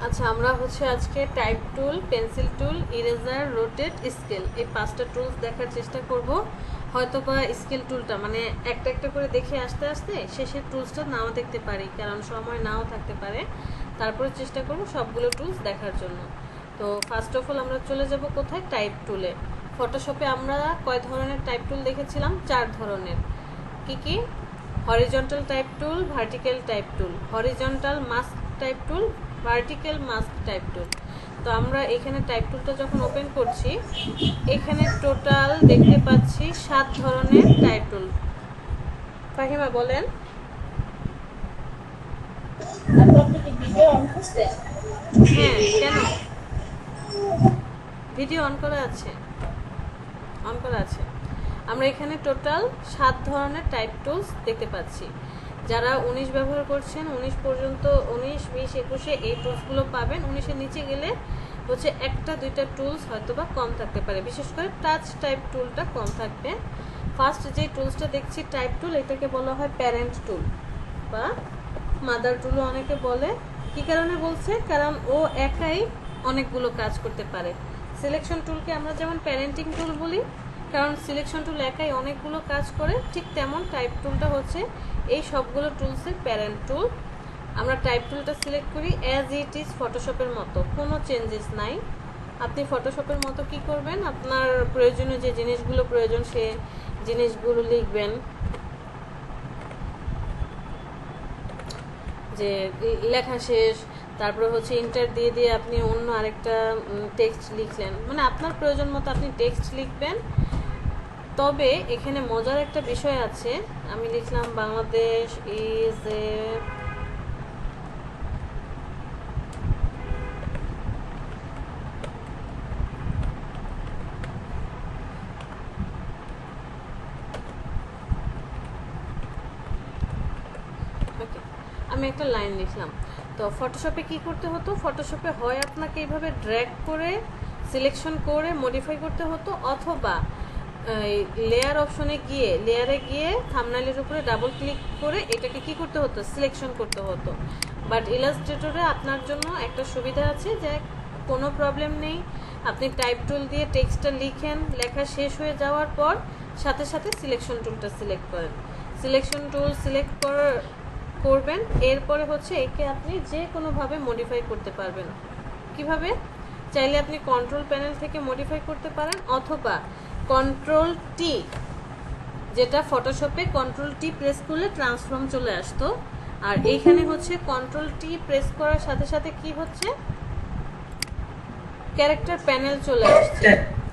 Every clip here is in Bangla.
আচ্ছা, আমরা হচ্ছে আজকে টাইপ টুল, পেন্সিল টুল, ইরেজার, রোটেট, স্কেল এই 5টা টুলস দেখার চেষ্টা করব। হয়তো বা স্কেল টুলটা মানে একটা একটা করে দেখে আস্তে আস্তে শেষের টুলসটা নাও দেখতে পারি, কারণ সময় নাও থাকতে পারে। তারপরে চেষ্টা করব সবগুলো টুলস দেখার জন্য। তো ফার্স্ট অফ অল আমরা চলে যাব কোথায়? টাইপ টুলে। ফটোশপে আমরা কয় ধরনের টাইপ টুল দেখেছিলাম? 4 ধরনের। কি কি? হরিজন্টাল টাইপ টুল, ভার্টিক্যাল টাইপ টুল, হরিজন্টাল মাস্ক টাইপ টুল, ভার্টিক্যাল মাস্ক টাইপ টুল। তো আমরা এখানে টাইপ টুলটা যখন ওপেন করছি, এখানে টোটাল দেখতে পাচ্ছি 7 ধরনের টাইপ টুল। ফাহিমা বলেন। হ্যাঁ, কেন? ভিডিও অন করা আছে, অন করা আছে। আমরা এখানে টোটাল 7 ধরনের টাইপ টুলস দেখতে পাচ্ছি। যারা 19 ব্যবহার করছেন, 19 পর্যন্ত, 19, 20, 21-এ এই টুলসগুলো পাবেন। 19-এর নিচে গেলে হচ্ছে একটা দুইটা টুলস হয়তো বা কম থাকতে পারে, বিশেষ করে টাচ টাইপ টুলটা কম থাকবে। ফার্স্ট যে টুলসটা দেখছি টাইপ টুল, এটাকে বলা হয় প্যারেন্ট টুল বা মাদার টুলও অনেকে বলে। কি কারণে বলছে? কারণ ও একাই অনেকগুলো কাজ করতে পারে। সিলেকশন টুলকে আমরা যেমন প্যারেন্টিং টুল বলি, কারণ সিলেকশন টুল একাই অনেকগুলো কাজ করে, ঠিক তেমন টাইপ টুলটা হচ্ছে এই সবগুলো টুলসের প্যারেন্ট টুল। আমরা টাইপ টুলটা সিলেক্ট করি অ্যাজ ইট ইজ, ফটোশপের মতো, কোনো চেঞ্জেস নাই। আপনি ফটোশপের মতো কি করবেন? আপনার প্রয়োজনীয় যে জিনিসগুলো প্রয়োজন সে জিনিসগুলো লিখবেন। যে লেখা শেষ, তারপরে হচ্ছে ইন্টার দিয়ে দিয়ে আপনি অন্য আরেকটা টেক্সট লিখলেন, মানে আপনার প্রয়োজন মতো আপনি টেক্সট লিখবেন। তবে এখানে মজার একটা বিষয় আছে। আমি লিখলাম বাংলাদেশ ইজ এ ওকে, আমি একটা লাইন লিখলাম। তো ফটোশপে কি করতে হতো? ফটোশপে হয় আপনাকে এইভাবে ড্র্যাগ করে সিলেকশন করে মডিফাই করতে হতো, অথবা লেয়ার অপশনে গিয়ে লেয়ারে গিয়ে থাম্বনেইলের উপরে ডাবল ক্লিক করে এটাকে কি করতে হতো? সিলেকশন করতে হতো। বাট ইলাস্ট্রেটরে আপনার জন্য একটা সুবিধা আছে যে কোনো প্রবলেম নেই। আপনি টাইপ টুল দিয়ে টেক্সটটা লিখেন, লেখা শেষ হয়ে যাওয়ার পর সাথে সাথে সিলেকশন টুলটা সিলেক্ট করেন। সিলেকশন টুল সিলেক্ট করবেন, এরপরে হচ্ছে একে আপনি যে কোনোভাবে মডিফাই করতে পারবেন। কিভাবে? চাইলে আপনি কন্ট্রোল প্যানেল থেকে মডিফাই করতে পারেন, অথবা কন্ট্রোল টি, যেটা ফটোশপে কন্ট্রোল টি প্রেস করলে ট্রান্সফর্ম চলে আসতো, আর এইখানে হচ্ছে কন্ট্রোল টি প্রেস করার সাথে সাথে কি হচ্ছে? ক্যারেক্টার প্যানেল চলে আসছে।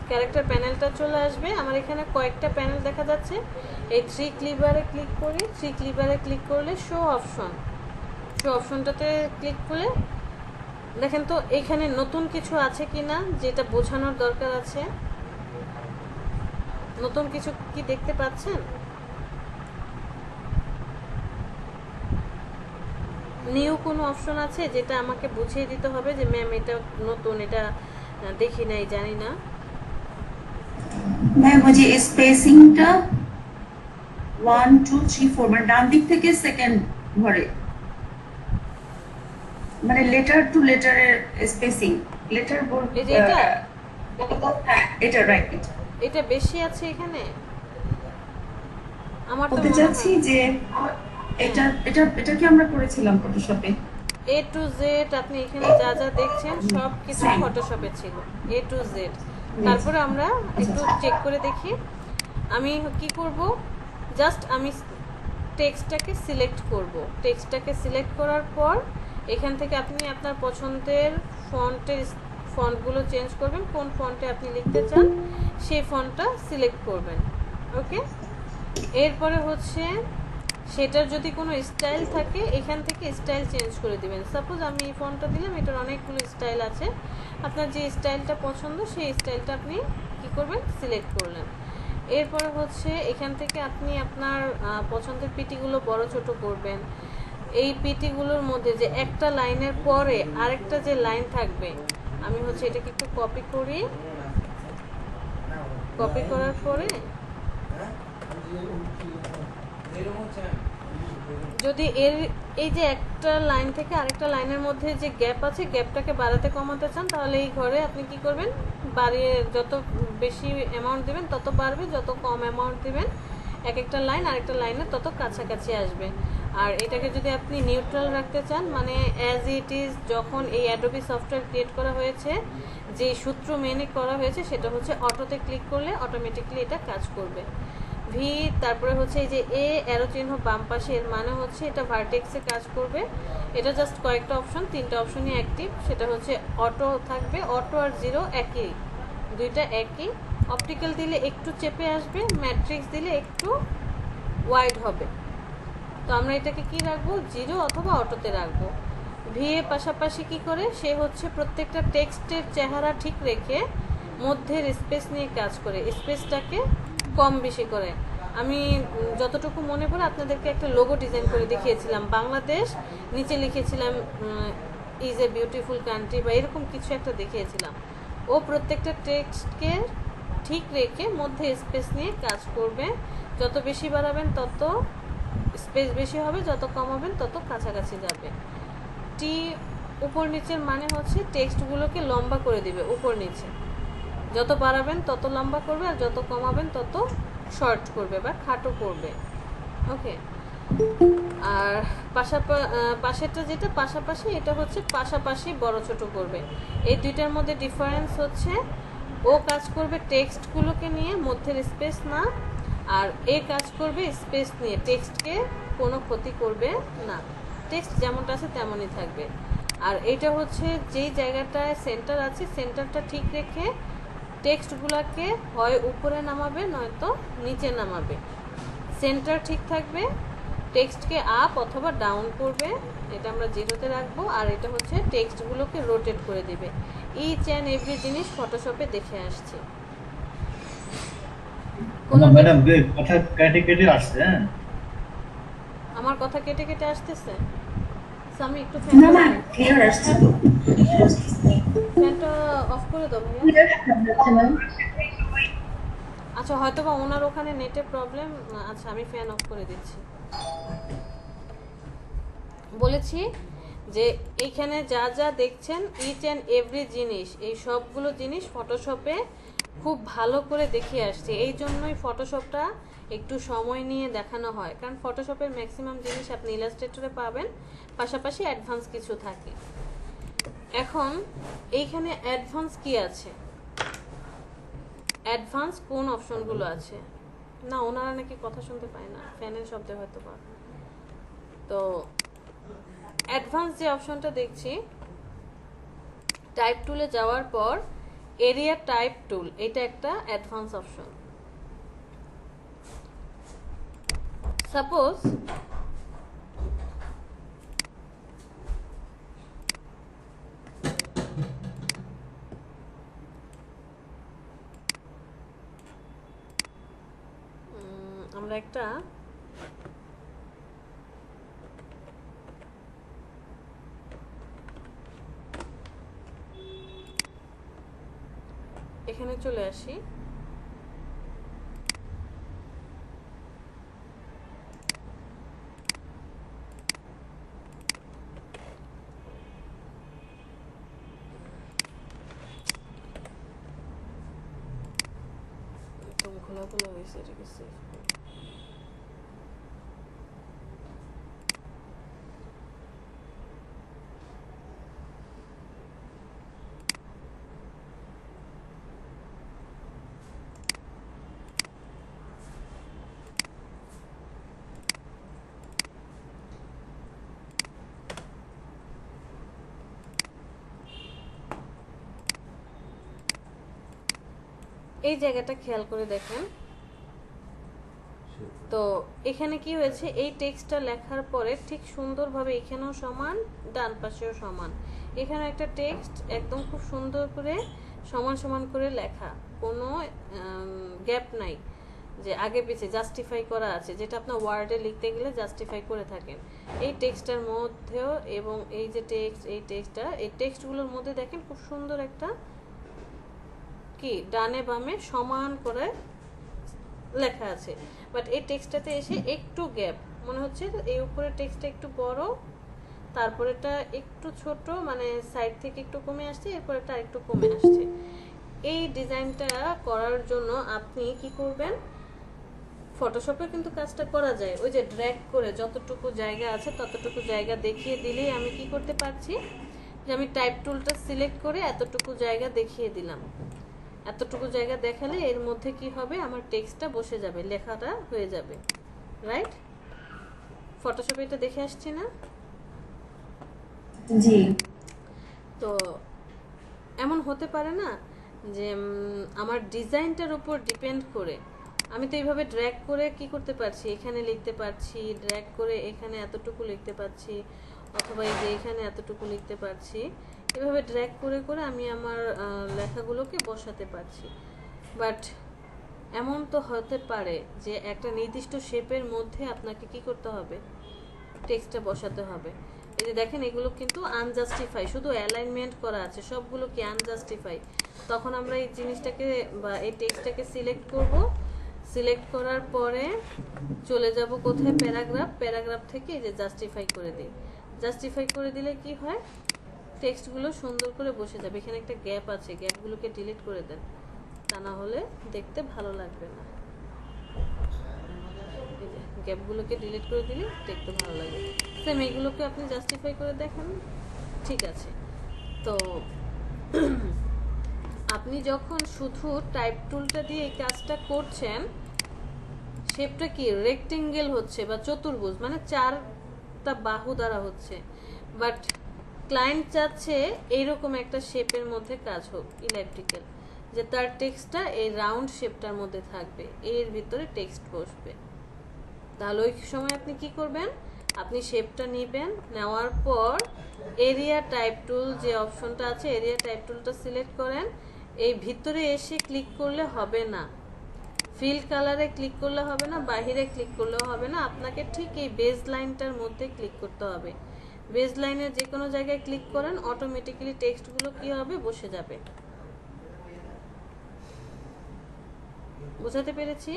ক্যারেক্টার প্যানেলটা চলে আসবে। আমার এখানে কয়েকটা প্যানেল দেখা যাচ্ছে। এই 3 ক্লিবারে ক্লিক করি, 3 ক্লিবারে ক্লিক করলে শো অপশন, শো অপশনটাতে ক্লিক করে দেখেন তো এখানে নতুন কিছু আছে কি না, যেটা বোঝানোর দরকার আছে। নতুন কিছু কি দেখতে পাচ্ছেন? নিউ কোনো অপশন আছে যেটা আমাকে বুঝিয়ে দিতে হবে যে ম্যাম এটা নতুন, এটা দেখি নাই, জানি না। ম্যাম ওই যে স্পেসিংটা 1 2 3 4 মানে ডান দিক থেকে সেকেন্ড ঘরে, মানে লেটার টু লেটারের স্পেসিং, লেটার বলতে এই যে এটা এটা রাইট। এটা বেশি আছে এখানে, আমার তো বলতে মনে চাচ্ছি হয়। যে এটা এটা এটা কি আমরা করেছিলাম ফটোশপে? এ টু জেড আপনি এখানে যা যা দেখছেন সব কিছু ফটোশপে ছিল, এ টু জেড। তারপরে আমরা একটু চেক করে দেখি। আমি কি করব? জাস্ট আমি টেক্সটটাকে সিলেক্ট করব। টেক্সটটাকে সিলেক্ট করার পর এখান থেকে আপনি আপনার পছন্দের ফন্টগুলো চেঞ্জ করবেন, কোন ফন্টে আপনি লিখতে চান সেই ফন্টটা সিলেক্ট করবেন। ওকে, এরপরে হচ্ছে সেটার যদি কোনো স্টাইল থাকে এখান থেকে স্টাইল চেঞ্জ করে দিবেন। সাপোজ আমি এই ফন্টটা দিলাম, এটার অনেকগুলো স্টাইল আছে, আপনার যে স্টাইলটা পছন্দ সেই স্টাইলটা আপনি কি করবেন? সিলেক্ট করলেন। এরপরে হচ্ছে এখান থেকে আপনি আপনার পছন্দের পিটিগুলো বড় ছোট করবেন। এই পিটিগুলোর মধ্যে যে একটা লাইনের পরে আরেকটা যে লাইন থাকবে, আমি হচ্ছে এটাকে একটু কপি করি। কপি করার পরে যদি এই যে একটা লাইন থেকে আরেকটা লাইনের মধ্যে যে গ্যাপ আছে, গ্যাপটাকে বাড়াতে কমাতে চান, তাহলে এই ঘরে আপনি কি করবেন, বাড়িয়ে যত বেশি অ্যামাউন্ট দিবেন তত বাড়বে, যত কম অ্যামাউন্ট দিবেন এক একটা লাইন আরেকটা লাইনের তত কাছাকাছি আসবে। আর এটাকে যদি আপনি নিউট্রাল রাখতে চান, মানে অ্যাজ ইট ইজ যখন এই অ্যাডোবি সফটওয়্যার ক্রিয়েট করা হয়েছে, যে সূত্র মেনে করা হয়েছে সেটা হচ্ছে অটোতে ক্লিক করলে অটোমেটিকলি এটা কাজ করবে। ভি, তারপরে হচ্ছে এই যে এ অ্যারো চিহ্ন বাম পাশে, এর মানে হচ্ছে এটা ভার্টেক্সে কাজ করবে। এটা জাস্ট কয়েকটা অপশন, 3টা অপশনই অ্যাক্টিভ। সেটা হচ্ছে অটো থাকবে, অটো আর জিরো একই, দুইটা একই। অপটিক্যাল দিলে একটু চেপে আসবে, ম্যাট্রিক্স দিলে একটু ওয়াইড হবে। তো আমরা এটাকে কি রাখবো, জিরো অথবা অটোতে রাখবো। ভি এর পাশাপাশি কি করে, সে হচ্ছে প্রত্যেকটা টেক্সটের চেহারা ঠিক রেখে মধ্যের স্পেস নিয়ে কাজ করে, স্পেসটাকে কম বেশি করে। আমি যতটুকু মনে পড়ে আপনাদেরকে একটা লোগো ডিজাইন করে দেখিয়েছিলাম, বাংলাদেশ, নিচে লিখেছিলাম ইজ এ বিউটিফুল কান্ট্রি বা এরকম কিছু একটা দেখিয়েছিলাম। ও প্রত্যেকটা টেক্সটকে ঠিক রেখে মধ্যে স্পেস নিয়ে কাজ করবে। যত বেশি বাড়াবেন তত স্পেস বেশি হবে, যত কমাবেন তত কাছাকাছি যাবে। টি উপর নিচের মানে হচ্ছে টেক্সটগুলোকে লম্বা করে দিবে উপর নিচে, যত বাড়াবেন তত লম্বা করবে আর যত কমাবেন তত শর্ট করবে বা খাটো করবে। ওকে, আর পাশেরটা যেটা পাশাপাশি, এটা হচ্ছে পাশাপাশি বড় ছোট করবে। এই দুইটার মধ্যে ডিফারেন্স হচ্ছে ও কাজ করবে টেক্সটগুলোকে নিয়ে, মধ্যের স্পেস না, আর এ কাজ করবে স্পেস নিয়ে, টেক্সটকে কোনো ক্ষতি করবে না, টেক্সট যেমনটা আছে তেমনই থাকবে। আর এটা হচ্ছে যেই জায়গাটায় সেন্টার আছে, সেন্টারটা ঠিক রেখে টেক্সটগুলোকে হয় উপরে নামাবে নয়তো নিচে নামাবে। সেন্টার ঠিক থাকবে, টেক্সটকে আপ অথবা ডাউন করবে, এটা আমরা জিরোতে রাখবো। আর এটা হচ্ছে টেক্সটগুলোকে রোটেট করে দিবে। ইচ অ্যান্ড এভরি জিনিস ফটোশপে দেখে আসছি। ম্যাডাম কথা কেটে কেটে আসছে। হ্যাঁ, আমার কথা কেটে কেটে আসতেছে, আমি একটু না না ক্লিয়ার আসছে তো। ফ্যানটা অফ করে দাও ভাইয়া। আচ্ছা, হয়তো বা ওনার ওখানে নেটের প্রবলেম। আচ্ছা, আমি ফ্যান অফ করে দিচ্ছি। বলেছি যে এইখানে যা যা দেখছেন ইচ অ্যান্ড এভরি জিনিস, এই সবগুলো জিনিস ফটোশপে খুব ভালো করে দেখিয়ে আসছে। এই জন্যই ফটোশপটা একটু সময় নিয়ে দেখানো হয়, কারণ ফটোশপের ম্যাক্সিমাম জিনিস আপনি ইলাস্ট্রেটরে পাবেন, পাশাপাশি অ্যাডভান্স কিছু থাকে। এখন এইখানে অ্যাডভান্স কি আছে, অ্যাডভান্স কোন অপশনগুলো আছে? না, ওনারা নাকি কথা শুনতে পায় না, ফ্যানের শব্দে হয়তো বা। তো অ্যাডভান্স যে অপশনটা দেখছি, টাইপ টুলে যাওয়ার পর এরিয়া টাইপ টুল, এটা একটা অ্যাডভান্স অপশন। সাপোজ আমরা একটা এখানে চলে আসি, একদম খোলাখোলা হয়েছে, এটাকে সেভ করি। এই জায়গাটা খেয়াল করে দেখেন তো, এখানে কি হয়েছে, এই টেক্সটটা লেখার পরে ঠিক সুন্দরভাবে এখানেও সমান, ডান পাশেও সমান, এখানে একটা টেক্সট একদম খুব সুন্দর করে সমান সমান করে লেখা, কোনো গ্যাপ নাই, যে আগে পিছে জাস্টিফাই করা আছে, যেটা আপনার ওয়ার্ডে লিখতে গেলে জাস্টিফাই করে থাকেন। এই টেক্সটটার মধ্যেও এবং এই যে টেক্সট, এই টেক্সটটা, এই টেক্সটগুলোর মধ্যে দেখেন খুব সুন্দর একটা কি ডানে বামে সমান করে লেখা আছে, বাট এই টেক্সটটাতে এসে একটু গ্যাপ, মনে হচ্ছে এই উপরে টেক্সটটা একটু বড়, তারপরেটা একটু ছোট, মানে সাইড থেকে একটু কমে আসছে, এরপরেটা একটু কমে আসছে। এই ডিজাইনটা করার জন্য আপনি কি করবেন, ফটোশপে কিন্তু কাজটা করা যায়, ওই যে ড্র্যাগ করে যতটুকু জায়গা আছে ততটুকু জায়গা দেখিয়ে দিলেই আমি কি করতে পারছি, যে আমি টাইপ টুলটা সিলেক্ট করে এতটুকু জায়গা দেখিয়ে দিলাম। এতটুকু জায়গা দেখালে এর মধ্যে কি হবে, আমার টেক্সটটা বসে যাবে, লেখাটা হয়ে যাবে, রাইট? ফটোশপে এটা দেখে আসছি না? জি। তো এমন হতে পারে না যে আমার ডিজাইনটার উপর ডিপেন্ড করে আমি তো এইভাবে ড্র্যাগ করে কি করতে পারছি, এখানে লিখতে পারছি, ড্র্যাগ করে এখানে এতটুকু লিখতে পারছি, অথবা এই যে এখানে এতটুকু লিখতে পারছি, এভাবে ড্র্যাগ করে করে আমি আমার লেখাগুলোকে বসাতে পারছি। বাট এমন তো হতে পারে যে একটা নির্দিষ্ট শেপের মধ্যে আপনাকে কি করতে হবে, টেক্সটটা বসাতে হবে। এই যে দেখেন এগুলো কিন্তু আনজাস্টিফাই, শুধু অ্যালাইনমেন্ট করা আছে, সবগুলো কি আনজাস্টিফাই। তখন আমরা এই জিনিসটাকে বা এই টেক্সটটাকে সিলেক্ট করব, সিলেক্ট করার পরে চলে যাব কোথায়, প্যারাগ্রাফ, প্যারাগ্রাফ থেকে এই যে জাস্টিফাই করে দিই। জাস্টিফাই করে দিলে কি হয়, টেক্সটগুলো সুন্দর করে বসে যাবে। এখানে একটা গ্যাপ আছে, গ্যাপগুলোকে ডিলিট করে দেন, তা না হলে দেখতে ভালো লাগবে না। গ্যাপগুলোকে ডিলিট করে দিলে দেখতে ভালো লাগে। সেম এইগুলোকে আপনি জাস্টিফাই করে দেখেন, ঠিক আছে। তো আপনি যখন শুধু টাইপ টুলটা দিয়ে এই কাজটা করছেন, শেপটা কি রেক্টেঙ্গেল হচ্ছে বা চতুর্ভুজ, মানে 4টা বাহু দ্বারা হচ্ছে, বাট ক্লায়েন্ট চাচ্ছে এইরকম একটা শেপের মধ্যে কাজ হোক, ইলেকট্রিক্যাল, যে তার টেক্সটটা এই রাউন্ড শেপটার মধ্যে থাকবে, এর ভিতরে টেক্সট বসবে। তাহলে ওই সময় আপনি কি করবেন, আপনি শেপটা নেবেন, নেওয়ার পর এরিয়া টাইপ টুল যে অপশনটা আছে, এরিয়া টাইপ টুলটা সিলেক্ট করেন। এই ভিতরে এসে ক্লিক করলে হবে না, ফিল কালারে ক্লিক করলে হবে না, বাহিরে ক্লিক করলেও হবে না, আপনাকে ঠিক এই বেজ লাইনটার মধ্যে ক্লিক করতে হবে। বেজ লাইনের যে কোনো জায়গায় ক্লিক করেন, অটোমেটিক্যালি টেক্সটগুলো কি হবে, বসে যাবে। বোঝাতে পেরেছি?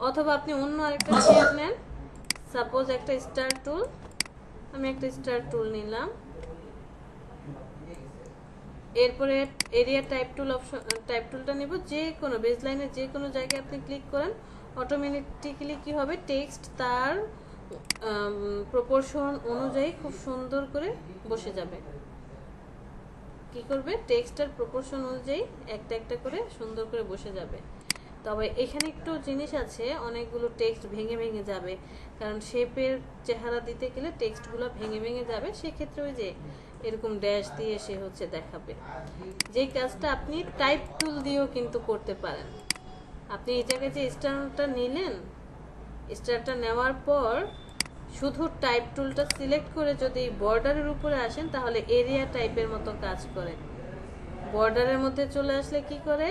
অথবা আপনি অন্য আরেকটা শেপ নেন, সাপোজ একটা স্টার টুল, আমি একটা স্টার টুল নিলাম, এরপরে এরিয়া টাইপ টুল অপশন, টাইপ টুলটা নিব, যে কোনো বেজ লাইনের যে কোনো জায়গায় আপনি ক্লিক করেন, অটোমেটিক্যালি কি হবে, টেক্সট তার প্রপোর্শন অনুযায়ী খুব সুন্দর করে বসে যাবে। কি করবে, টেক্সটের প্রপোর্শন অনুযায়ী একটা একটা করে সুন্দর করে বসে যাবে। তবে এখানে একটু জিনিস আছে, অনেকগুলো টেক্সট ভেঙে ভেঙে যাবে, কারণ শেপের চেহারা দিতে গেলে টেক্সটগুলো ভেঙে ভেঙে যাবে, সেক্ষেত্রে ওই যে এরকম ড্যাশ দিয়ে সে হচ্ছে দেখাবে। যে কাজটা আপনি টাইপ টুল দিয়েও কিন্তু করতে পারেন। আপনি এই জায়গায় যে স্টারটা নিলেন, স্টারটা নেওয়ার পর শুধু টাইপ টুলটা সিলেক্ট করে যদি বর্ডারের উপরে আসেন, তাহলে এরিয়া টাইপের মতো কাজ করে। বর্ডারের মধ্যে চলে আসলে কি করে,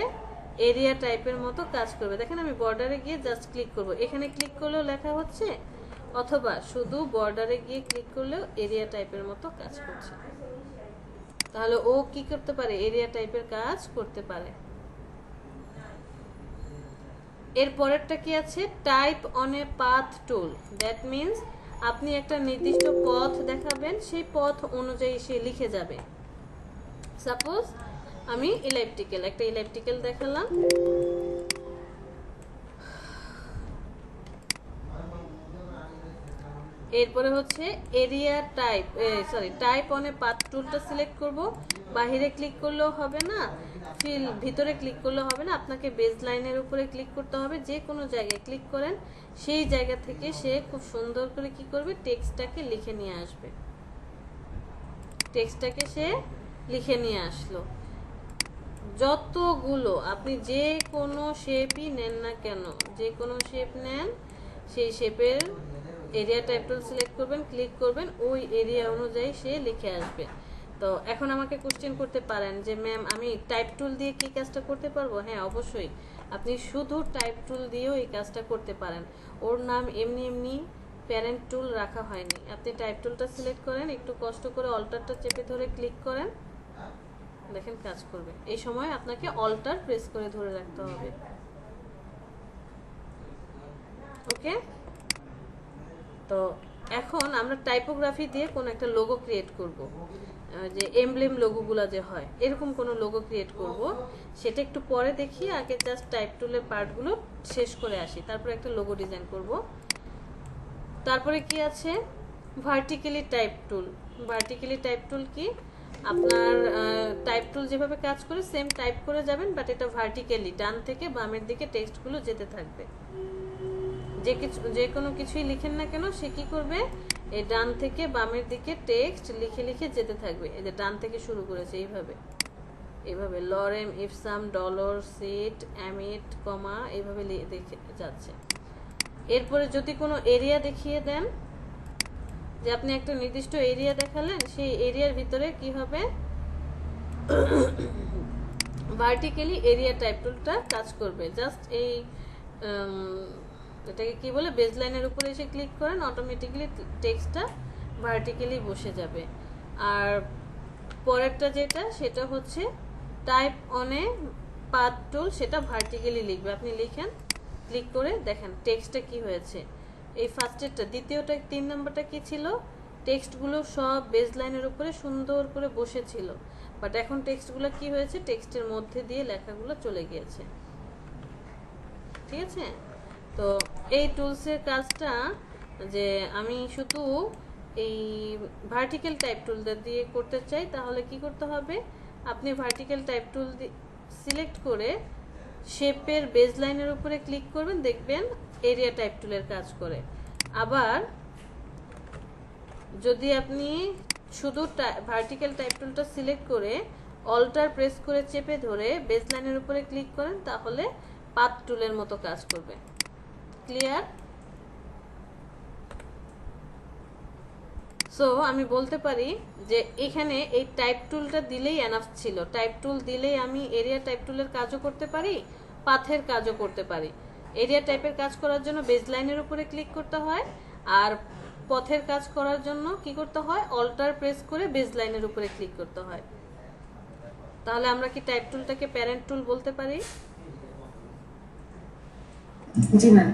এরিয়া টাইপের মতো কাজ করবে। দেখেন আমি বর্ডারে গিয়ে জাস্ট ক্লিক করব, এখানে ক্লিক করলেও লেখা হচ্ছে, অথবা শুধু বর্ডারে গিয়ে ক্লিক করলেও এরিয়া টাইপের মতো কাজ করছে। তাহলে ও কি করতে পারে, এরিয়া টাইপের কাজ করতে পারে। এর পরেরটা কি আছে, type on a path tool. That means আপনি একটা নির্দিষ্ট পথ দেখাবেন, সেই পথ অনুযায়ী সে লিখে যাবে। সাপোজ আমি ইলেকট্রিক্যাল, একটা ইলেকট্রিক্যাল দেখালাম, এরপরে হচ্ছে area type, type on a path টুলটা সিলেক্ট করব। বাহিরে ক্লিক করলেও হবে না, ভিতরে ক্লিক করলেও হবে না, আপনাকে বেজ লাইনের উপরে ক্লিক করতে হবে। যে কোনো জায়গায় ক্লিক করেন, সেই জায়গা থেকে সে খুব সুন্দর করে কি করবে, টেক্সটটাকে লিখে নিয়ে আসবে। টেক্সটটাকে সে লিখে নিয়ে আসলো। যতগুলো আপনি যে কোনো শেপই নেন না কেন, যে কোনো শেপ নেন, সেই শেপের এরিয়া টাইপ টুল সিলেক্ট করবেন, ক্লিক করবেন, ওই এরিয়া অনুযায়ী সে লিখে আসবে। তো এখন আমাকে কোশ্চেন করতে পারেন যে ম্যাম আমি টাইপ টুল দিয়ে কি কাজটা করতে পারবো? হ্যাঁ, অবশ্যই আপনি শুধু টাইপ টুল দিয়েও এই কাজটা করতে পারেন। ওর নাম এমনি এমনি প্যারেন্ট টুল রাখা হয়নি। আপনি টাইপ টুলটা সিলেক্ট করেন, একটু কষ্ট করে অল্টারটা চেপে ধরে ক্লিক করেন, দেখেন কাজ করবে। এই সময় আপনাকে অল্টার প্রেস করে ধরে রাখতে হবে। ওকে, তো এখন আমরা টাইপোগ্রাফি দিয়ে কোনো একটা লোগো ক্রিয়েট করব, যে এমব্লেম লোগোগুলো যে হয় এরকম কোনো লোগো ক্রিয়েট করব, সেটা একটু পরে দেখি। আগে জাস্ট টাইপ টুলের পার্টগুলো শেষ করে আসি, তারপরে একটা লোগো ডিজাইন করব। তারপরে কি আছে, ভার্টিক্যালি টাইপ টুল। ভার্টিক্যালি টাইপ টুল কি, আপনার টাইপ টুল যেভাবে কাজ করে সেম টাইপ করে যাবেন, বাট এটা ভার্টিক্যালি ডান থেকে বামের দিকে টেক্সটগুলো যেতে থাকবে। যে কোনো কিছুই লিখেন না কেন, সে কি করবে, এই ডান থেকে বামের দিকে টেক্সট লিখে লিখে যেতে থাকবে। এই যে ডান থেকে শুরু করেছে এইভাবে লরেম, ইফসাম, ডলর, সিট, অ্যামিট, কমা, এইভাবে দেখে যাচ্ছে। এরপরে যদি কোনো এরিয়া দেখিয়ে দেন, যে আপনি একটা নির্দিষ্ট এরিয়া দেখালেন, সেই এরিয়ার ভিতরে কি হবে, ভার্টিক্যালি এরিয়া টাইপ টুলটা কাজ করবে। জাস্ট এই এটাকে কি বলে, বেজলাইনের উপরে এসে ক্লিক করেন, অটোমেটিক্যালি টেক্সটটা ভার্টিক্যালি বসে যাবে। আর পরেরটা যেটা, সেটা হচ্ছে টাইপ অনে পাথ টুল, সেটা ভার্টিক্যালি লিখবে। আপনি লিখেন, ক্লিক করে দেখেন টেক্সটটা কি হয়েছে। এই ফার্স্টেরটা, দ্বিতীয়টা, 3 নম্বরটা কি ছিল, টেক্সটগুলো সব বেজলাইনের উপরে সুন্দর করে বসেছিল, বাট এখন টেক্সটগুলো কি হয়েছে, টেক্সটের মধ্যে দিয়ে লেখাগুলো চলে গিয়েছে। ঠিক আছে, তো এই টুলসের কাজটা, যে আমি শুধু এই ভার্টিক্যাল টাইপ টুল দিয়ে করতে চাই, তাহলে কি করতে হবে, আপনি ভার্টিক্যাল টাইপ টুল সিলেক্ট করে শেপের বেজলাইনের উপরে ক্লিক করবেন, দেখবেন এরিয়া টাইপ টুলের কাজ করে। আবার যদি আপনি শুধু ভার্টিক্যাল টাইপ টুলটা সিলেক্ট করে অল্টার প্রেস করে চেপে ধরে বেজলাইনের উপরে ক্লিক করেন, তাহলে পাথ টুলের মতো কাজ করবে। ক্লিয়ার? সো আমি বলতে পারি যে এখানে এই টাইপ টুলটা দিলেই এনাফ ছিল। টাইপ টুল দিলেই আমি এরিয়া টাইপ টুলের কাজও করতে পারি, পাথের কাজও করতে পারি। এরিয়া টাইপের কাজ করার জন্য বেজলাইনের উপরে ক্লিক করতে হয়, আর পথের কাজ করার জন্য কি করতে হয়, অল্টার প্রেস করে বেজলাইনের উপরে ক্লিক করতে হয়। তাহলে আমরা কি টাইপ টুলটাকে প্যারেন্ট টুল বলতে পারি? জি ম্যাম।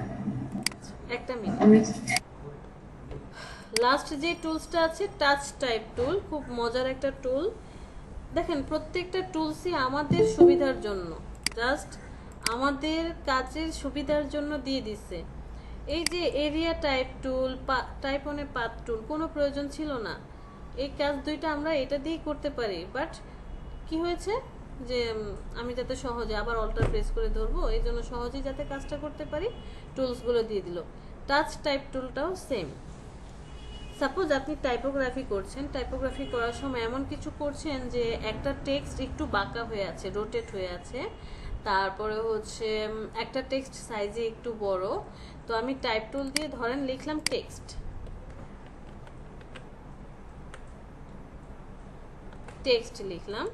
একটা মিনিট, লাস্ট যে টুলসটা আছে টাচ টাইপ টুল, খুব মজার একটা টুল। দেখেন প্রত্যেকটা টুলসই আমাদের সুবিধার জন্য, জাস্ট আমাদের কাজের সুবিধার জন্য দিয়ে দিচ্ছে। এই যে এরিয়া টাইপ টুল, টাইপ অনে পাথ টুল, কোনো প্রয়োজন ছিল না। এই কাজ দুইটা আমরা এটা দিয়েই করতে পারি, বাট কি হয়েছে, যে আমি যাতে সহজে আবার অল্টার প্রেস করে ধরবো, এই জন্য সহজেই যাতে কাজটা করতে পারি টুলসগুলো দিয়ে দিল। টাচ টাইপ টুলটাও সেম। সাপোজ আপনি টাইপোগ্রাফি করছেন, টাইপোগ্রাফি করার সময় এমন কিছু করছেন যে একটা টেক্সট একটু বাঁকা হয়ে আছে, রোটেট হয়ে আছে, তারপরে হচ্ছে একটা টেক্সট সাইজে একটু বড়, তো আমি টাইপ টুল দিয়ে ধরেন লিখলাম টেক্সট লিখলাম,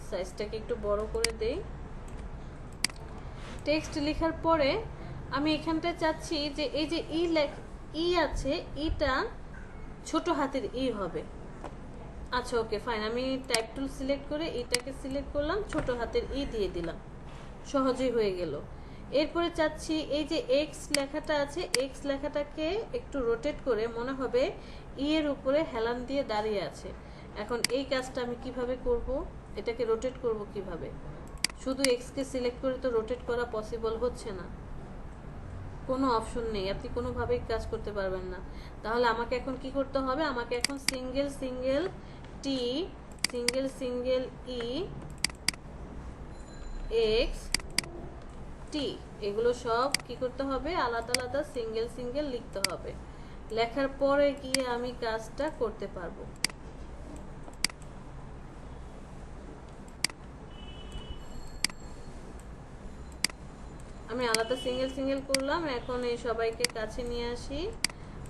সাইজটাকে একটু বড় করে দেই। টেক্সট লেখার পরে আমি এখানটায় চাচ্ছি যে এই যে ই আছে, ইটা ছোট হাতের ই হবে। আচ্ছা ওকে ফাইন, আমি টাইপ টুল সিলেক্ট করে এটাকে সিলেক্ট করলাম, ছোট হাতের ই দিয়ে দিলাম, সহজেই হয়ে গেল। এরপরে চাচ্ছি এই যে এক্স লেখাটা আছে, এক্স লেখাটাকে একটু রোটেট করে মনে হবে ই এর উপরে হেলান দিয়ে দাঁড়িয়ে আছে। এখন এই কাজটা আমি কিভাবে করব, এটাকে রোটেট করব কিভাবে? শুধু এক্সকে সিলেক্ট করে তো রোটেট করা পসিবল হচ্ছে না, কোনো অপশন নেই, আপনি কোনোভাবেই কাজ করতে পারবেন না। তাহলে আমাকে এখন কি করতে হবে, আমাকে এখন সিঙ্গেল সিঙ্গেল টি, সিঙ্গেল সিঙ্গেল ই, এক্স, টি, এগুলো সব কি করতে হবে, আলাদা আলাদা সিঙ্গেল সিঙ্গেল লিখতে হবে। লেখার পরে গিয়ে আমি কাজটা করতে পারবো। আমি আলাদা সিঙ্গেল সিঙ্গেল করলাম। এখন এই সবাইকে কাছে নিয়ে আসি,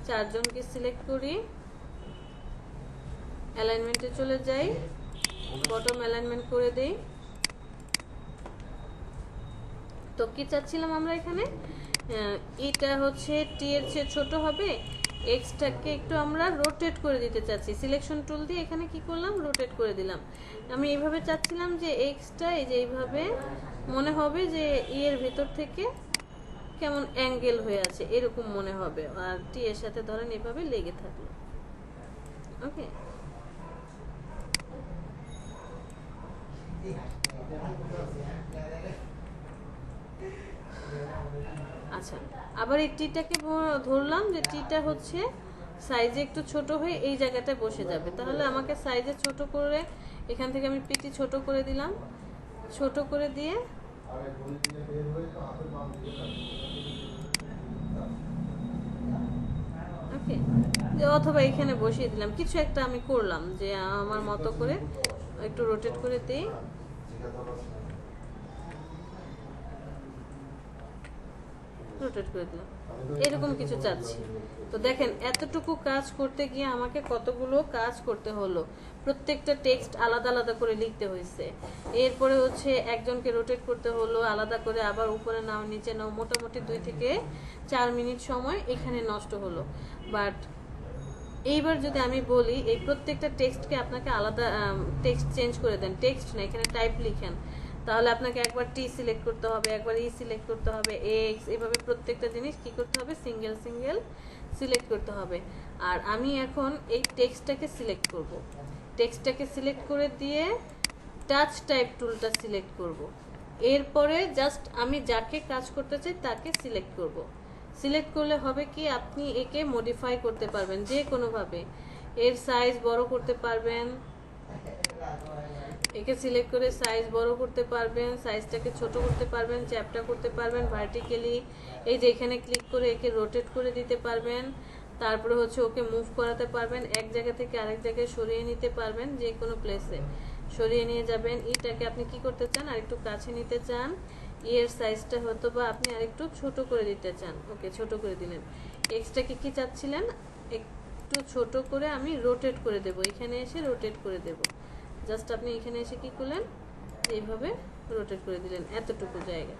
4 জনকে সিলেক্ট করি, অ্যালাইনমেন্টে চলে যাই, বটম অ্যালাইনমেন্ট করে দেই। তো কি চাচ্ছিলাম আমরা এখানে, এটা হচ্ছে টি এর চেয়ে ছোট হবে, এক্সটাকে একটু আমরা রোটেট করে দিতে চাচ্ছি। সিলেকশন টুল দিয়ে এখানে কি করলাম, রোটেট করে দিলাম। আমি এইভাবে চাচ্ছিলাম যে এক্সটা এই যে এইভাবে মনে হবে যে ই এর ভেতর থেকে কেমন অ্যাঙ্গেল হয়ে আছে এরকম মনে হবে, আর টি এর সাথে ধরেন এভাবে লেগে থাকলো। ওকে, আচ্ছা আবার এই টিটাকে ধরলাম যে টিটা হচ্ছে সাইজে একটু ছোট হয়ে এই জায়গাটায় বসে যাবে, তাহলে আমাকে সাইজে ছোট করে এখান থেকে আমি পিটি ছোট করে দিলাম, ছোট করে দিয়ে ওকে, অথবা এখানে বসিয়ে দিলাম, কিছু একটা আমি করলাম যে আমার মতো করে একটু রোটেট করে দিই। রোটেট করে দিলাম, এরকম কিছু চাচ্ছি। তো দেখেন এতটুকু কাজ করতে গিয়ে আমাকে কতগুলো কাজ করতে হলো, প্রত্যেকটা টেক্সট আলাদা আলাদা করে লিখতে হয়েছে, এরপরে হচ্ছে একজনকে রোটেট করতে হলো আলাদা করে, আবার উপরে নাও নিচে নাও, মোটামুটি 2 থেকে 4 মিনিট সময় এখানে নষ্ট হলো। বাট এইবার যদি আমি বলি এই প্রত্যেকটা টেক্সটকে আপনাকে আলাদা টেক্সট চেঞ্জ করে দেন, টেক্সট না এখানে টাইপ লিখেন, তাহলে আপনাকে একবার টি সিলেক্ট করতে হবে, একবার ই সিলেক্ট করতে হবে, এক্স, এভাবে প্রত্যেকটা জিনিস কি করতে হবে, সিঙ্গেল সিঙ্গেল সিলেক্ট করতে হবে। আর আমি এখন এই টেক্সটটাকে সিলেক্ট করব, টেক্সটটাকে সিলেক্ট করে দিয়ে টাচ টাইপ টুলটা সিলেক্ট করব, এরপরে জাস্ট আমি যাকে কাজ করতে চাই তাকে সিলেক্ট করব। সিলেক্ট করলে হবে কি আপনি একে মডিফাই করতে পারবেন যে কোনোভাবে, এর সাইজ বড় করতে পারবেন, একে সিলেক্ট করে সাইজ বড় করতে পারবেন, সাইজটাকে ছোট করতে পারবেন, চ্যাপটা করতে পারবেন ভার্টিক্যালি, এই যে এখানে ক্লিক করে একে রোটেট করে দিতে পারবেন, তারপরে হচ্ছে ওকে মুভ করাতে পারবেন, এক জায়গা থেকে আরেক জায়গায় সরিয়ে নিতে পারবেন, যে কোনো প্লেসে সরিয়ে নিয়ে যাবেন। ইটাকে আপনি কি করতে চান, আরেকটু কাছে নিতে চান, এর সাইজটা হয়তো বা আপনি আরেকটু ছোট করে দিতে চান, ওকে ছোট করে দিলেন। এক্সটাকে কি চাচ্ছিলেন, একটু ছোট করে আমি রোটেট করে দেব, এখানে এসে রোটেট করে দেব, জাস্ট আপনি এখানে এসে কি করলেন, এইভাবে রোটেট করে দিলেন এতটুকু জায়গা।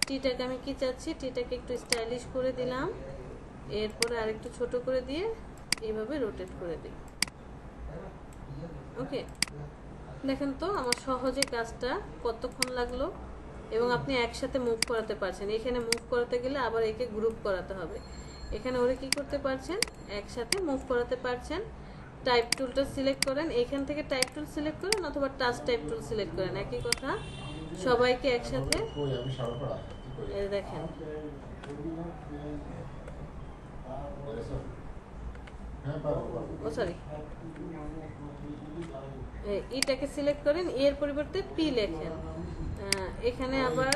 টিটাকে আমি কি চাচ্ছি, টিটাকে একটু স্টাইলিশ করে দিলাম, এরপরে আরেকটু ছোট করে দিয়ে এইভাবে রোটেট করে দিই। ওকে, দেখেন তো আমার সহজে কাজটা কতক্ষণ লাগলো, এবং আপনি একসাথে মুভ করাতে পারছেন। এখানে মুভ করাতে গেলে আবার একে গ্রুপ করাতে হবে, এখানে ওরে কি করতে পারছেন, একসাথে মুভ করাতে পারছেন। টাইপ টুলটা সিলেক্ট করেন, এখান থেকে টাইপ টুল সিলেক্ট করেন অথবা টাচ টাইপ টুল সিলেক্ট করেন, একই কথা। সবাইকে একসাথে এই দেখেন ও সরি এটাকে সিলেক্ট করেন, এর পরিবর্তে পি লেখেন, এখানে আবার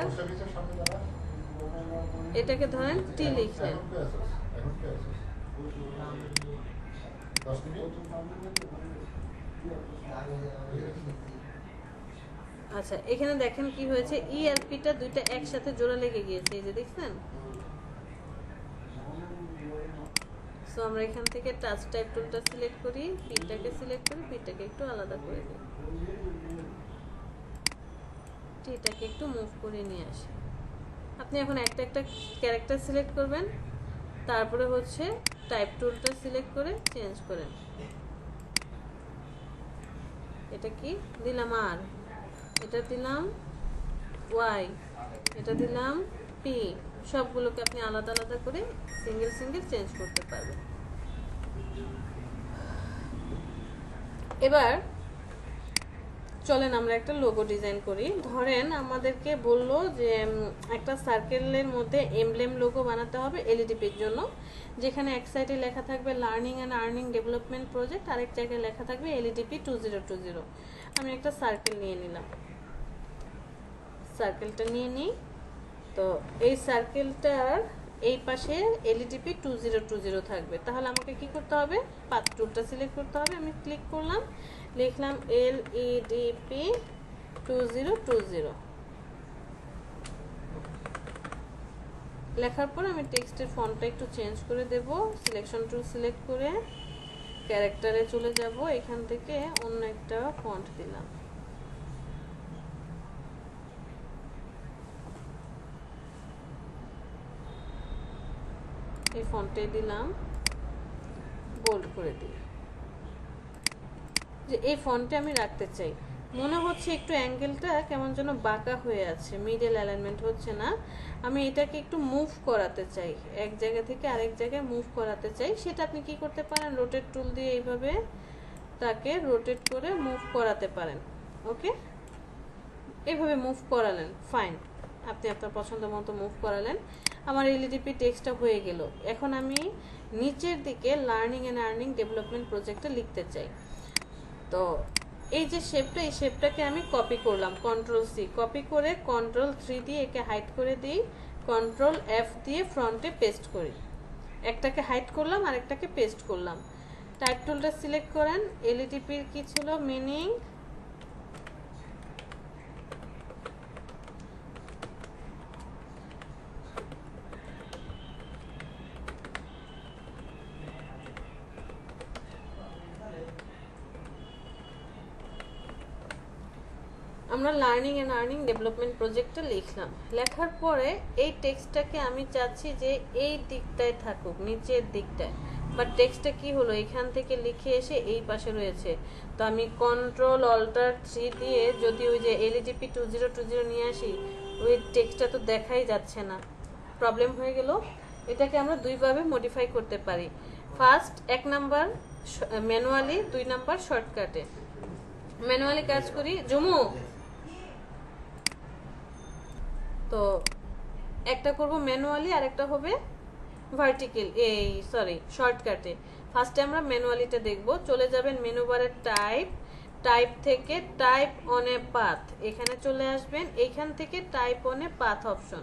এটাকে ধরেন টি লিখলেন। আচ্ছা এখানে দেখেন কি হয়েছে, ই আর পিটা দুইটা একসাথে জোড়া লেগে গিয়েছে, এই যে দেখছেন। সো আমরা এখান থেকে টাচ টাইপ টুলটা সিলেক্ট করি, পিটাকে সিলেক্ট করি, পিটাকে একটু আলাদা করে দিই, টিটাকে একটু মুভ করে নিয়ে আসি। আপনি এখন একটা একটা ক্যারেক্টার সিলেক্ট করবেন, তারপরে হচ্ছে টাইপ টুলটা সিলেক্ট করে চেঞ্জ করেন। এটা কি দিলাম, আর এটা দিলাম ওয়াই, এটা দিলাম পি, সবগুলোকে আপনি আলাদা আলাদা করে সিঙ্গেল সিঙ্গেল চেঞ্জ করতে পারবেন। এবার চলেন আমরা একটা লোগো ডিজাইন করি। ধরেন আমাদেরকে বললো যে একটা সার্কেলের মধ্যে এমব্লেম লোগো বানাতে হবে এলইডিপির জন্য, যেখানে এক সাইডে লেখা থাকবে learning and earning development project, আরেক জায়গায় লেখা থাকবে এলইডিপি 2020। আমি একটা সার্কেল নিয়ে নিলাম, সার্কেলটা নিয়ে নিই। তো এই সার্কেলটার এই পাশে এলইডিপি 2020 থাকবে, তাহলে আমাকে কি করতে হবে, পাথ টুলটা সিলেক্ট করতে হবে। আমি ক্লিক করলাম, লিখলাম এলইডিপি 2020, লেখার পর আমি টেক্সটের ফন্টটা একটু চেঞ্জ করে দেব, সিলেকশন টুল সিলেক্ট করে ক্যারেক্টারে চলে যাব, এখান থেকে অন্য একটা ফন্ট দিলাম, এই ফন্টে দিলাম, বোল্ড করে দিই, যে এই ফন্টে আমি রাখতে চাই। মনে হচ্ছে একটু অ্যাঙ্গেলটা কেমন যেন বাঁকা হয়ে আছে, মিডল অ্যালাইনমেন্ট হচ্ছে না। আমি এটাকে একটু মুভ করাতে চাই, এক জায়গা থেকে আরেক জায়গায় মুভ করাতে চাই। সেটা আপনি কি করতে পারেন, রোটেট টুল দিয়ে এইভাবে তাকে রোটেট করে মুভ করাতে পারেন। ওকে, এইভাবে মুভ করালেন, ফাইন, আপনি আপনার পছন্দ মতো মুভ করালেন। আমার এলইডিপি টেক্সটটা হয়ে গেল। এখন আমি নিচের দিকে লার্নিং অ্যান্ড আর্নিং ডেভেলপমেন্ট প্রজেক্টটা লিখতে চাই। তো এই যে শেপটা, এই শেপটাকে আমি কপি করলাম, Ctrl+C, কপি করে Ctrl+3 দিয়ে একে হাইড করে দিই, Ctrl+F দিয়ে ফ্রন্টে পেস্ট করি। একটাকে হাইড করলাম আর একটাকে পেস্ট করলাম। টাইপ টুলটা সিলেক্ট করেন। এলইডিপির কি ছিল মিনিং, আমরা লার্নিং অ্যান্ড আর্নিং ডেভেলপমেন্ট প্রজেক্টটা লিখলাম। লেখার পরে এই টেক্সটটাকে আমি চাচ্ছি যে এই দিকটায় থাকুক, নিচের দিকটায়। বাট টেক্সটটা কি হলো, এখান থেকে লিখে এসে এই পাশে রয়েছে। তো আমি Ctrl+Alt+3 দিয়ে যদি ওই যে LEDP 2020 নিয়ে আসি, ওই টেক্সটটা তো দেখাই যাচ্ছে না, প্রবলেম হয়ে গেল। এটাকে আমরা দুইভাবে মডিফাই করতে পারি। ফার্স্ট, 1 নাম্বার ম্যানুয়ালি, 2 নাম্বার শর্টকাটে। ম্যানুয়ালি কাজ করি, জমু। তো একটা করব ম্যানুয়ালি আর একটা হবে ভার্টিক্যাল, শর্টকাটে। ফার্স্টে আমরা ম্যানুয়ালিটা দেখব। চলে যাবেন মেনু বারের টাইপ থেকে টাইপ অন এ পাথ, এখানে চলে আসবেন। এখান থেকে type on a path option,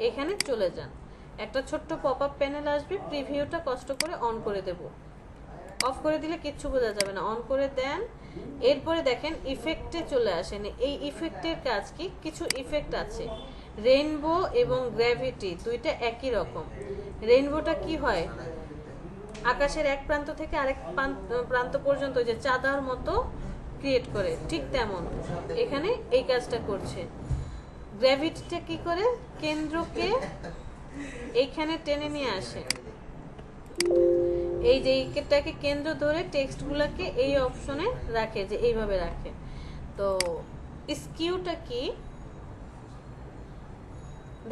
এখানে চলে যান। একটা ছোট্ট পপ আপ প্যানেল আসবে, প্রিভিউটা কষ্ট করে অন করে দেব। অফ করে দিলে কিচ্ছু বোঝা যাবে না, অন করে দেন। এরপরে দেখেন ইফেক্টে চলে আসেন। এই ইফেক্টের কাজ কি, কিছু ইফেক্ট আছে। রেইনবো এবং গ্র্যাভিটি দুইটা একই রকম। রেইনবোটা কি হয়, আকাশের এক প্রান্ত থেকে আরেক প্রান্ত পর্যন্ত যে চাঁদার মতো ক্রিয়েট করে, ঠিক তেমন এখানে এই কাজটা করছে। গ্র্যাভিটিটা কি করে, কেন্দ্রকে এইখানে টেনে নিয়ে আসে। এই যে এইটাকে কেন্দ্র ধরে টেক্সটগুলোকে এই অপশনে রাখে, যে এইভাবে রাখে। তো স্কিউটা কি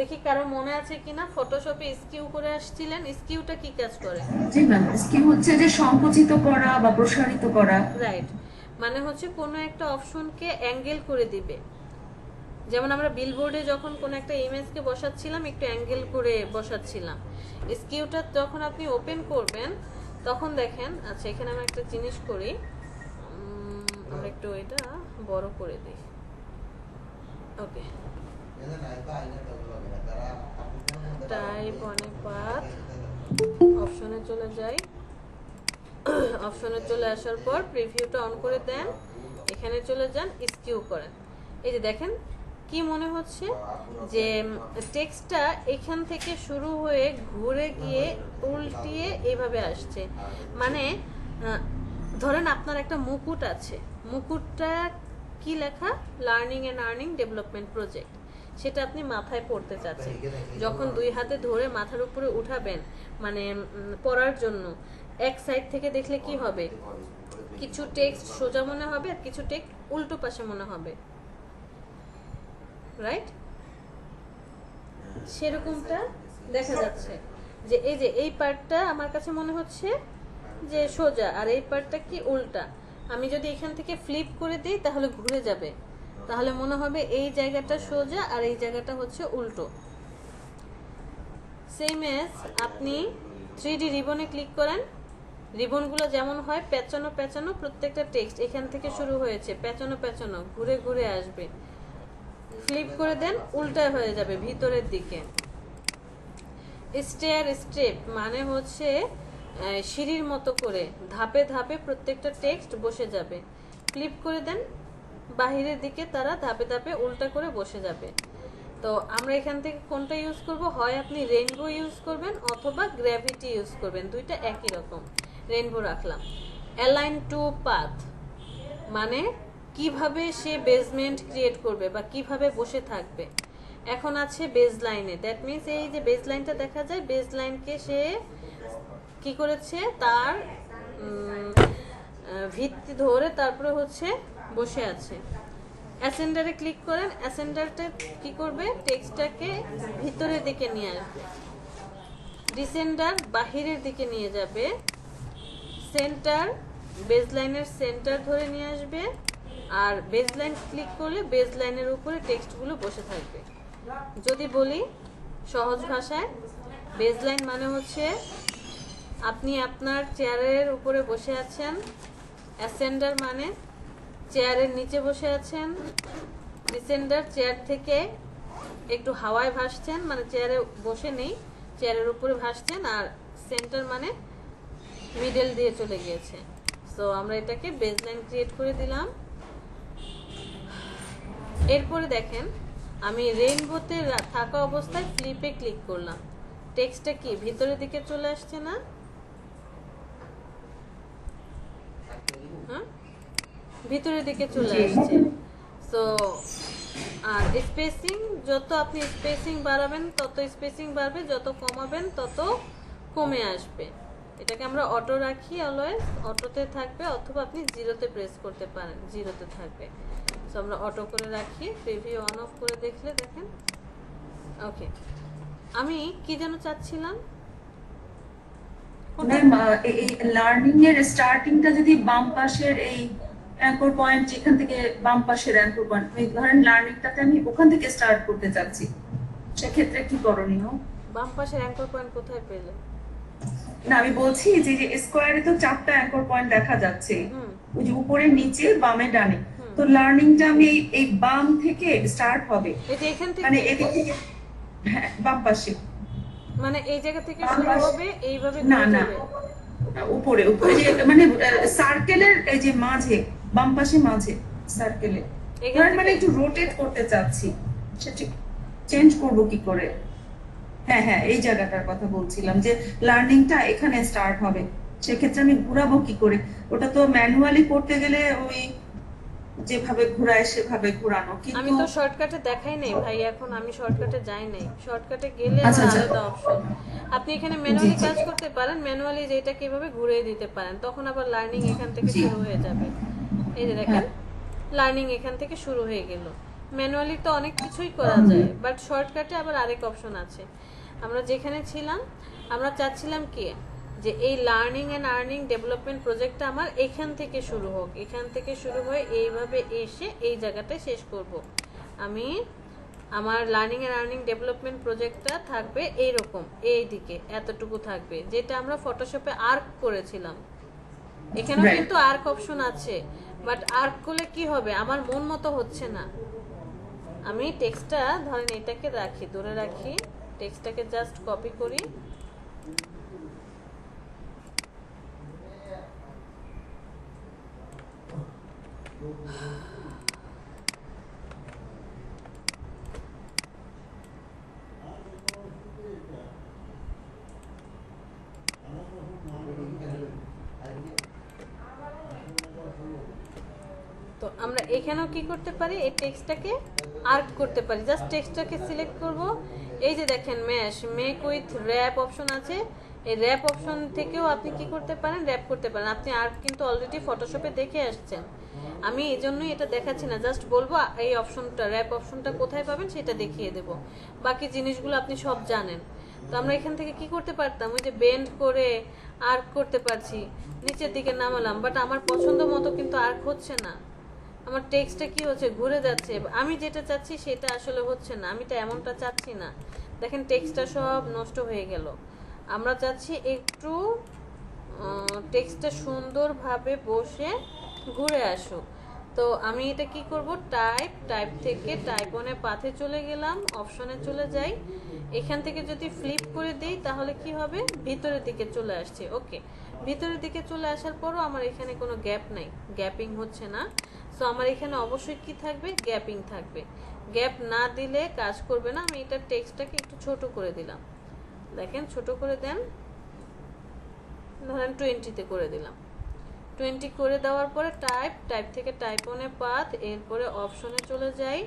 দেখি কারো মনে আছে কিনা, ফটোশপে স্কিউ করে আসছিলেন। স্কিউটা কি কাজ করে? জি ম্যাম, স্কিউ হচ্ছে যে সংকুচিত করা বা প্রসারিত করা। রাইট, মানে হচ্ছে কোনো একটা অপশনকে অ্যাঙ্গেল করে দিবে। যেমন আমরা বিলবোর্ডে যখন কোনো একটা ইমেজকে বসাচ্ছিলাম, একটু অ্যাঙ্গেল করে বসাচ্ছিলাম। স্কিউটা যখন আপনি ওপেন করবেন তখন দেখেন, আচ্ছা এখানে আমরা একটা জিনিস করি, আমরা একটু এটা বড় করে দিই। ওকে, টাইপ অন এ পাথ অপশনে চলে যাই। অপশনে চলে আসার পর প্রিভিউটা অন করে দেন, এখানে চলে যান, স্কিউ করেন। এই যে দেখেন কি মনে হচ্ছে যে টেক্সটটা এখান থেকে শুরু হয়ে ঘুরে গিয়ে উল্টিয়ে এইভাবে আসছে। মানে ধরেন আপনার একটা মুকুট আছে, মুকুটটা কি লেখা, learning and earning development project, সেটা আপনি মাথায় পড়তে চাচ্ছেন। যখন 2 হাতে ধরে মাথার উপরে উঠাবেন, মানে পড়ার জন্য, এক সাইড থেকে দেখলে কি হবে, কিছু টেক্সট সোজা মনে হবে আর কিছু টেক্সট উল্টো পাশে মনে হবে, রাইট? সেরকমটা দেখা যাচ্ছে যে এই যে এই পার্টটা আমার কাছে মনে হচ্ছে যে সোজা, আর এই পার্টটা কি উল্টা। আমি যদি এখান থেকে ফ্লিপ করে দিই তাহলে ঘুরে যাবে, তাহলে মনে হবে এই জায়গাটা সোজা আর এই জায়গাটা হচ্ছে উল্টো। সেম এজ আপনি 3D রিবনে ক্লিক করেন, রিবনগুলো যেমন হয় পেঁচানো পেঁচানো, প্রত্যেকটা টেক্সট এখান থেকে শুরু হয়েছে পেঁচানো পেঁচানো, ঘুরে ঘুরে আসবে। ফ্লিপ করে দেন, উল্টা হয়ে যাবে ভিতরের দিকে। স্টেয়ার স্টেপ মানে হচ্ছে সিঁড়ির মতো করে ধাপে ধাপে প্রত্যেকটা টেক্সট বসে যাবে। ফ্লিপ করে দেন, বাহিরের দিকে তারা ধাপে ধাপে উল্টা করে বসে যাবে। তো আমরা এখান থেকে কোনটা ইউজ করব, হয় আপনি রেইনবো ইউজ করবেন অথবা গ্র্যাভিটি ইউজ করবেন, দুইটা একই রকম। রেইনবো রাখলাম। অ্যালাইন টু পাথ মানে কিভাবে সে বেসমেন্ট ক্রিয়েট করবে বা কিভাবে বসে থাকবে। এখন আছে বেজ লাইনে, দ্যাট মিনস এই যে বেজ লাইনটা দেখা যায়, বেজ লাইনকে সে কি করেছে, তার ভিত্তি ধরে তারপরে হচ্ছে বসে আছে। অ্যাসেন্ডারে ক্লিক করেন, অ্যাসেন্ডারটা কি করবে, টেক্সটটাকে ভিতরের দিকে নিয়ে আসবে, ডিসেন্ডার বাহিরের দিকে নিয়ে যাবে, সেন্টার বেজলাইনের সেন্টার ধরে নিয়ে আসবে, আর বেজলাইন ক্লিক করলে বেজলাইনের উপরে টেক্সটগুলো বসে থাকবে। যদি বলি সহজ ভাষায়, বেজলাইন মানে হচ্ছে আপনি আপনার চেয়ারের উপরে বসে আছেন, অ্যাসেন্ডার মানে চেয়ারের নিচে বসে আছেন, ডিসেন্ডার চেয়ার থেকে একটু হাওয়ায় ভাসছেন, মানে চেয়ারে বসে নেই, চেয়ারের উপরে ভাসছেন, আর সেন্টার মানে মিডল দিয়ে চলে গিয়েছে। সো আমরা এটাকে বেজলাইন ক্রিয়েট করে দিলাম। এরপরে দেখেন আমি রেইনবোতে থাকা অবস্থায় ফ্লিপে ক্লিক করলাম, টেক্সটটা কি ভিতরের দিকে চলে আসছে না? হ্যাঁ, ভিতরের দিকে চলে আসছে। সো আর স্পেসিং, যত আপনি স্পেসিং বাড়াবেন তত স্পেসিং বাড়বে, যত কমাবেন তত কমে আসবে। এটাকে আমরা অটো রাখি, অলওয়েজ অটোতে থাকবে, অথবা আপনি জিরোতে প্রেস করতে পারেন, জিরোতে থাকবে। সো আমরা অটো করে রাখি, প্রিভিউ অন অফ করে দেখলে দেখেন। ওকে, আমি কি যেন চাচ্ছিলাম, ম্যাম এই লার্নিং এর স্টার্টিংটা যদি বাম পাশের এই অ্যাঙ্কর পয়েন্ট, যেখান থেকে বাম পাশের অ্যাঙ্কর পয়েন্ট, ধরেন লার্নিংটাতে আমি ওখান থেকে স্টার্ট করতে চাচ্ছি, সেক্ষেত্রে কি করণীয়? বাম পাশের অ্যাঙ্কর পয়েন্ট কোথায় পেলে? না, আমি বলছি যে স্কোয়ারে তো 4টা অ্যাঙ্কর পয়েন্ট দেখা যাচ্ছে, হুম, ওই যে উপরে নিচে বামে ডানে, তো লার্নিংটা আমি এই বাম থেকে স্টার্ট হবে, এটা এখান মানে থেকে, এদিক থেকে, হ্যাঁ বাম পাশে, মানে এই জায়গা থেকে বাম শুরু পাশে। হবে, এইভাবে না ঘুরে না, যাবে। উপরে উপরে যে মানে সার্কেলের এই যে মাঝে, বাম পাশে মাঝে সার্কেলে, এখান মানে থেকে একটু রোটেট করতে চাচ্ছি, সেটা চেঞ্জ করব কি করে? হ্যাঁ হ্যাঁ, এই জায়গাটার কথা বলছিলাম যে লার্নিংটা এখানে স্টার্ট হবে, সেক্ষেত্রে আমি ঘোরাবো কি করে? ওটা তো ম্যানুয়ালি করতে গেলে ওই যেভাবে ঘোরায় সেভাবে ঘোরানো, আমি কিন্তু তো শর্টকাটে দেখাই নাই ভাই, এখন আমি শর্টকাটে যাই নাই, শর্টকাটে গেলে আচ্ছা, আচ্ছা। আলাদা অপশন। আপনি এখানে ম্যানুয়ালি জি। কাজ করতে পারেন, ম্যানুয়ালি যেটা কিভাবে ঘুরিয়ে দিতে পারেন, তখন আবার লার্নিং এখান থেকে জি। শুরু হয়ে যাবে। এই যে দেখেন, হ্যাঁ। লার্নিং এখান থেকে শুরু হয়ে গেল। ম্যানুয়ালি তো অনেক কিছুই করা যায়, বাট শর্টকাটে আবার আরেক অপশন আছে। আমরা যেখানে ছিলাম, আমরা চাচ্ছিলাম কি যে এই লার্নিং অ্যান্ড আর্নিং ডেভেলপমেন্ট প্রজেক্টটা আমার এখান থেকে শুরু হোক, এখান থেকে শুরু হয়ে এইভাবে এসে এই জায়গাটায় শেষ করব। আমি আমার লার্নিং অ্যান্ড আর্নিং ডেভেলপমেন্ট প্রজেক্টটা থাকবে এইরকম, এই দিকে এতটুকু থাকবে, যেটা আমরা ফটোশপে আর্ক করেছিলাম। এখানেও Right. কিন্তু আর্ক অপশন আছে, বাট আর্ক করলে কি হবে, আমার মন মতো হচ্ছে না। আমি টেক্সটটা ধরেন এটাকে রাখি, ধরে রাখি, টেক্সটটাকে জাস্ট কপি করি, তো আমরা এখানেও কি করতে পারি, এই টেক্সটটাকে আর্ক করতে পারি। জাস্ট টেক্সটটাকে সিলেক্ট করব, এই যে দেখেন mesh make with warp option আছে, এই র্যাপ অপশন থেকেও আপনি কি করতে পারেন, র্যাপ করতে পারেন। আপনি আর্ক কিন্তু অলরেডি ফটোশপে দেখে আসছেন, আমি এই জন্যই এটা দেখাচ্ছি না, জাস্ট বলবো এই অপশনটা, র্যাপ অপশনটা কোথায় পাবেন সেটা দেখিয়ে দেব, বাকি জিনিসগুলো আপনি সব জানেন। তো আমরা এখান থেকে কি করতে পারতাম, ওই যে বেন্ড করে আর্ক করতে পারছি, নিচের দিকে নামালাম, বাট আমার পছন্দ মতো কিন্তু আর্ক হচ্ছে না, আমার টেক্সটটা কি হচ্ছে, ঘুরে যাচ্ছে, আমি যেটা চাচ্ছি সেটা আসলে হচ্ছে না, আমি তো এমনটা চাচ্ছি না। দেখেন টেক্সটটা সব নষ্ট হয়ে গেল। আমরা চাচ্ছি একটু টেক্সটটা সুন্দরভাবে বসে ঘুরে আসুক। তো আমি এটা কি করব, টাইপ থেকে টাইপ অনে পাথে চলে গেলাম, অপশনে চলে যাই, এখান থেকে যদি ফ্লিপ করে দেই তাহলে কি হবে, ভিতরের দিকে চলে আসছে। ওকে, ভিতরের দিকে চলে আসার পরও আমার এখানে কোনো গ্যাপ নাই, গ্যাপিং হচ্ছে না। সো আমার এখানে অবশ্যই কি থাকবে, গ্যাপিং থাকবে। গ্যাপ না দিলে কাজ করবে না। আমি এটা টেক্সটটাকে একটু ছোট করে দিলাম, দেখেন ছোট করে দেন, ধরেন 20-তে করে দিলাম। 20 করে দেওয়ার পরে টাইপ থেকে টাইপ অনে পাথ, এরপরে অপশনে চলে যাই,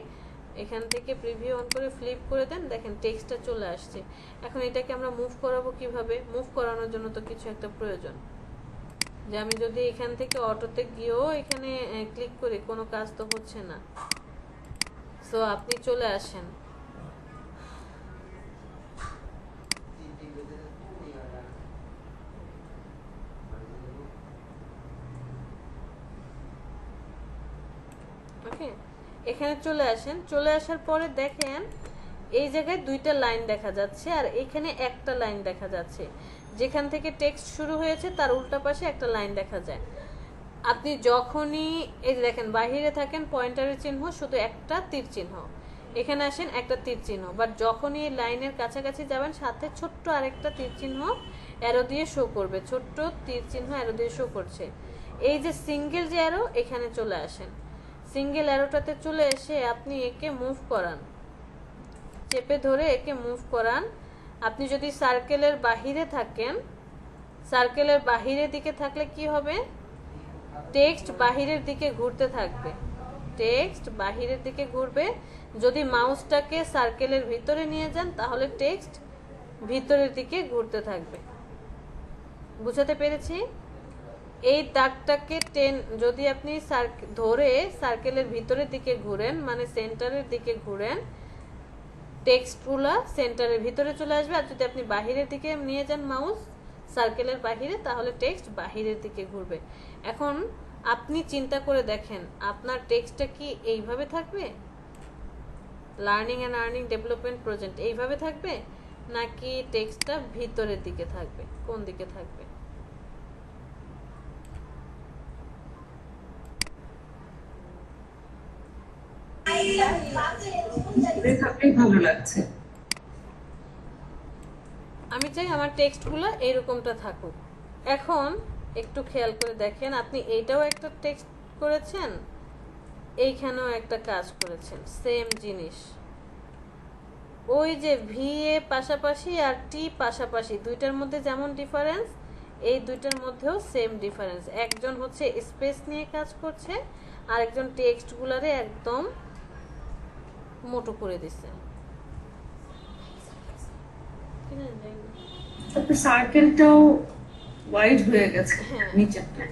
এখান থেকে প্রিভিউ অন করে ফ্লিপ করে দেন, দেখেন টেক্সটটা চলে আসছে। এখন এটাকে আমরা মুভ করাবো কিভাবে, মুভ করানোর জন্য তো কিছু একটা প্রয়োজন, যে আমি যদি এখান থেকে অটোতে গিয়েও এখানে ক্লিক করি, কোনো কাজ তো হচ্ছে না। সো আপনি চলে আসেন। ওকে, এখানে চলে আসেন। চলে আসার পরে দেখেন এই জায়গায় দুইটা লাইন দেখা যাচ্ছে আর এখানে একটা লাইন দেখা যাচ্ছে। যেখান থেকে টেক্সট শুরু হয়েছে তার উল্টা পাশে একটা লাইন দেখা যায়। আপনি যখনই এই যে দেখেন বাহিরে থাকেন পয়েন্টারের চিহ্ন শুধু একটা তীর চিহ্ন, এখানে আসেন একটা তীর চিহ্ন, বাট যখনই এই লাইনের কাছাকাছি যাবেন সাথে ছোট্ট আরেকটা তীর চিহ্ন অ্যারো দিয়ে শো করবে, ছোট্ট তীর চিহ্ন অ্যারো দিয়ে শো করছে। এই যে সিঙ্গেল যে অ্যারো, এখানে চলে আসেন। সিঙ্গেল অ্যারোটাতে চলে এসে আপনি একে মুভ করান, চেপে ধরে একে মুভ করান। আপনি যদি সার্কেলের বাহিরে থাকেন, সার্কেলের বাহিরের দিকে থাকলে কি হবে, টেক্সট বাহিরের দিকে ঘুরতে থাকবে, টেক্সট বাহিরের দিকে ঘুরবে। যদি মাউসটাকে সার্কেলের ভিতরে নিয়ে যান তাহলে টেক্সট ভিতরের দিকে ঘুরতে থাকবে। বুঝাতে পেরেছি? এই দাগটাকে যদি আপনি ধরে সার্কেলের ভিতরের দিকে ঘুরেন, মানে সেন্টারের দিকে ঘুরেন, টেক্সটগুলো সেন্টারের ভিতরে চলে আসবে। আর যদি আপনি বাহিরের দিকে নিয়ে যান মাউস সার্কেলের বাহিরে, তাহলে টেক্সট বাহিরের দিকে ঘুরবে। এখন আপনি চিন্তা করে দেখেন আপনার টেক্সটটা কি এইভাবে থাকবে, learning and earning development project এইভাবে থাকবে, নাকি টেক্সটটা ভিতরের দিকে থাকবে? কোন দিকে থাকবে? থাকলেই ভালো লাগছে। আমি চাই আমার টেক্সটগুলো এইরকমটা থাকুক। এখন একটু খেয়াল করে দেখেন, আপনি এইটাও একটা টেক্সট করেছেন, এইখানেও একটা কাজ করেছেন, সেম জিনিস। ওই যে ভি এ পাশাপাশি আর টি পাশাপাশি, দুইটার মধ্যে যেমন ডিফারেন্স, এই দুইটার মধ্যেও সেম ডিফারেন্স। একজন হচ্ছে স্পেস নিয়ে কাজ করছে, আর একজন টেক্সটগুলারে একদম মোটো করে দিচ্ছে। সার্কেলটাও ওয়াইড হয়ে গেছে নিচেরটা।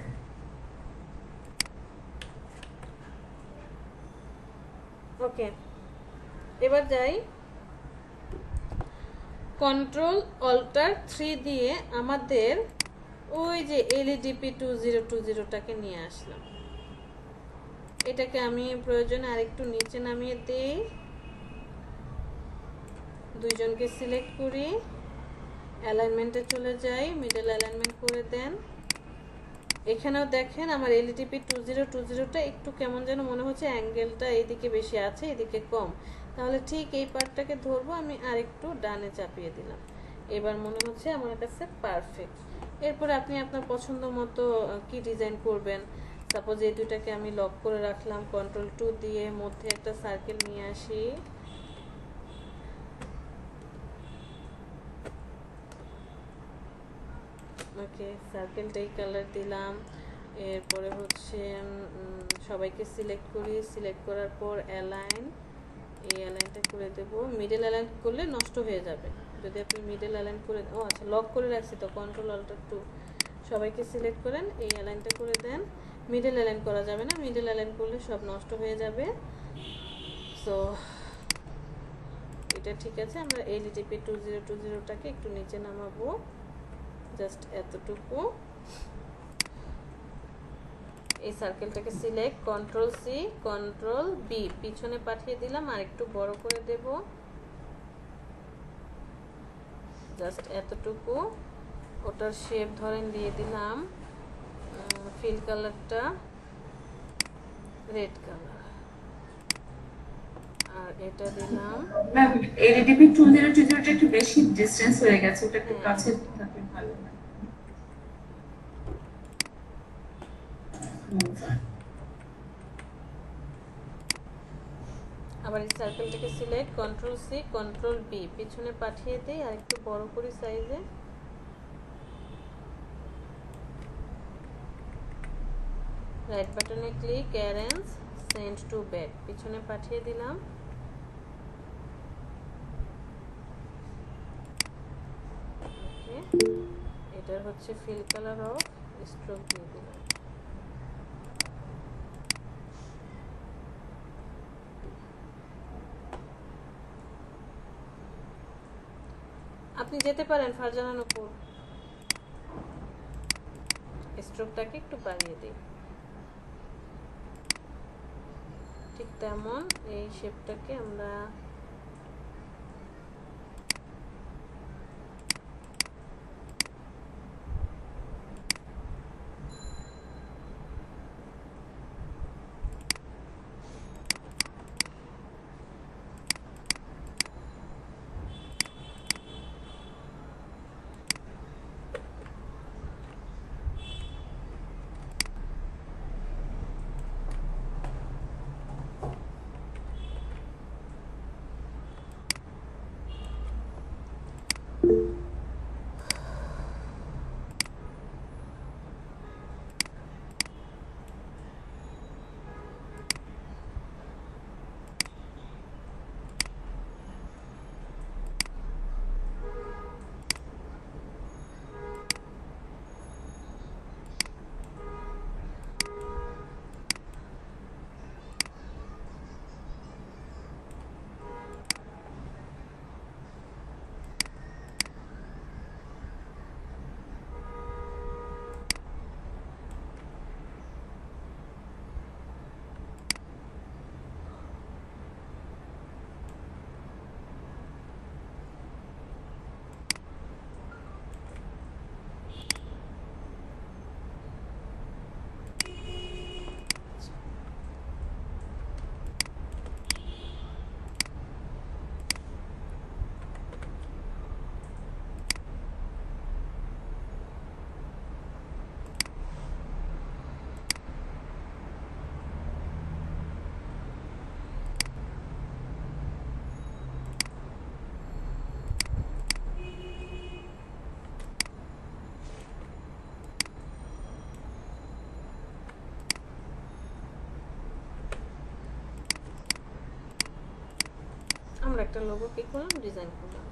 ওকে, এবার যাই কন্ট্রোল অল্টার 3 দিয়ে আমাদের ওই যে এলইডিপি 2020টাকে নিয়ে আসলাম। এটাকে আমি প্রয়োজনে আরেকটু নিচে নামিয়ে দিই, দুইজনকে সিলেক্ট করি, অ্যালাইনমেন্টে চলে যাই, মিডল অ্যালাইনমেন্ট করে দেন। এখানেও দেখেন আমার এলইডিপি 2020টা একটু কেমন যেন মনে হচ্ছে, অ্যাঙ্গেলটা এইদিকে বেশি আছে এদিকে কম। তাহলে ঠিক এই পার্টটাকে ধরবো আমি, আর একটু ডানে চাপিয়ে দিলাম। এবার মনে হচ্ছে আমার কাছে পারফেক্ট। এরপরে আপনি আপনার পছন্দ মতো কি ডিজাইন করবেন। সাপোজ এই দুইটাকে আমি লক করে রাখলাম, কন্ট্রোল 2 দিয়ে মধ্যে একটা সার্কেল নিয়ে আসি, ওকে সার্কেলটাই কালার দিলাম। এরপরে হচ্ছে সবাইকে সিলেক্ট করি, সিলেক্ট করার পর অ্যালাইন, এই অ্যালাইনটা করে দেব। মিডল অ্যালাইন করলে নষ্ট হয়ে যাবে যদি আপনি মিডল অ্যালাইন করে, ও আচ্ছা লক করে রাখছি তো, কন্ট্রোল অল্টার 2, সবাইকে সিলেক্ট করেন, এই অ্যালাইনটা করে দেন। মিডল অ্যালাইন করা যাবে না, মিডল অ্যালাইন করলে সব নষ্ট হয়ে যাবে। সো এটা ঠিক আছে। আমরা এলইডিপি 2020টাকে একটু নিচে নামাবো, জাস্ট এতটুকু। এই সার্কেলটাকে select, control C, control B, পিছনে পাঠিয়ে দিলাম, আর একটু বড় করে দেব, জাস্ট এতটুকু। ওটার শেপ ধরেন দিয়ে দিলাম, ফিল কালারটা রেড কালার, আর এটা দিলাম। ম্যাম এলইডিপি 2020টা একটু বেশি ডিসটেন্স হয়ে গেছে, ওটা একটু কাছে থাকলে ভালো হয়। আবার এই সার্কেলটাকে select, control C, control B, পিছনে পাঠিয়ে দেই, আর একটু বড় করি সাইজে। রাইট বাটনে click, arrange, send to back, পিছনে পাঠিয়ে দিলাম। ওকে, এটার হচ্ছে ফিল কালার অফ, স্ট্রোক দিয়ে দিলাম। আপনি যেতে পারেন ফারজানা নূপুর, স্ট্রোকটাকে একটু বাড়িয়ে দিই। ঠিক তেমন এই শেপটাকে আমরা একটা লোগো কি করলাম, ডিজাইন করলাম।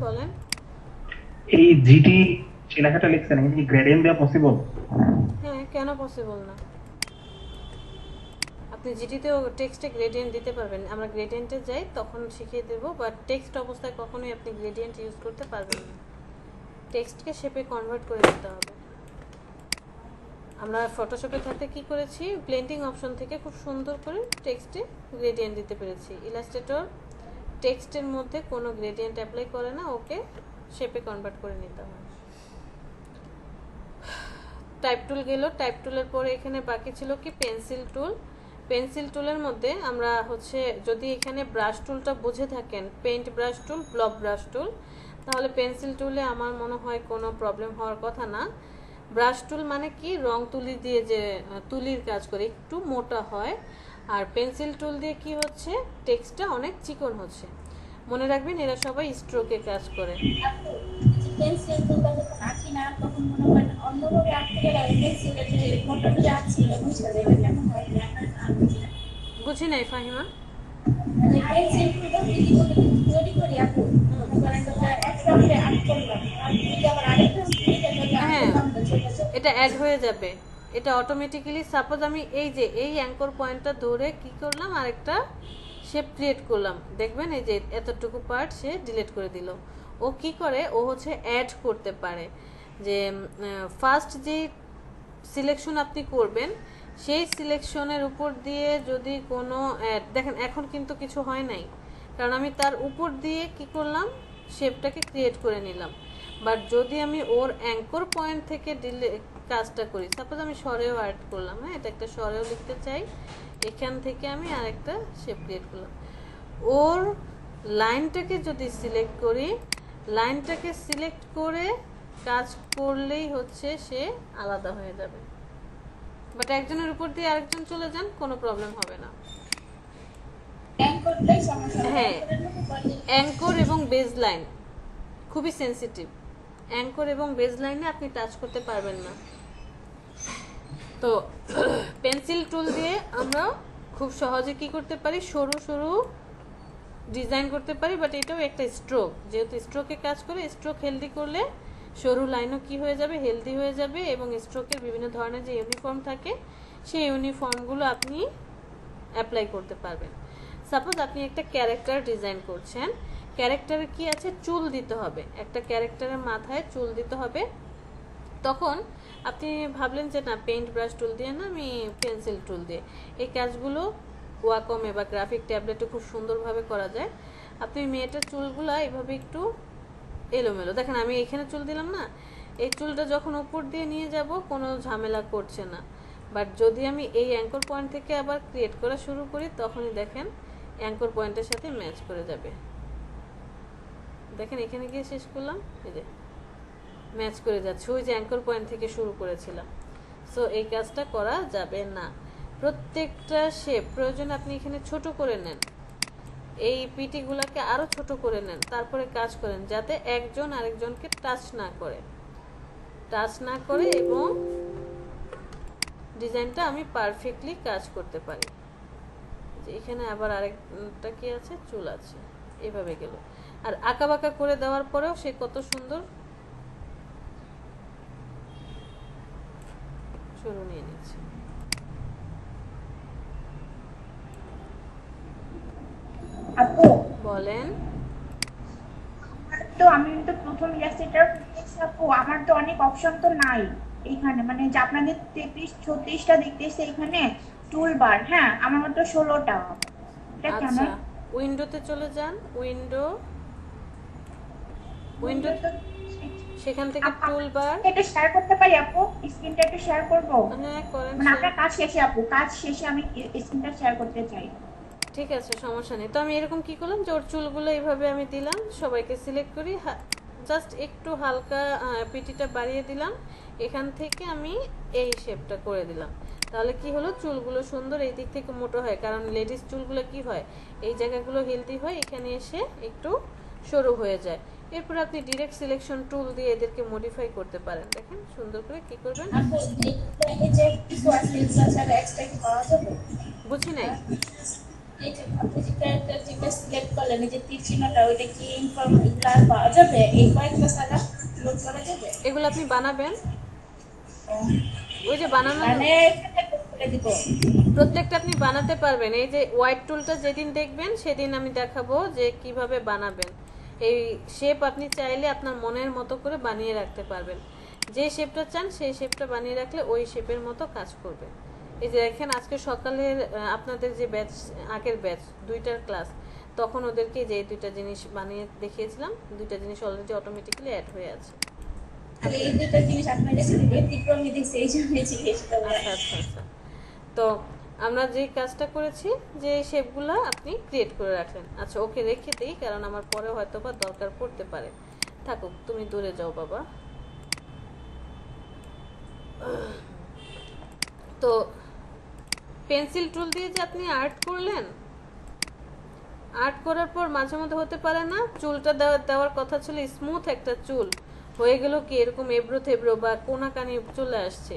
বলেন। এই জিটি লেখাটা লিখছেন কি গ্রেডিয়েন্ট দেওয়া পসিবল? হ্যাঁ, কেন পসিবল না? আপনি জিটিতেও টেক্সটে গ্রেডিয়েন্ট দিতে পারবেন। আমরা গ্রেডিয়েন্টে যাই তখন শিখিয়ে দেব, বাট টেক্সট অবস্থায় কখনোই আপনি গ্রেডিয়েন্ট ইউজ করতে পারবেন না। টেক্সটকে শেপে কনভার্ট করে দিতে হবে। আমরা ফটোশপে থাকতে কি করেছি, ব্লেন্ডিং অপশন থেকে খুব সুন্দর করে টেক্সটে গ্রেডিয়েন্ট দিতে পেরেছি। ইলাস্ট্রেটর টেক্সটের মধ্যে কোনো গ্রেডিয়েন্ট অ্যাপ্লাই করে না, ওকে শেপে কনভার্ট করে নিতে হয়। টাইপ টুল গেল, টাইপ টুলের পরে এখানে বাকি ছিল কি পেন্সিল টুল। পেন্সিল টুলের মধ্যে আমরা হচ্ছে যদি এখানে ব্রাশ টুলটা বুঝে থাকেন, পেইন্ট ব্রাশ টুল, ব্লক ব্রাশ টুল, তাহলে পেন্সিল টুলে আমার মনে হয় কোনো প্রবলেম হওয়ার কথা না। ব্রাশ টুল মানে কি, রং তুলি দিয়ে যে তুলির কাজ করে, একটু মোটা হয়। আর পেন্সিল টুল দিয়ে কি হচ্ছে, টেক্সটটা অনেক চিকন হচ্ছে। মনে রাখবেন এরা সবাই স্ট্রোকে কাজ করে। পেন্সিল টুলটা যখন আঁকি না তখন মনে হয় অন্যভাবে আঁকতে গেলে পেন্সিলের যে মোটরটা যে আঁকছি বুঝতে দেবে কেমন হয় বুঝি নাই ফাহিমা। মানে পেন্সিল টুলটা তৈরি করি আপু, মনে করেন একটা আঁক করলাম আর যদি আবার আরেকটা হ্যাঁ, এটা অ্যাড হয়ে যাবে, এটা অটোমেটিক্যালি। সাপোজ আমি এই যে এই অ্যাঙ্কর পয়েন্টটা ধরে কি করলাম, আরেকটা শেপ ক্রিয়েট করলাম, দেখবেন এই যে এতটুকু পার্ট সে ডিলিট করে দিল। ও কি করে, ও হচ্ছে অ্যাড করতে পারে। যে ফার্স্ট যে সিলেকশন আপনি করবেন সেই সিলেকশনের উপর দিয়ে যদি কোনো অ্যাড, দেখেন এখন কিন্তু কিছু হয় নাই, কারণ আমি তার উপর দিয়ে কি করলাম, শেপটাকে ক্রিয়েট করে নিলাম। বাট যদি আমি ওর অ্যাঙ্কর পয়েন্ট থেকে কাজটা করি, সাপোজ আমি সরেও অ্যাড করলাম, হ্যাঁ এটা একটা সরেও লিখতে চাই, এখান থেকে আমি আরেকটা শেপ ক্রিয়েট করলাম। ওর লাইনটাকে যদি সিলেক্ট করি, লাইনটাকে সিলেক্ট করে কাজ করলেই হচ্ছে সে আলাদা হয়ে যাবে। বাট একজনের উপর দিয়ে আরেকজন চলে যান, কোনো প্রবলেম হবে না। হ্যাঁ, অ্যাঙ্কর এবং বেজ লাইন খুবই সেন্সিটিভ। অ্যাঙ্কর এবং বেজ লাইনে আপনি টাচ করতে পারবেন না। তো পেন্সিল টুল দিয়ে আমরা খুব সহজে কি করতে পারি, সরু সরু ডিজাইন করতে পারি। বাট এটাও একটা স্ট্রোক, যেহেতু স্ট্রোকে কাজ করে, স্ট্রোক হেলদি করলে সরু লাইনও কি হয়ে যাবে, হেলদি হয়ে যাবে। এবং স্ট্রোকের বিভিন্ন ধরনের যে ইউনিফর্ম থাকে সেই ইউনিফর্মগুলো আপনি অ্যাপ্লাই করতে পারবেন। সাপোজ আপনি একটা ক্যারেক্টার ডিজাইন করছেন, ক্যারেক্টারে কি আছে, চুল দিতে হবে, একটা ক্যারেক্টারের মাথায় চুল দিতে হবে। তখন আপনি ভাবলেন যে না পেইন্ট ব্রাশ টুল দিয়ে না, আমি পেন্সিল টুল দিয়ে এই কাজগুলো ওয়াকমে বা গ্রাফিক ট্যাবলেটে খুব সুন্দরভাবে করা যায়। আপনি মেয়েটার চুলগুলো এভাবে একটু এলোমেলো, দেখেন আমি এখানে চুল দিলাম না, এই চুলটা যখন উপর দিয়ে নিয়ে যাব কোনো ঝামেলা করছে না। বাট যদি আমি এই অ্যাঙ্কর পয়েন্ট থেকে আবার ক্রিয়েট করা শুরু করি, তখনই দেখেন অ্যাঙ্কর পয়েন্টের সাথে ম্যাচ করে যাবে। দেখেন এখানে গিয়ে শেষ করলাম, এই যে ম্যাচ করে যাচ্ছে ওই যে অ্যাঙ্কর পয়েন্ট থেকে শুরু করেছিলাম। সো এই কাজটা করা যাবে না। প্রত্যেকটা শেপ প্রয়োজন আপনি এখানে ছোট করে নেন, এই পিটিগুলোকে আরো ছোট করে নেন, তারপরে কাজ করেন যাতে একজন আরেকজনকে টাচ না করে এবং ডিজাইনটা আমি পারফেক্টলি কাজ করতে পারি। এখানে আবার আরেকটা কি আছে, চুল আছে, এভাবে গেল। আর আঁকা বাঁকা করে দেওয়ার পরেও সে কত সুন্দর শুরু নিয়ে নিচ্ছে। আপু বলেন। আমি তো প্রথম ইলাস্ট্রেটর করতেছি আপু, আমার তো অনেক অপশন তো নাই এইখানে, মানে যে আপনাদের 33-36টা দেখতেছি এখানে টুল বার, হ্যাঁ আমার মতো 16টা। এটা কেন? আচ্ছা, উইন্ডোতে চলে যান, উইন্ডো সেখান থেকে টুল বার। এটা শেয়ার করতে পারি আপু? স্ক্রিনটা একটু শেয়ার করব? হ্যাঁ করেন। মানে আপনার কাজ শেষে আপু, কাজ শেষে আমি স্ক্রিনটা শেয়ার করতে চাই। ঠিক আছে, সমস্যা নেই। তো আমি এরকম কি করলাম যে ওর চুলগুলো এইভাবে আমি দিলাম, সবাইকে সিলেক্ট করি, জাস্ট একটু হালকা পিটিটা বাড়িয়ে দিলাম, এখান থেকে আমি এই শেপটা করে দিলাম। তাহলে কি হলো, চুলগুলো সুন্দর এই দিক থেকে মোটো হয়, কারণ লেডিস চুলগুলো কি হয় এই জায়গাগুলো হেলদি হয়, এখানে এসে একটু সরু হয়ে যায়। এরপর আপনি ডিরেক্ট সিলেকশন টুল দিয়ে এদেরকে মডিফাই করতে পারেন। দেখেন সুন্দর করে কি করবেন। আপু এই যে কিছু আছে এগুলো ছাড়া এক্সট্রা কি পাওয়া যাবে? বুঝি নাই। এই যে আপনি যে ক্যারেক্টার যেটা সিলেক্ট করলেন, এই যে তীর চিহ্নটা, ওইটা কি ইনফর্ম এগুলো আর পাওয়া যাবে? এই কয়েকটা ছাড়া লোড করা যাবে? এগুলো আপনি বানাবেন, ওই যে বানানো মানে করে দিব। প্রত্যেকটা আপনি বানাতে পারবেন। এই যে হোয়াইট টুলটা যেদিন দেখবেন সেদিন আমি দেখাবো যে কিভাবে বানাবেন। এই শেপ আপনি চাইলে আপনার মনের মতো করে বানিয়ে রাখতে পারবেন, যে শেপটা চান সেই শেপটা বানিয়ে রাখলে ওই শেপের মতো কাজ করবে। এই যে দেখেন আজকে সকালের আপনাদের যে ব্যাচ, আগের ব্যাচ 2টার ক্লাস, তখন ওদেরকে যে 2টা জিনিস বানিয়ে দেখিয়েছিলাম, 2টা জিনিস অলরেডি অটোমেটিক্যালি অ্যাড হয়ে আছে। তাহলে এই দুটো জিনিস আপনার কাছে ব্যতিক্রমী দেখছি, এই জন্য জিজ্ঞেস করলাম। আচ্ছা আচ্ছা আচ্ছা। তো আমরা যে কাজটা করেছি যে শেপগুলো আপনি ক্রিয়েট করে রাখলেন। আচ্ছা ওকে রেখে দিই, কারণ আমার পরে হয়তো বা দরকার পড়তে পারে। থাকুক, তুমি দূরে যাও বাবা। তো পেন্সিল টুল দিয়ে যে আপনি আর্ট করলেন, আর্ট করার পর মাঝে মধ্যে হতে পারে না, চুলটা দেওয়ার কথা ছিল স্মুথ একটা চুল, হয়ে গেল কি এরকম এবড়ো থেবড়ো বা কোনাকানি চলে আসছে।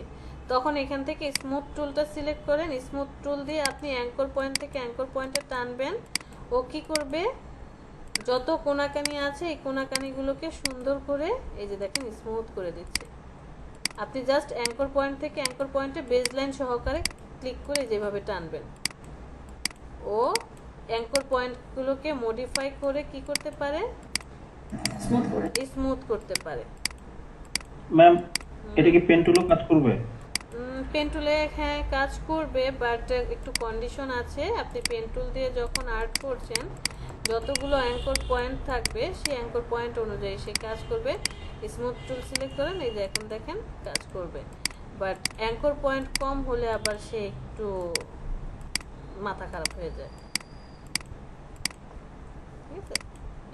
তখন এখান থেকে স্মুথ টুলটা সিলেক্ট করেন, স্মুথ টুল দিয়ে আপনি অ্যাঙ্কর পয়েন্ট থেকে অ্যাঙ্কর পয়েন্টে টানবেন। ও কি করবে, যত কোনাকানি আছে এই কোনাকানিগুলোকে সুন্দর করে এই যে দেখেন স্মুথ করে দিচ্ছে। আপনি জাস্ট অ্যাঙ্কর পয়েন্ট থেকে অ্যাঙ্কর পয়েন্টে বেজ লাইন সহকারে ক্লিক করে যেভাবে টানবেন, ও অ্যাঙ্কর পয়েন্টগুলোকে মডিফাই করে কি করতে পারে, স্মুথ করতে পারে। ম্যাম এটা কি পেন টুলও কাজ করবে? পেন টুলে হ্যাঁ কাজ করবে, বাট একটু কন্ডিশন আছে। আপনি পেন টুল দিয়ে যখন আর্ট করছেন, যতগুলো অ্যাঙ্কর পয়েন্ট থাকবে সেই অ্যাঙ্কর পয়েন্ট অনুযায়ী সে কাজ করবে। স্মুথ টুল সিলেক্ট করেন, এই যে এখন দেখেন কাজ করবে। বাট অ্যাঙ্কর পয়েন্ট কম হলে আবার সে একটু মাথা খারাপ হয়ে যায়। ঠিক আছে,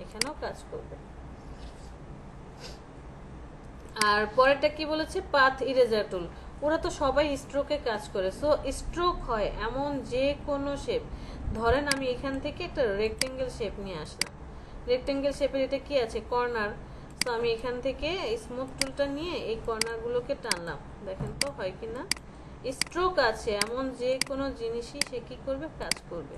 এখানেও কাজ করবে। আর পরেরটা কি বলেছে, পাথ ইরেজার টুল। ওরা তো সবাই স্ট্রোকে কাজ করে, সো স্ট্রোক হয় এমন যে কোনো শেপ। ধরেন আমি এখান থেকে একটা রেক্টেঙ্গেল শেপ নিয়ে আসলাম, রেক্টেঙ্গেল শেপের এটা কি আছে, কর্নার। তো আমি এখান থেকে স্মুথ টুলটা নিয়ে এই কর্নারগুলোকে টানলাম, দেখেন তো হয় কি না। স্ট্রোক আছে এমন যে কোনো জিনিসই সে কী করবে, কাজ করবে।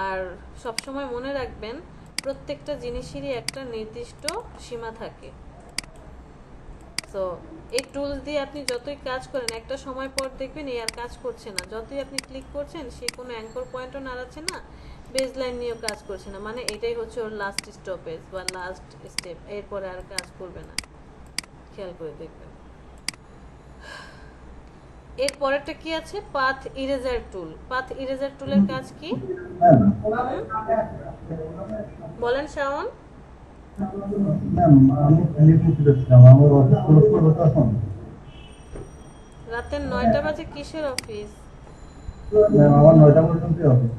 আর সবসময় মনে রাখবেন প্রত্যেকটা জিনিসেরই একটা নির্দিষ্ট সীমা থাকে। সো এই টুলস দিয়ে আপনি যতই কাজ করেন, একটা সময় পর দেখবেন এই আর কাজ করছে না। যতই আপনি ক্লিক করছেন সে কোনো অ্যাঙ্কর পয়েন্টও নাড়াচ্ছে না, বেজ লাইন নিয়েও কাজ করছে না, মানে এটাই হচ্ছে ওর লাস্ট স্টপেজ বা লাস্ট স্টেপ, এরপরে আর কাজ করবে না। খেয়াল করে দেখবেন। এর পরেরটা কি আছে? পাথ ইরেজার টুল। পাথ ইরেজার টুলের কাজ কি বলেন শাওন? ম্যাম আমি লিখতে দিচ্ছিলাম আমার অফিস ক্লোজ করবো তখন। রাতের 9টা বাজে কিসের অফিস? ম্যাম আমার 9টা পর্যন্ত অফিস।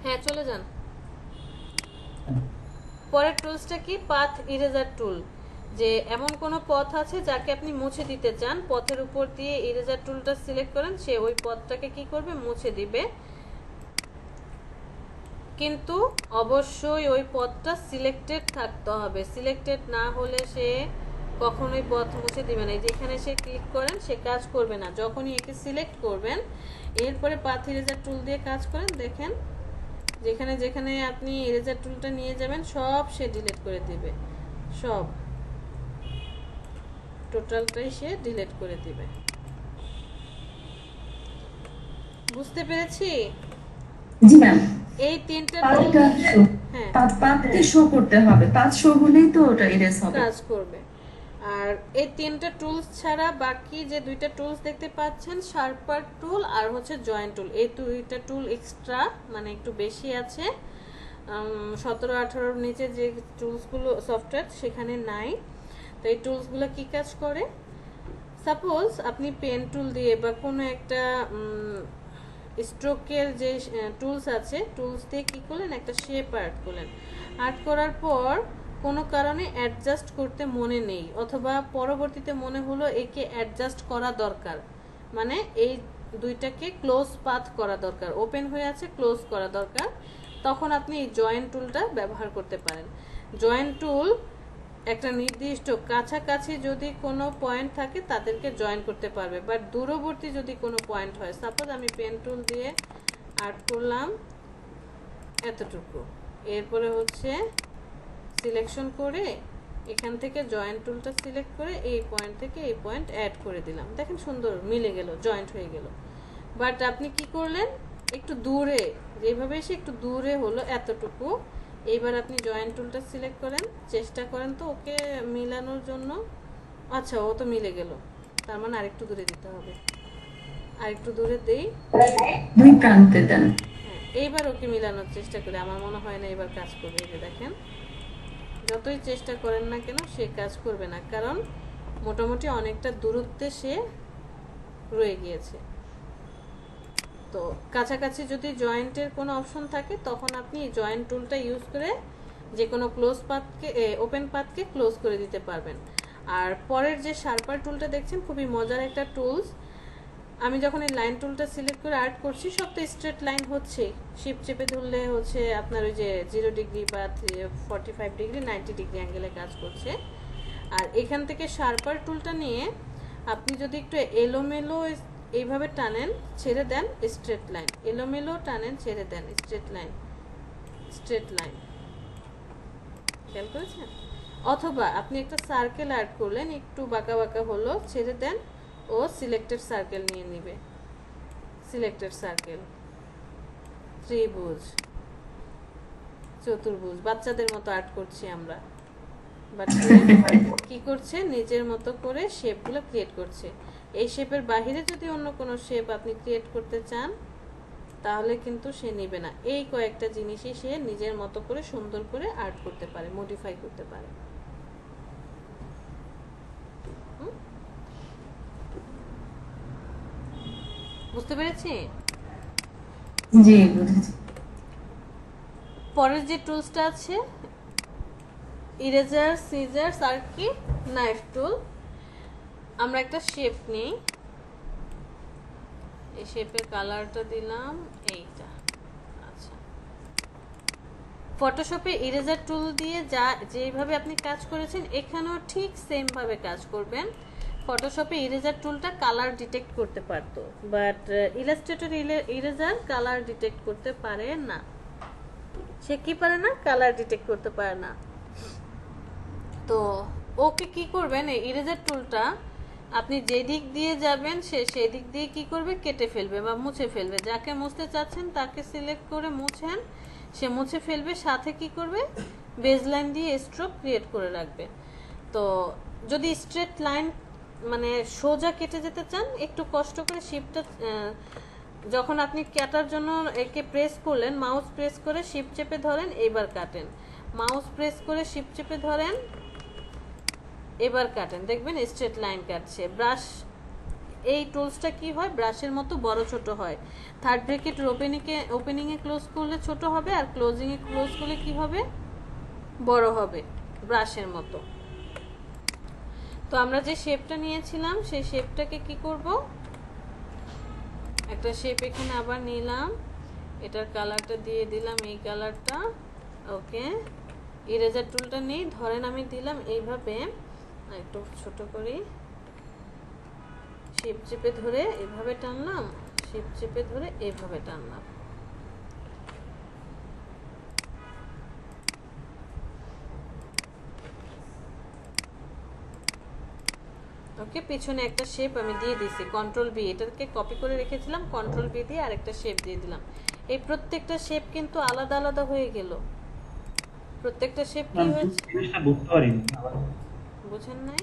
হ্যাঁ চলে যান। পরের টুলসটা কি? পাথ ইরেজার টুল। যে এমন কোনো পথ আছে যাকে আপনি মুছে দিতে চান, পথের উপর দিয়ে ইরেজার টুলটা সিলেক্ট করেন, সে ওই পথটাকে কি করবে? মুছে দিবে। কিন্তু অবশ্যই ওই পথটা সিলেক্টেড থাকতে হবে। সিলেক্টেড না হলে সে কখনোই পথ মুছে দিবে না। যেখানে সে ক্লিক করেন সে কাজ করবে না। যখনই একে সিলেক্ট করবেন, এরপরে পাথ ইরেজার টুল দিয়ে কাজ করেন, দেখেন যেখানে যেখানে আপনি ইরেজার টুলটা নিয়ে যাবেন সব সে ডিলিট করে দিবে, সব টোটালটাই সে ডিলিট করে দিবে। বুঝতে পেরেছি? জি ম্যাম। এই তিনটা পাথটা হ্যাঁ পাথতে শো করতে হবে, পাথ শো হলেই তো ওটা ইরেজ হবে। কাজ করবে। আর এই তিনটা টুলস ছাড়া বাকি যে দুইটা টুলস দেখতে পাচ্ছেন, শার্পার টুল আর হচ্ছে জয়েন্ট টুল, এই দুইটা টুল এক্সট্রা, মানে একটু বেশি আছে। 17-18 নিচে যে টুলসগুলো সফটওয়্যার সেখানে নাই। তো এই টুলসগুলো কি কাজ করে? সাপোজ আপনি পেন টুল দিয়ে বা কোনো একটা স্ট্রোকের যে টুলস আছে, টুলস দিয়ে কী করলেন? একটা শেপ আর্ট করলেন। আর্ট করার পর কোনো কারণে অ্যাডজাস্ট করতে মনে নেই, অথবা পরবর্তীতে মনে হলো একে অ্যাডজাস্ট করা দরকার, মানে এই দুইটাকে ক্লোজ পাথ করা দরকার, ওপেন হয়ে আছে ক্লোজ করা দরকার, তখন আপনি এই জয়েন্ট টুলটা ব্যবহার করতে পারেন। জয়েন্ট টুল একটা নির্দিষ্ট কাছাকাছি যদি কোনো পয়েন্ট থাকে তাদেরকে জয়েন করতে পারবে, বাট দূরবর্তী যদি কোনো পয়েন্ট হয়, সাপোজ আমি পেন টুল দিয়ে আর্ট করলাম এতটুকু, এরপরে হচ্ছে সিলেকশন করে এখান থেকে জয়েন্ট টুলটা সিলেক্ট করে এই পয়েন্ট থেকে এই পয়েন্ট অ্যাড করে দিলাম, দেখেন সুন্দর মিলে গেল, জয়েন্ট হয়ে গেল। বাট আপনি কি করলেন? একটু দূরে, যেভাবে এসে একটু দূরে হলো এতটুকু, এইবার আপনি জয়েন্ট টুলটা সিলেক্ট করেন, চেষ্টা করেন তো ওকে মিলানোর জন্য। আচ্ছা, ও তো মিলে গেল, তার মানে আরেকটু দূরে দিতে হবে, আরেকটু দূরে দেই, দুই প্রান্তে দেন। হ্যাঁ এইবার ওকে মিলানোর চেষ্টা করি, আমার মনে হয় না এবার কাজ করবে। এই যে দেখেন, যতই চেষ্টা করেন না কেন সে কাজ করবে না, কারণ মোটামুটি অনেকটা দূরত্বে সে রয়ে গিয়েছে। তো কাছাকাছি যদি জয়েন্টের কোনো অপশন থাকে তখন আপনি জয়েন্ট টুলটা ইউজ করে যে কোনো ক্লোজ পাথকে, ওপেন পাথকে ক্লোজ করে দিতে পারবেন। আর পরের যে শার্পার টুলটা দেখছেন, খুবই মজার একটা টুলস। আমি যখন এই লাইন টুলটা সিলেক্ট করে আর্ট করছি, সব তো স্ট্রেট লাইন হচ্ছে, শিফট চেপে ধরলে হচ্ছে আপনার ওই যে 0 ডিগ্রি বা 45 ডিগ্রি 90 ডিগ্রি অ্যাঙ্গেলে কাজ করছে। আর এখান থেকে শার্পার টুলটা নিয়ে আপনি যদি একটু এলোমেলো এইভাবে টানেন, ছেড়ে দেন, স্ট্রেট লাইন, এলোমেলো টানেন, ছেড়ে দেন, স্ট্রেট লাইন, স্ট্রেট লাইন, খেয়াল করেছেন? অথবা আপনি একটা সার্কেল আর্ট করলেন, একটু বাঁকা বাঁকা হলো, ছেড়ে দেন, ও সিলেক্টেড সার্কেল নিয়ে নিবে, সিলেক্টেড সার্কেল, ত্রিভুজ, চতুর্ভুজ, বাচ্চাদের মতো আর্ট করছি আমরা, বাট কি করছে? নিজের মতো করে শেপগুলো ক্রিয়েট করছে। এই শেপের বাহিরে যদি অন্য কোনো শেপ আপনি ক্রিয়েট করতে চান তাহলে কিন্তু সে নেবে না। এই কয়েকটা জিনিসই সে নিজের মতো করে সুন্দর করে আর্ট করতে পারে, মডিফাই করতে পারে। বুঝতে পেরেছি? জি বুঝেছি। পরের যে টুলসটা আছে, ইরেজার, সিজার্স আর কি নাইফ টুল। আমরা একটা শেপ নিই, এই শেপের কালারটা দিলাম এইটা। আচ্ছা, ফটোশপে ইরেজার টুল দিয়ে যা যেভাবে আপনি কাজ করেছেন এখানেও ঠিক সেম ভাবে কাজ করবেন। ফটোশপে ইরেজার টুলটা কালার ডিটেক্ট করতে পারতো, but Illustrator eraser colour detect করতে পারে না। সে কি পারে না? কালার ডিটেক্ট করতে পারে না। তো ওকে কি করবেন? এই ইরেজার টুলটা আপনি যে দিক দিয়ে যাবেন সে সেই দিক দিয়ে কি করবে, কেটে ফেলবে বা মুছে ফেলবে। যাকে মুছতে চাচ্ছেন তাকে সিলেক্ট করে মুছেন, সে মুছে ফেলবে, সাথে কি করবে, বেজ লাইন দিয়ে স্ট্রোক ক্রিয়েট করে রাখবে। তো যদি স্ট্রেট লাইন মানে সোজা কেটে যেতে চান, একটু কষ্ট করে শিপটা যখন আপনি কাটার জন্য একে প্রেস করলেন, মাউস প্রেস করে শিপ চেপে ধরেন, এইবার কাটেন, মাউস প্রেস করে শিপ চেপে ধরেন, এবার কাটেন, দেখবেন স্ট্রেট লাইন কাটছে। ব্রাশ, এই টুলসটা কি হয়, ব্রাশের মতো বড় ছোট হয়। থার্ড ব্র্যাকেট ওপেনিংয়ে ক্লোজ করলে ছোট হবে, আর ক্লোজিংয়ে ক্লোজ করলে কি হবে, বড় হবে, ব্রাশের মতো। তো আমরা যে শেপটা নিয়েছিলাম সেই শেপটাকে কি করব, একটা শেপ এখানে আবার নিলাম, এটার কালারটা দিয়ে দিলাম এই কালারটা। ওকে, ইরেজার টুলটা নেই, ধরেন আমি দিলাম এইভাবে, একটু ছোট করি, শেপ চেপে ধরে এভাবে টানলাম, শেপ চেপে ধরে এভাবে টানলাম। ওকে, পিছনে একটা শেপ আমি দিয়ে দিছি, কন্ট্রোল বি, এটাকে কপি করে রেখেছিলাম, কন্ট্রোল বি দিয়ে আরেকটা শেপ দিয়ে দিলাম। এই প্রত্যেকটা শেপ কিন্তু আলাদা আলাদা হয়ে গেল। প্রত্যেকটা শেপ কি হয়েছে জিনিসটা বুঝতে পারিনি। বুঝেন নাই?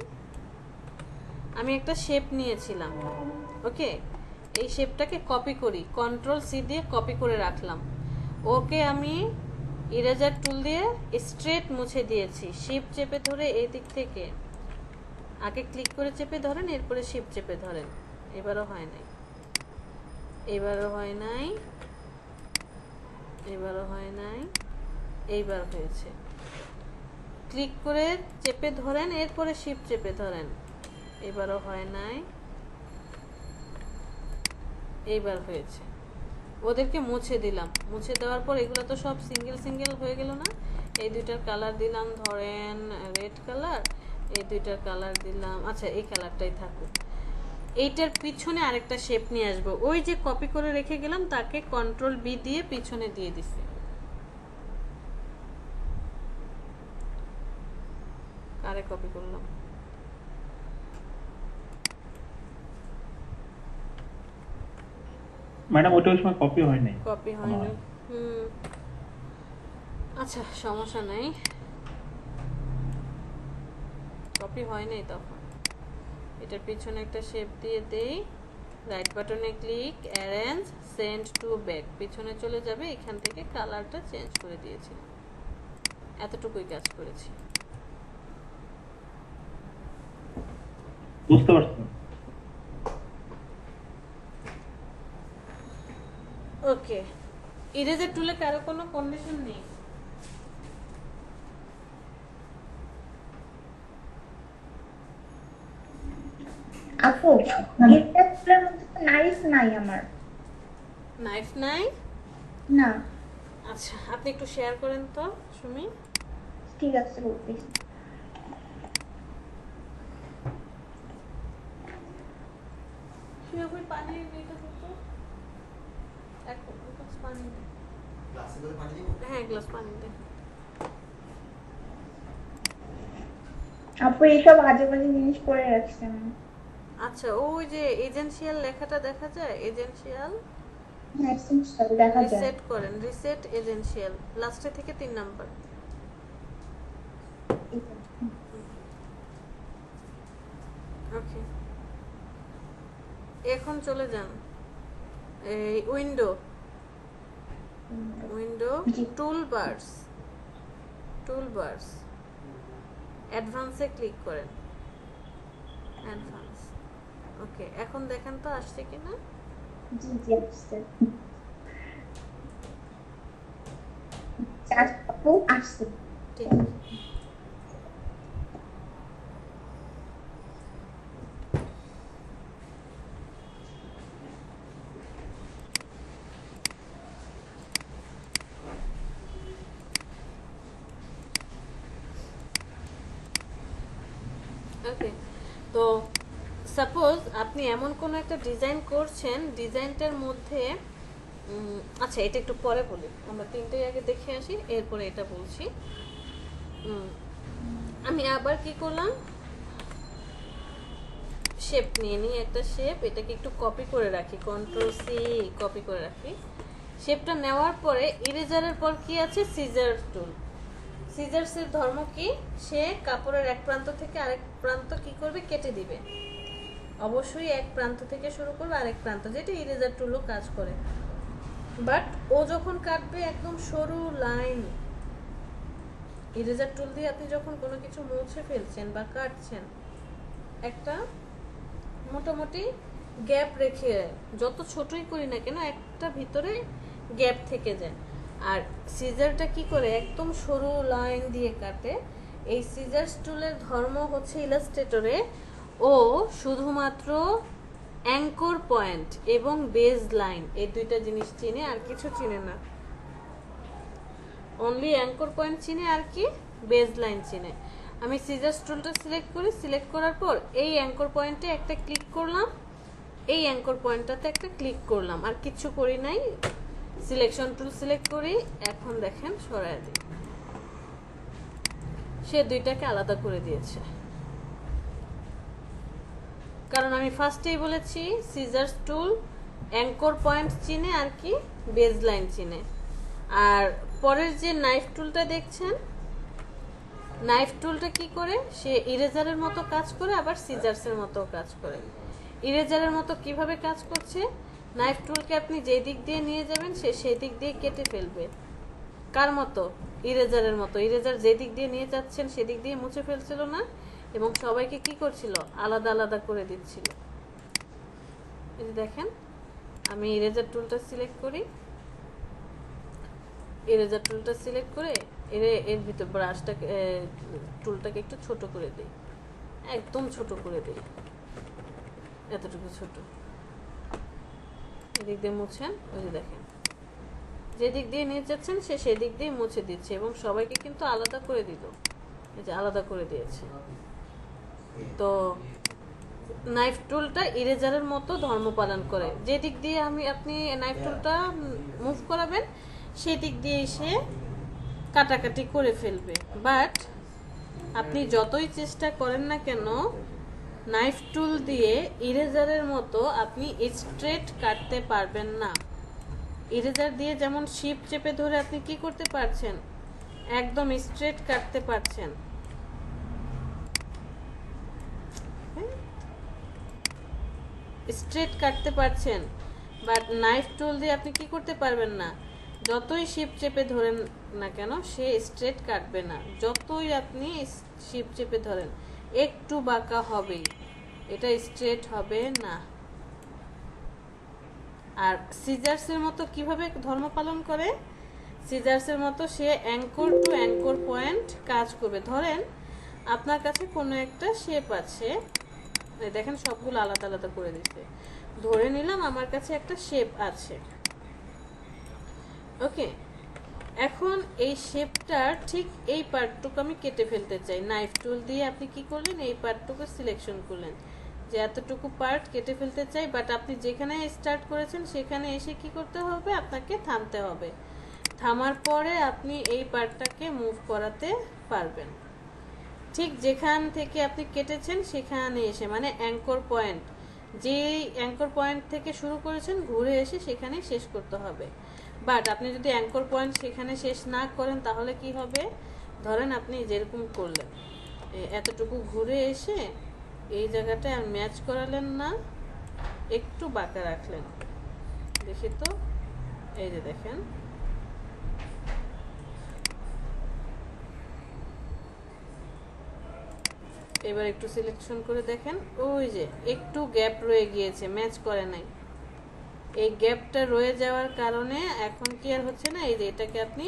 আমি একটা শেপ নিয়েছিলাম, ওকে, এই শেপটাকে কপি করি, কন্ট্রোল সি দিয়ে কপি করে রাখলাম। ওকে, আমি ইরেজার টুল দিয়ে স্ট্রেট মুছে দিয়েছি, শিপ চেপে ধরে এই দিক থেকে আগে ক্লিক করে চেপে ধরেন, এরপরে শিপ চেপে ধরেন, এবারও হয় নাই, এবারও হয় নাই, এবারও হয় নাই, এইবার হয়েছে। ক্লিক করে চেপে ধরেন, এরপরে শিপ চেপে ধরেন, এবারও হয় নাই, এইবার হয়েছে। ওদেরকে মুছে দিলাম, মুছে দেওয়ার পর এগুলো তো সব সিঙ্গেল সিঙ্গেল হয়ে গেল না, এই দুইটার কালার দিলাম, ধরেন রেড কালার, এই দুইটার কালার দিলাম, আচ্ছা এই কালারটাই থাকুক। এইটার পিছনে আরেকটা শেপ নিয়ে আসবো, ওই যে কপি করে রেখে গেলাম তাকে কন্ট্রোল বি দিয়ে পিছনে দিয়ে দিছি। কারে কপি করলাম, ম্যাডাম ওটা ওই সময় কপি হয় নাই। কপি হয়নি। আচ্ছা সমস্যা নাই, কপি হয় নাই তখন। এটার পিছনে একটা শেপ দিয়ে দেই, রাইট বাটনে click, arrange, send to back, পিছনে চলে যাবে, এখান থেকে কালারটা চেঞ্জ করে দিয়েছি, এতটুকুই কাজ করেছি। বুঝতে পারছি। ওকে, ইরেজার টুলে কারো কোনো কন্ডিশন নেই? আপু, এটা ফুলের মধ্যে তো নাইফ নাই আমার। নাইফ নাই? না। আচ্ছা, আপনি একটু শেয়ার করেন তো সুমি। ঠিক আছে, বলতেছি। সুমি পানি দিতে হতো, এক গ্লাস পানি দে। হ্যাঁ, গ্লাস পানি দে। আপু এইসব আজে বাজে জিনিস করে রাখছেন। আচ্ছা, ওই যে এজেন্সিয়াল লেখাটা দেখা যায়, এজেন্সিয়াল দেখা যায়। রিসেট করেন, রিসেট এজেন্সিয়াল, লাস্টে থেকে 3 নাম্বার। ওকে, এখন চলে যান এই উইন্ডো, উইন্ডো, টুলবার্স, টুলবার্স, অ্যাডভান্সে ক্লিক করেন, অ্যাডভান্স। ওকে, এখন দেখেন তো আসছে কিনা। জি জি, আসছে। আপু আসছে। ঠিক আছে। ওকে, তো সাপোজ আপনি এমন কোনো একটা ডিজাইন করছেন, ডিজাইনটার মধ্যে আচ্ছা এটা একটু পরে বলি, আমরা তিনটেই আগে দেখে আসি, এরপরে এটা বলছি। আমি আবার কি করলাম, শেপ নিয়ে নিই, একটা শেপ, এটাকে একটু কপি করে রাখি, কন্ট্রোল সি কপি করে রাখি। শেপটা নেওয়ার পরে ইরেজারের পর কি আছে, সিজার টুল। সিজার্সের ধর্ম কি, সে কাপড়ের এক প্রান্ত থেকে আরেক প্রান্ত কি করবে, কেটে দিবে। অবশ্যই এক প্রান্ত থেকে শুরু করবে আরেক প্রান্ত, যেটা ইরেজার টুলও কাজ করে। বাট ও যখন কাটবে একদম সরু লাইন, ইরেজার টুল দিয়ে আপনি যখন কোনো কিছু মুছে ফেলছেন বা কাটছেন, একটা মোটামুটি গ্যাপ রেখে, যত ছোটই করি না কেন একটা ভিতরে গ্যাপ থেকে যায়। আর সিজারটা কি করে, একদম সরু লাইন দিয়ে কাটে। এই সিজার টুলের ধর্ম হচ্ছে ইলাস্ট্রেটরে ও শুধুমাত্র অ্যাঙ্কর পয়েন্ট এবং বেজ লাইন, এই দুইটা জিনিস চিনে, আর কিছু চিনে না। অনলি অ্যাঙ্কর পয়েন্ট চিনে আর কি বেজ লাইন চিনে। আমি সিজার টুলটা সিলেক্ট করি, সিলেক্ট করার পর এই অ্যাঙ্কর পয়েন্টে একটা ক্লিক করলাম, এই অ্যাঙ্কর পয়েন্টটাতে একটা ক্লিক করলাম, আর কিছু করি নাই। সিলেকশন টুল সিলেক্ট করি, এখন দেখেন সরায় দিই, সে দুইটাকে আলাদা করে দিয়েছে। কারণ আমি ফার্স্টেই বলেছি সিজার টুল অ্যাঙ্কর পয়েন্ট চিনে আর কি বেজ লাইন চিনে। আর পরের যে নাইফ টুলটা দেখছেন, নাইফ টুলটা কি করে, সে ইরেজারের মতো কাজ করে, আবার সিজার্সের মতো কাজ করে। ইরেজারের মতো কিভাবে কাজ করছে, নাইফ টুলকে আপনি যে দিক দিয়ে নিয়ে যাবেন সে সেই দিক দিয়ে কেটে ফেলবে। কার মতো, ইরেজারের মতো। ইরেজার যে দিক দিয়ে নিয়ে যাচ্ছেন সেদিক দিয়ে মুছে ফেলছিল না, এবং সবাইকে কি করছিল, আলাদা আলাদা করে দিচ্ছিল। এই যে দেখেন, আমি ইরেজার টুলটা সিলেক্ট করি, ইরেজার টুলটা সিলেক্ট করে এর ভিতর ব্রাশটাকে টুলটাকে একটু ছোট করে দিই, একদম ছোট করে দিই, এতটুকু ছোট। এদিক দিয়ে মুছেন, ওই যে দেখেন যে দিক দিয়ে নিয়ে যাচ্ছেন সে সেদিক দিয়ে মুছে দিচ্ছে, এবং সবাইকে কিন্তু আলাদা করে দিল, এই যে আলাদা করে দিয়েছে। তো নাইফ টুলটা ইরেজারের মতো ধর্ম পালন করে, যে দিক দিয়ে আপনি নাইফ টুলটা মুভ করাবেন সেই দিক দিয়ে সে কাটাকাটি করে ফেলবে। বাট আপনি যতই চেষ্টা করেন না কেন, নাইফ টুল দিয়ে ইরেজারের মতো আপনি স্ট্রেট কাটতে পারবেন না। ইরেজার দিয়ে যেমন শিপ চেপে ধরে আপনি কি করতে পারছেন, একদম স্ট্রেট কাটতে পারছেন, স্ট্রেট কাটতে পারছেন। বাট নাইফ টুল দিয়ে আপনি কি করতে পারবেন না, যতই শিপ চেপে ধরেন না কেন সে স্ট্রেট কাটবে না। যতই আপনি শিপ চেপে ধরেন একটু বাঁকা হবেই, এটা স্ট্রেট হবে না। আর সিজার্সের মতো কিভাবে ধর্ম পালন করে, সিজার্সের মতো সে অ্যাঙ্কর টু অ্যাঙ্কর পয়েন্ট কাজ করবে। ধরেন আপনার কাছে কোনো একটা শেপ আছে, দেখেন সবগুলো আলাদা আলাদা করে দিচ্ছে। ধরে নিলাম আমার কাছে একটা শেপ আছে, ওকে। এখন এই শেপটার ঠিক এই পার্টটুকু আমি কেটে ফেলতে চাই। নাইফ টুল দিয়ে আপনি কি করলেন, এই পার্টটুকু সিলেকশন করলেন যে এতটুকু পার্ট কেটে ফেলতে চাই। বাট আপনি যেখানে স্টার্ট করেছেন সেখানে এসে কি করতে হবে, আপনাকে থামতে হবে। থামার পরে আপনি এই পার্টটাকে মুভ করাতে পারবেন। ঠিক যেখান থেকে আপনি কেটেছেন সেখানে এসে, মানে অ্যাঙ্কর পয়েন্ট, যেই অ্যাঙ্কর পয়েন্ট থেকে শুরু করেছেন ঘুরে এসে সেখানে শেষ করতে হবে। বাট আপনি যদি অ্যাঙ্কর পয়েন্ট সেখানে শেষ না করেন তাহলে কি হবে, ধরেন আপনি যেরকম করলেন এতটুকু ঘুরে এসে এই জায়গাটা ম্যাচ করালেন না, একটু বাঁকা রাখলেন, দেখি তো, এই যে দেখেন এবার একটু সিলেকশন করে দেখেন, ওই যে একটু গ্যাপ রয়ে গিয়েছে, ম্যাচ করে নাই। এই গ্যাপটা রয়ে যাওয়ার কারণে এখন কি আর হচ্ছে না, এই যে এটাকে আপনি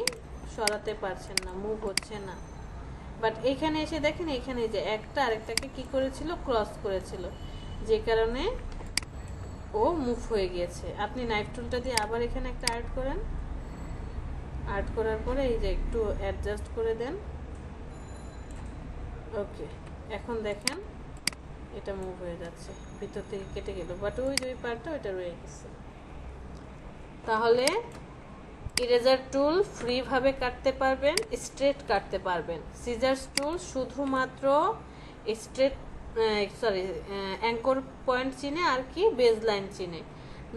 সরাতে পারছেন না, মুভ হচ্ছে না। বাট এখানে এসে দেখেন, এখানে যে একটা আরেকটাকে কি করেছিল, ক্রস করেছিল, যে কারণে ও মুভ হয়ে গিয়েছে। আপনি নাইফ টুলটা দিয়ে আবার এখানে একটা আর্ট করেন, আর্ট করার পরে এই যে একটু অ্যাডজাস্ট করে দেন, ওকে। এখন দেখেন এটা মুভ হয়ে যাচ্ছে, ভিতর থেকে কেটে গেল, বাট ওই যে পার্টটা ওইটা রয়ে গেছে। তাহলে ইরেজার টুল ফ্রি ভাবে কাটতে পারবেন, স্ট্রেট কাটতে পারবেন। সিজার্স টুল শুধুমাত্র স্ট্রেট সরি, অ্যাঙ্কর পয়েন্ট চিনে আর কি বেজ লাইন চিনে।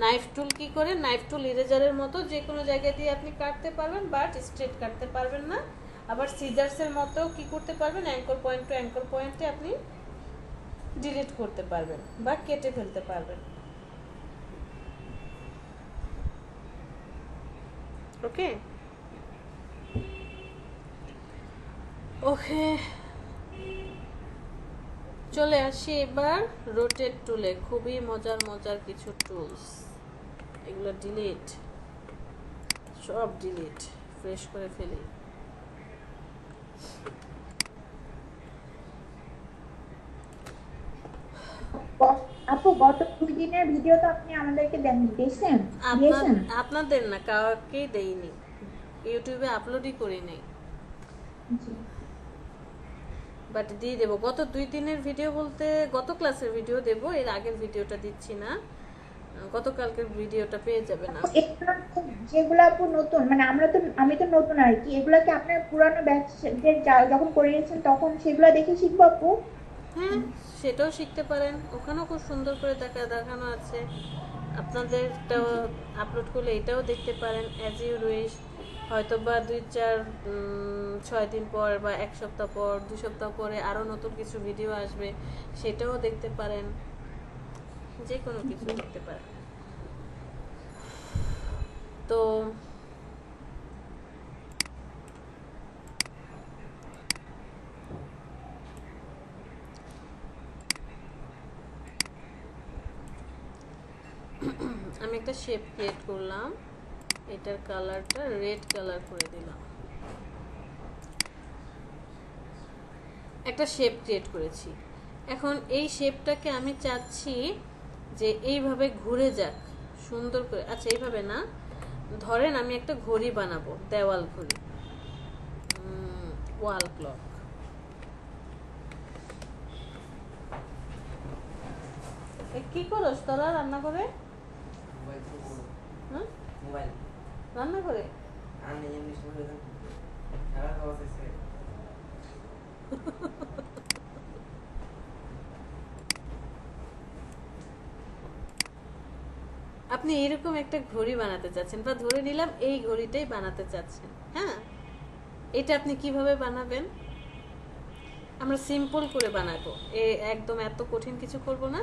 নাইফ টুল কি করে, নাইফ টুল ইরেজারের মতো যে কোনো জায়গা দিয়ে আপনি কাটতে পারবেন, বাট স্ট্রেট কাটতে পারবেন না। আবার সিজার্সের মতো কি করতে পারবেন, অ্যাঙ্কর পয়েন্ট টু অ্যাঙ্কর পয়েন্টে আপনি ডিলিট করতে পারবেন বা কেটে ফেলতে পারবেন। ওকে ওকে, চলে আসি এবার রোটেট টুলে। খুবই মজার মজার কিছু টুলস, এগুলো ডিলিট, সব ডিলিট, ফ্রেশ করে ফেলি। আপু গত 2 দিনের ভিডিও তো আপনি আমাদেরকে দিয়েছেন। আপনাদের না, কাউকেই দেইনি, ইউটিউবে আপলোডই করি নাই, জি। বাট দিয়ে দেবো। গত 2 দিনের ভিডিও বলতে গত ক্লাসের ভিডিও দেবো, এর আগের ভিডিওটা দিচ্ছি না। গতকালকের ভিডিওটা পেয়ে যাবে না। যেগুলো আপু নতুন, মানে আমি তো নতুন আর কি, এগুলা কি আপনার পুরানো ব্যাচদের যখন করিয়েছেন তখন সেগুলো দেখে শিখবো আপু? হ্যাঁ, সেটাও শিখতে পারেন, ওখানেও খুব সুন্দর করে দেখানো আছে। আপনাদেরটাও আপলোড করলে এটাও দেখতে পারেন, অ্যাজ ইউ উইশ। হয়তো বা 2-4-6 দিন পর বা 1 সপ্তাহ পর 2 সপ্তাহ পরে আরও নতুন কিছু ভিডিও আসবে, সেটাও দেখতে পারেন, যে কোনো কিছু দেখতে পারেন। তো আমি একটা শেপ ক্রিয়েট করলাম, এটার কালারটা রেড কালার করে দিলাম। একটা শেপ ক্রিয়েট করেছি, এখন এই শেপটাকে আমি চাচ্ছি যে এইভাবে ঘুরে যাক সুন্দর করে। আচ্ছা, এইভাবে না, ধরেন আমি একটা ঘড়ি বানাবো, দেওয়াল ঘড়ি, ওয়াল ক্লক। কি করস তোরা রান্না করে? হ্যাঁ, রান্না করে আপনি এরকম একটা ঘড়ি বানাতে চাচ্ছেন, বা ধরে নিলাম এই ঘড়িটাই বানাতে চাচ্ছেন। হ্যাঁ, এটা আপনি কিভাবে বানাবেন? আমরা সিম্পল করে বানাবো, একদম এত কঠিন কিছু করব না।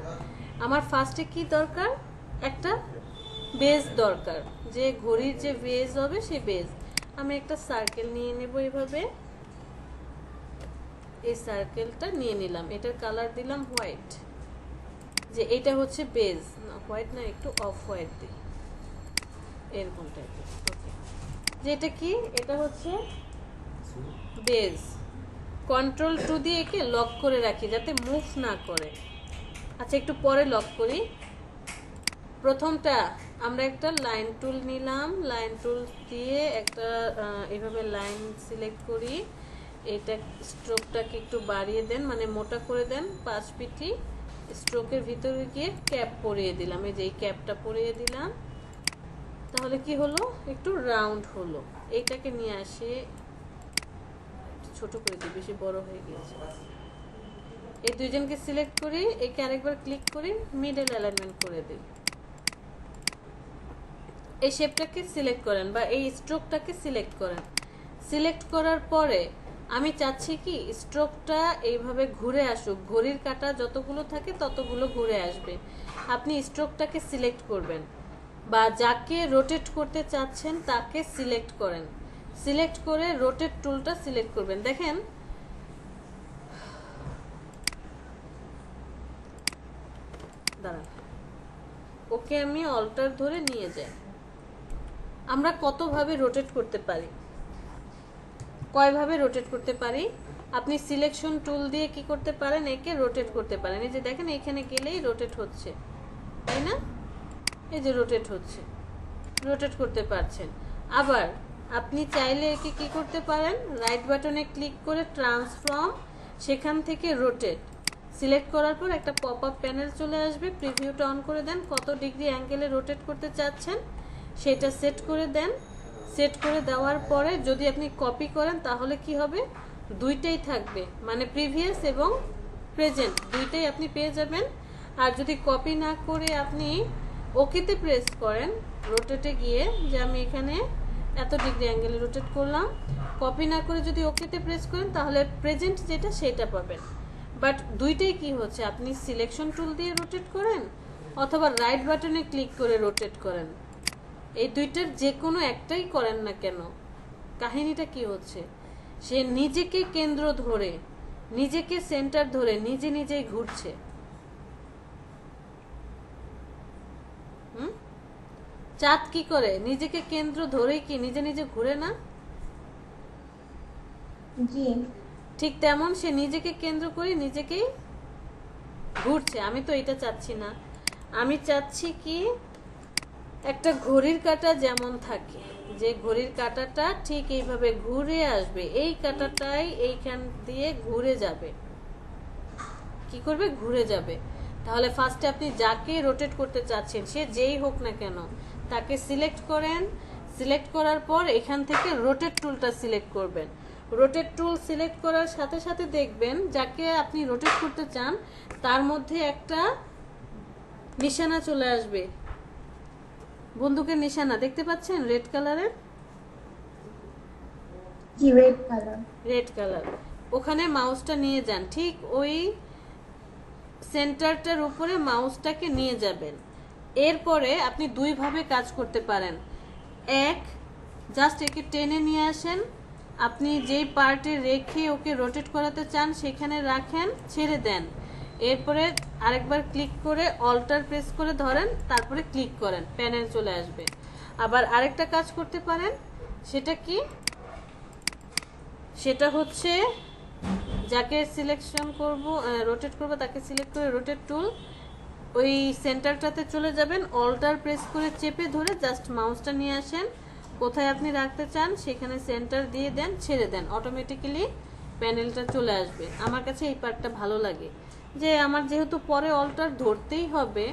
আমার ফার্স্টে কি দরকার, একটা বেজ দরকার, যে ঘড়ির যে বেজ হবে সেই বেজ। আমি একটা সার্কেল নিয়ে নেব এইভাবে, এই সার্কেলটা নিয়ে নিলাম, এটার কালার দিলাম হোয়াইট, যে এটা হচ্ছে বেজ। না, হোয়াইট না, একটু অফ হোয়াইট দিই, এরকম টাইপের। ওকে, যে এটা কি, এটা হচ্ছে বেজ। Ctrl+2 দিয়ে একে লক করে রাখি যাতে মুভ না করে। আচ্ছা, একটু পরে লক করি। প্রথমটা আমরা একটা লাইন টুল নিলাম, লাইন টুল দিয়ে একটা এইভাবে লাইন সিলেক্ট করি। এটা স্ট্রোকটাকে একটু বাড়িয়ে দেন, মানে মোটা করে দেন 5 পিটি। স্ট্রোকের ভিতরে গিয়ে ক্যাপ পরিয়ে দিলাম, এই যে এই ক্যাপটা পরিয়ে দিলাম, তাহলে কি হলো, একটু রাউন্ড হলো। এইটাকে নিয়ে আসে, ছোট করে দিই, বেশি বড় হয়ে গিয়েছে। এই দুইজনকে সিলেক্ট করি, একে আরেকবার ক্লিক করি, মিডল অ্যালাইনমেন্ট করে দিই। এই শেপটাকে সিলেক্ট করেন বা এই স্ট্রোকটাকে সিলেক্ট করেন। সিলেক্ট করার পরে আমি চাচ্ছি কি স্ট্রোকটা এইভাবে ঘুরে আসুক, ঘড়ির কাঁটা যতগুলো থাকে ততগুলো ঘুরে আসবে। আপনি স্ট্রোকটাকে সিলেক্ট করবেন বা যাকে রোটেট করতে চাচ্ছেন তাকে সিলেক্ট করেন। সিলেক্ট করে রোটেট টুলটা সিলেক্ট করবেন। দেখেন, দাঁড়ান, ওকে আমি অল্টার ধরে নিয়ে যাই। আমরা কতভাবে রোটেট করতে পারি, কয়ভাবে রোটেট করতে পারি? আপনি সিলেকশন টুল দিয়ে কি করতে পারেন, একে রোটেট করতে পারেন। এই যে দেখেন, এখানে গেলেই রোটেট হচ্ছে, তাই না? এই যে রোটেট হচ্ছে, রোটেট করতে পারছেন। আবার আপনি চাইলে একে কি করতে পারেন, রাইট বাটনে ক্লিক করে ট্রান্সফর্ম, সেখান থেকে রোটেট সিলেক্ট করার পর একটা পপ আপ প্যানেল চলে আসবে। প্রিভিউটা অন করে দেন, কত ডিগ্রি অ্যাঙ্গেলে রোটেট করতে চাচ্ছেন সেটা সেট করে দেন। সেট করে দেওয়ার পরে যদি আপনি কপি করেন তাহলে কি হবে, দুইটাই থাকবে, মানে প্রিভিয়াস এবং প্রেজেন্ট দুইটাই আপনি পেয়ে যাবেন। আর যদি কপি না করে আপনি ওকেতে প্রেস করেন, রোটেটে গিয়ে যে আমি এখানে এত ডিগ্রি অ্যাঙ্গেলে রোটেট করলাম, কপি না করে যদি ওকেতে প্রেস করেন তাহলে প্রেজেন্ট যেটা সেটা পাবেন। বাট দুইটাই কি হচ্ছে, আপনি সিলেকশন টুল দিয়ে রোটেট করেন অথবা রাইট বাটনে ক্লিক করে রোটেট করেন, এই দুইটার যে কোনো একটাই করেন না কেন, কাহিনীটা কি হচ্ছে, সে নিজেকে কেন্দ্র ধরে, নিজেকে সেন্টার ধরে নিজে নিজেই ঘুরছে। চাঁদ কি করে, নিজেকে কেন্দ্র ধরেই কি নিজে নিজে ঘুরে না? জি ঠিক তেমন সে নিজেকে কেন্দ্র করে নিজেকেই ঘুরছে। আমি তো এটা চাচ্ছি না, আমি চাচ্ছি কি একটা ঘড়ির কাঁটা যেমন থাকে, যে ঘড়ির কাঁটাটা ঠিক এইভাবে ঘুরে আসবে, এই কাঁটাটাই এইখান দিয়ে ঘুরে যাবে। কি করবে? ঘুরে যাবে। তাহলে ফার্স্টে আপনি যাকে রোটেট করতে চাচ্ছেন, সে যেই হোক না কেন, তাকে সিলেক্ট করেন। সিলেক্ট করার পর এখান থেকে রোটেট টুলটা সিলেক্ট করবেন। রোটেট টুল সিলেক্ট করার সাথে সাথে দেখবেন যাকে আপনি রোটেট করতে চান তার মধ্যে একটা নিশানা চলে আসবে, বন্দুকের নিশানা দেখতে পাচ্ছেন রেড কালারের, জি রেড কালার। Red colour. ওখানে মাউসটা নিয়ে যান, ঠিক ওই সেন্টারটার উপরে মাউসটাকে নিয়ে যাবেন। এরপরে আপনি দুইভাবে কাজ করতে পারেন। এক, জাস্ট একে টেনে নিয়ে আসেন, আপনি যেই পার্টে রেখে ওকে রোটেট করাতে চান সেখানে রাখেন, ছেড়ে দেন। এরপরে আরেকবার ক্লিক করে অল্টার প্রেস করে ধরেন, তারপরে ক্লিক করেন, প্যানেল চলে আসবে। আবার আরেকটা কাজ করতে পারেন, সেটা কি, সেটা হচ্ছে যাকে সিলেকশন করব, রোটেট করব, তাকে সিলেক্ট করে রোটেট টুল, ওই সেন্টারটাতে চলে যাবেন, অল্টার প্রেস করে চেপে ধরে জাস্ট মাউসটা নিয়ে আসেন, কোথায় আপনি রাখতে চান সেখানে সেন্টার দিয়ে দেন, ছেড়ে দেন, অটোমেটিক্যালি প্যানেলটা চলে আসবে। আমার কাছে এই পার্টটা ভালো লাগে, যে আমার যেহেতু পরে অল্টার ধরতেই হবে,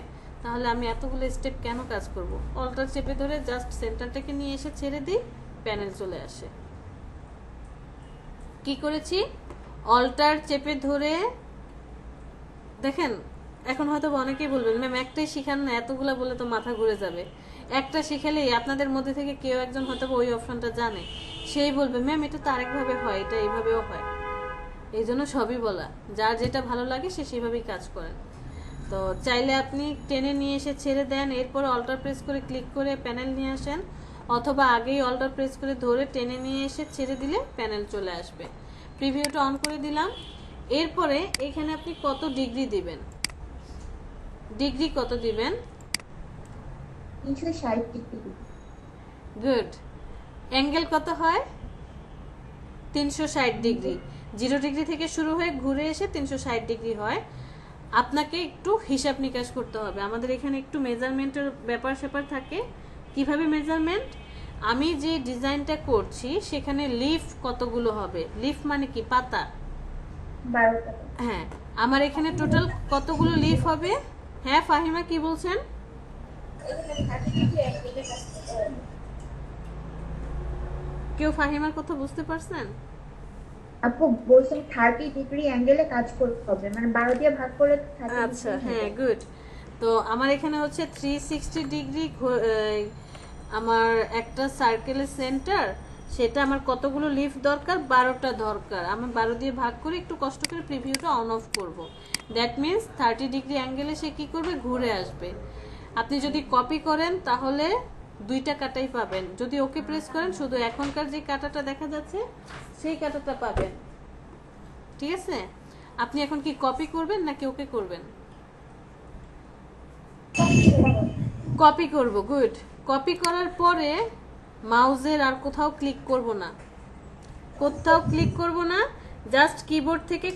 তাহলে আমি এতগুলো স্টেপ কেন কাজ করব। অল্টার চেপে ধরে জাস্ট সেন্টারটাকে নিয়ে এসে ছেড়ে দিই, প্যানেল চলে আসে। কি করেছি, অল্টার চেপে ধরে, দেখেন এখন হয়তো অনেকেই বলবেন ম্যাম একটাই শিখান না, এতগুলা বলে তো মাথা ঘুরে যাবে। একটা শিখালেই আপনাদের মধ্যে থেকে কেউ একজন হয়তো ওই অপশনটা জানে, সেই বলবে ম্যাম এটা তো আরেকভাবে হয়, এটা এইভাবেও হয়। এই জন্য সবই বলা, যার যেটা ভালো লাগে সে সেভাবেই কাজ করেন। তো চাইলে আপনি টেনে নিয়ে এসে ছেড়ে দেন, এরপর অল্টার প্রেস করে ক্লিক করে প্যানেল নিয়ে আসেন, অথবা আগেই অল্টার প্রেস করে ধরে টেনে নিয়ে এসে ছেড়ে দিলে প্যানেল চলে আসবে। প্রিভিউটা অন করে দিলাম। এরপরে এখানে আপনি কত ডিগ্রি দিবেন, ডিগ্রি কত দিবেন, 360 ডিগ্রি। গুড। অ্যাঙ্গেল কত হয়, 360 ডিগ্রি। 0 ডিগ্রি থেকে শুরু হয়ে ঘুরে এসে 360 ডিগ্রি হয়। আপনাকে একটু হিসাব নিকাশ করতে হবে, আমাদের এখানে একটু মেজারমেন্টের ব্যাপার স্যাপার থাকে। কিভাবে মেজারমেন্ট, আমি যে ডিজাইনটা করছি সেখানে লিফ কতগুলো হবে, লিফ মানে কি, পাতা। 12টা। হ্যাঁ, আমার এখানে টোটাল কতগুলো লিফ হবে। হ্যাঁ ফাহিমা কি বলছেন, কেউ ফাহিমার কথা বুঝতে পারছেন? আপু বলছেন 30 ডিগ্রি অ্যাঙ্গেলে কাজ করতে হবে, মানে 12 দিয়ে ভাগ করলে 30 আচ্ছা হ্যাঁ গুড। তো আমার এখানে হচ্ছে 360 ডিগ্রি, আমার একটা সার্কেলের সেন্টার, সেটা আমার কতগুলো লিফ দরকার, 12টা দরকার। আমি 12 দিয়ে ভাগ করে একটু কষ্ট করে প্রিভিউটা অন অফ করব। দ্যাট মিন্স 30 ডিগ্রি অ্যাঙ্গেলে সে কী করবে, ঘুরে আসবে। আপনি যদি কপি করেন তাহলে দুইটা কাটাই পাবেন, যদি ওকে প্রেস করেন শুধু এখনকার যে কাটাটা দেখা যাচ্ছে সেই কাটাটা পাবেন। ঠিক আছে, আপনি এখন কি কপি করবেন নাকি ওকে করবেন? কপি করব, গুড। কপি করার পরে মাউসের আর কোথাও ক্লিক করব না, কোথাও ক্লিক করব না, জাস্ট কিবোর্ড থেকে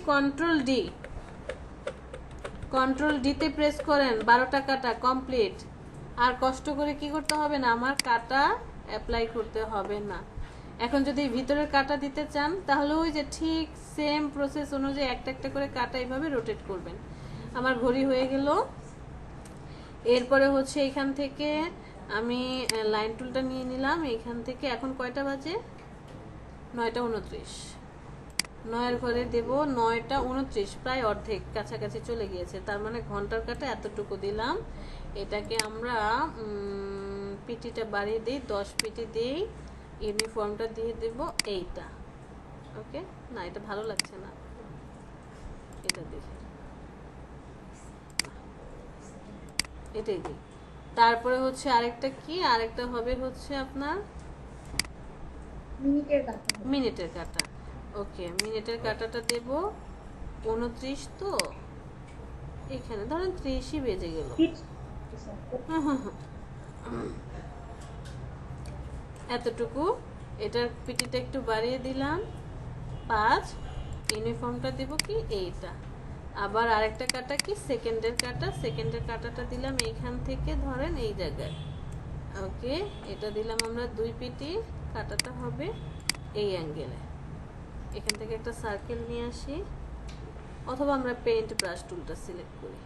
কন্ট্রোল ডিতে প্রেস করেন, 12টা কাটা কমপ্লিট। আর কষ্ট করে কি করতে হবে না, আমার কাটা অ্যাপ্লাই করতে হবে না। এখন যদি ভিতরের কাটা দিতে চান তাহলে ওই যে ঠিক সেম প্রসেস অনুযায়ী একটা একটা করে কাটা এইভাবে রোটেট করবেন। আমার ঘড়ি হয়ে গেল। এরপরে হচ্ছে এখান থেকে আমি লাইন টুলটা নিয়ে নিলাম, এখান থেকে এখন কয়টা বাজে, 9টা 29। 9-এর ঘরে দেব 9টা 29, প্রায় অর্ধেক কাছাকাছি চলে গিয়েছে, তার মানে ঘন্টার কাটা এতটুকু দিলাম। এটাকে আমরা পিটিটা বাড়িয়ে দিই, 10 পিটি দিই, ইউনিফর্মটা দিয়ে দেব এইটা। ওকে, না এটা ভালো লাগছে না, এটা দিই, এটাই দিই। তারপরে হচ্ছে আরেকটা কি, আরেকটা হবে হচ্ছে আপনার মিনিটের কাটা। ওকে, মিনিটের কাটাটা দেব 29, তো এখানে ধরেন 30ই বেজে গেল। এতটুকু, এটার পিটিটা একটু বাড়িয়ে দিলাম 5, ইউনিফর্মটা দেব কি এইটা। আবার আরেকটা কাটা কি সেকেন্ডের কাটা, সেকেন্ডের কাটাটা দিলাম এইখান থেকে ধরেন এই জায়গায়। ওকে, এটা দিলাম আমরা 2 পিটি, কাটাটা হবে এই অ্যাঙ্গেলে। এখান থেকে একটা সার্কেল নিয়ে আসি, অথবা আমরা পেইন্ট ব্রাশ টুলটা সিলেক্ট করি।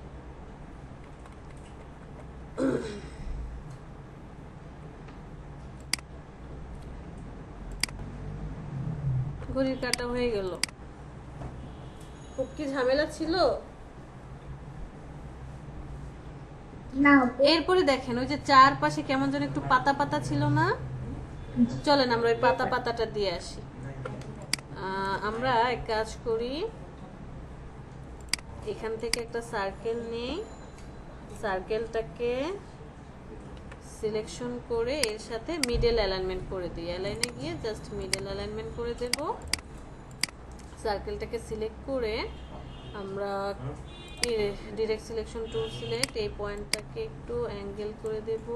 ঘড়ির কাটা হয়ে গেল। খুব কি ঝামেলা ছিল? না এরপরে দেখেন ওই যে চারপাশে কেমন যেন একটু পাতা পাতা ছিল না, চলেন আমরা ওই পাতা পাতাটা দিয়ে আসি। আমরা এক কাজ করি, এখান থেকে একটা সার্কেল নেই, সার্কেলটাকে সিলেকশন করে এর সাথে মিডল অ্যালাইনমেন্ট করে দিই। অ্যালাইনে গিয়ে জাস্ট মিডল অ্যালাইনমেন্ট করে দেব। সার্কেলটাকে সিলেক্ট করে আমরা ডিরেক্ট সিলেকশন টুল সিলেক্ট, এই পয়েন্টটাকে একটু অ্যাঙ্গেল করে দেব।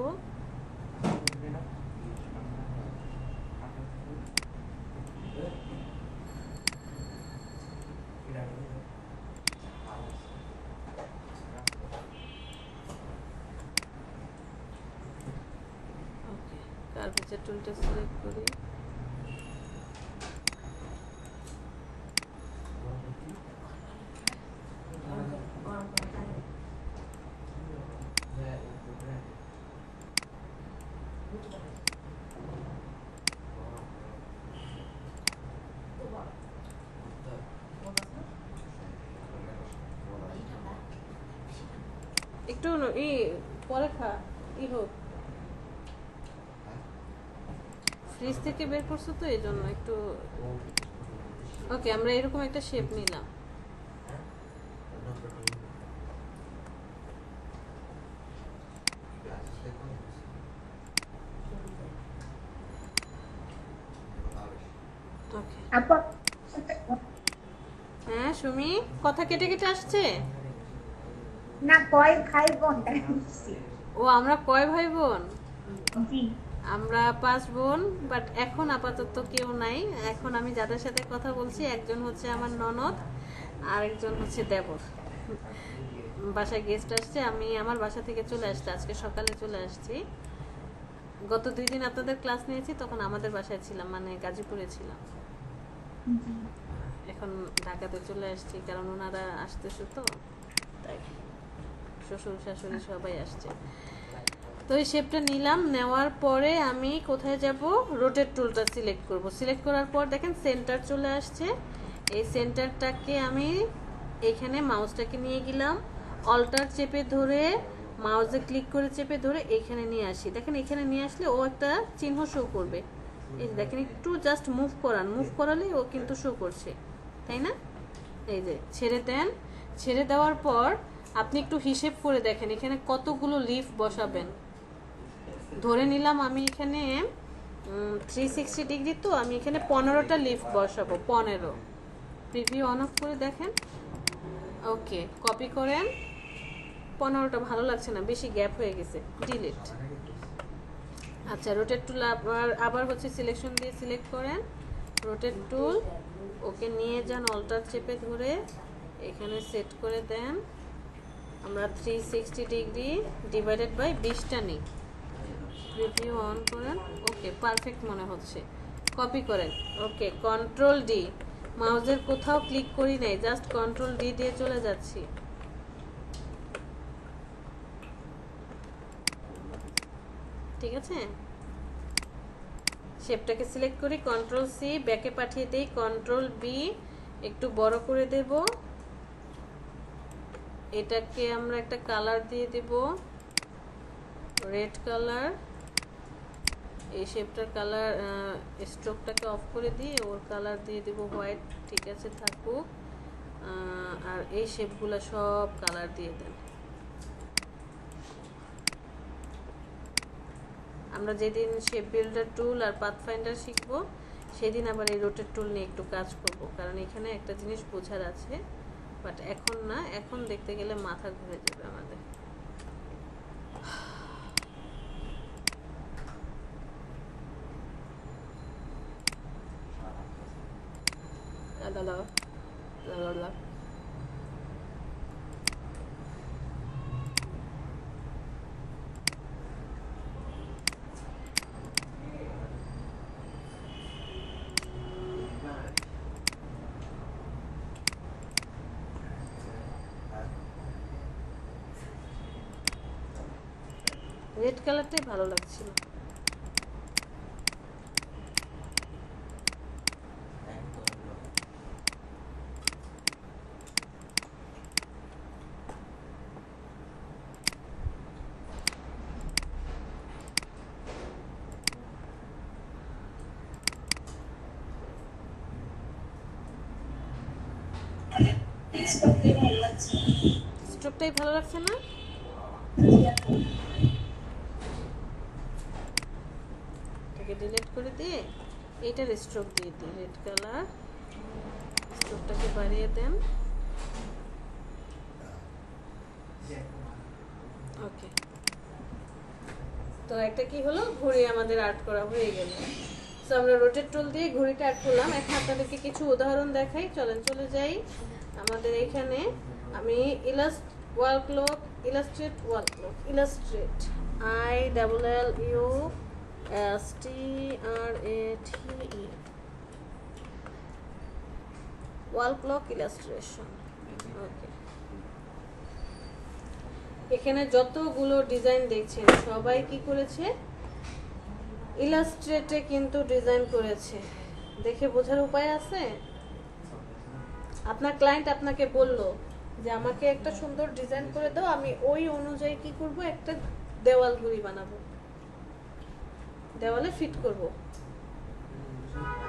ওকে, কার্ভেচার টুলটা সিলেক্ট করি। একটু পরে হোক, ফ্রিজ থেকে বের করছো তো এই জন্য একটু। ওকে, আমরা এরকম একটা শেপ নিলাম। ওকে, হ্যাঁ সুমি, কথা কেটে কেটে আসছে। না কয় ভাই বোন? ও আমরা কয় ভাই বোন? জি, আমরা 5 বোন, বাট এখন আপাতত কেউ নাই। এখন আমি যাদের সাথে কথা বলছি, একজন হচ্ছে আমার ননদ, আরেকজন হচ্ছে দেবর। বাসায় গেস্ট আসছে, আমি আমার বাসা থেকে চলে আসছি, আজকে সকালে চলে আসছি। গত 2 দিন আপনাদের ক্লাস নিয়েছি, তখন আমাদের বাসায় ছিলাম, মানে গাজীপুরে ছিলাম। এখন ঢাকাতে চলে আসছি, কারণ ওনারা আসতেছে, তো তাই শ্বশুর শাশুড়ি সবাই আসছে। তো এই শেপটা নিলাম, নেওয়ার পরে আমি কোথায় যাব, রোটেট টুলটা সিলেক্ট করব। সিলেক্ট করার পর দেখেন সেন্টার চলে আসছে। এই সেন্টারটাকে আমি এখানে মাউসটাকে নিয়ে গেলাম, অল্টার চেপে ধরে মাউসে ক্লিক করে চেপে ধরে এখানে নিয়ে আসি। দেখেন এখানে নিয়ে আসলে ও একটা চিহ্ন শো করবে। এই যে দেখেন, একটু জাস্ট মুভ করান, মুভ করালে ও কিন্তু শো করছে, তাই না? এই যে ছেড়ে দেন, ছেড়ে দেওয়ার পর আপনি একটু হিসেব করে দেখেন এখানে কতগুলো লিফ বসাবেন। ধরে নিলাম আমি এখানে 360 ডিগ্রি, তো আমি এখানে 15টা লিফ বসাবো, 15। প্রিভিউ অন অফ করে দেখেন। ওকে, কপি করেন। 15টা ভালো লাগছে না, বেশি গ্যাপ হয়ে গেছে, ডিলিট। আচ্ছা, রোটেট টুল আবার হচ্ছে সিলেকশন দিয়ে সিলেক্ট করেন, রোটেট টুল, ওকে নিয়ে যান, অল্টার চেপে ধরে এখানে সেট করে দেন। আমরা 360 ডিগ্রি ডিভাইডেড বাই 20টা নিই। প্রিভিউ অন করেন। ওকে, পারফেক্ট মনে হচ্ছে। কপি করেন। ওকে, কন্ট্রোল ডি, মাউসের কোথাও ক্লিক করি নাই, জাস্ট কন্ট্রোল ডি দিয়ে চলে যাচ্ছি। ঠিক আছে, শেপটাকে সিলেক্ট করি, কন্ট্রোল সি, ব্যাকে পাঠিয়ে দিই, কন্ট্রোল বি, একটু বড় করে দেব। এটাকে আমরা একটা কালার দিয়ে দেব, রেড কালার। এই শেপটার কালার, স্ট্রোকটাকে অফ করে দিয়ে ওর কালার দিয়ে দেব হোয়াইট। ঠিক আছে, থাকুক। আর এই শেপগুলো সব কালার দিয়ে দেন। আমরা যেদিন শেপ বিল্ডার টুল আর পাথফাইন্ডার শিখবো সেদিন আবার এই রোটেট টুল নিয়ে একটু কাজ করব, কারণ এখানে একটা জিনিস বোঝার আছে, বাট এখন না, এখন দেখতে গেলে মাথা ঘুরে যাবে আমাদের। রেড কালারটাই ভালো লাগছিল। স্ট্রোকটাই ভালো লাগছে না? এটাকে ডিলিট করে দিয়ে এইটার স্ট্রোক দিয়ে দিই, রেড কালার। স্ট্রোকটাকে বাড়িয়ে দেন। ওকে, তো একটা কি হলো, ঘড়ি আমাদের আর্ট করা হয়ে গেল। তো আমরা রোটেট টুল দিয়ে ঘড়িটা আর্ট করলাম। এখন আপনাদেরকে কিছু উদাহরণ দেখাই, চলেন চলে যাই আমাদের এখানে। আমি illustrate ILLUSTRATE wall clock illustration. Okay, এখানে যতগুলো ডিজাইন দেখছেন সবাই কি করেছে, ইলাস্ট্রেটে কিন্তু ডিজাইন করেছে। দেখে বোঝার উপায় আছে? আপনার ক্লায়েন্ট আপনাকে বলল যে আমাকে একটা সুন্দর ডিজাইন করে দাও, আমি ওই অনুযায়ী কি করব, একটা দেওয়াল ঘড়ি বানাবো, দেওয়ালে ফিট করব।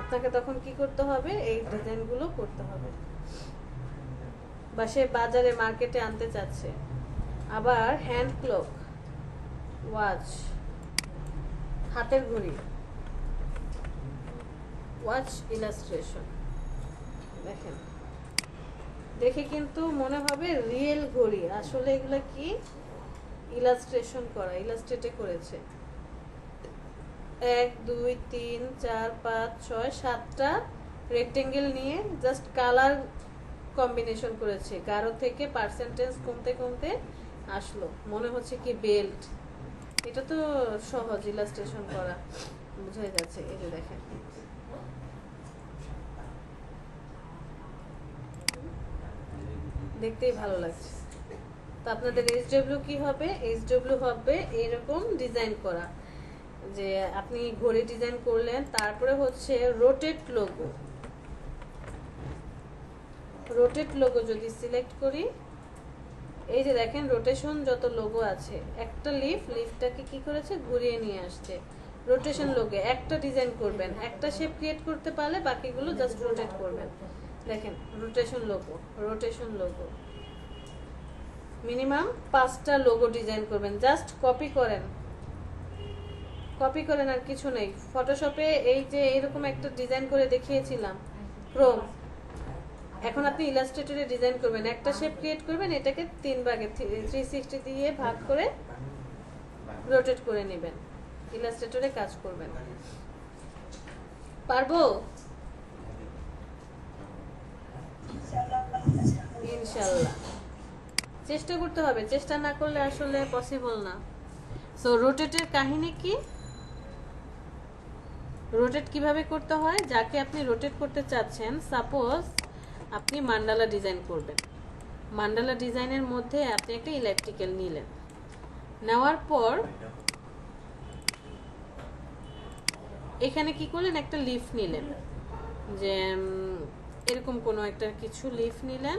আপনাকে তখন কি করতে হবে, এই ডিজাইনগুলো করতে হবে। বা সে বাজারে মার্কেটে আনতে চাচ্ছে। আবার হ্যান্ড ক্লক, ওয়াচ, হাতের ঘড়ি, ওয়াচ ইলাস্ট্রেশন। দেখেন, দেখে কিন্তু মনে হবে রিয়েল ঘড়ি, আসলে এগুলো কি ইলাস্ট্রেশন করা, ইলাস্ট্রেটে করেছে। 1 2 3 4 5 6 7টা রেক্টেঙ্গেল নিয়ে জাস্ট কালার কম্বিনেশন করেছে, গাঢ় থেকে পার্সেন্টেজ কমতে কমতে আসলো, মনে হচ্ছে কি বেল্ট। এটা তো সহজ ইলাস্ট্রেশন করা, বোঝাই যাচ্ছে। এই যে দেখেন, দেখতেই ভালো লাগছে। তো আপনাদের SW কি হবে, SW হবে এরকম ডিজাইন করা, যে আপনি ঘড়ি ডিজাইন করলেন, তারপরে হচ্ছে রোটেট লোগো। রোটেট লোগো যদি সিলেক্ট করি, এই যে দেখেন রোটেশন যত লোগো আছে, একটা লিফটাকে কি করেছে, ঘুরিয়ে নিয়ে আসছে। রোটেশন লোগো একটা ডিজাইন করবেন, একটা শেপ ক্রিয়েট করতে পারলে বাকিগুলো জাস্ট রোটেট করবেন। দেখেন রোটেশন লোগো মিনিমাম 5টা লোগো ডিজাইন করবেন, জাস্ট কপি করেন আর কিছু নেই। ফটোশপে এই যে এরকম একটা ডিজাইন করে দেখিয়েছিলাম ক্রোম, এখন আপনি ইলাস্ট্রেটরে ডিজাইন করবেন, একটা শেপ ক্রিয়েট করবেন, এটাকে 3 ভাগে 360 দিয়ে ভাগ করে রোটেট করে নেবেন, ইলাস্ট্রেটরে কাজ করবেন। পারবো ইনশাআল্লাহ, চেষ্টা করতে হবে, চেষ্টা না করলে আসলে পসিবল না। সো রোটেটের কাহিনী কি, রোটেট কিভাবে করতে হয়, যাকে আপনি রোটেট করতে চাচ্ছেন, সাপোজ আপনি মান্ডালা ডিজাইন করবেন, মান্ডালা ডিজাইনের মধ্যে আপনি একটা ইলেকট্রিক্যাল নিলেন, নেওয়ার পর এখানে কি করলেন, একটা লিফ নিলেন, যে এরকম কোনো একটা কিছু লিফ নিলেন,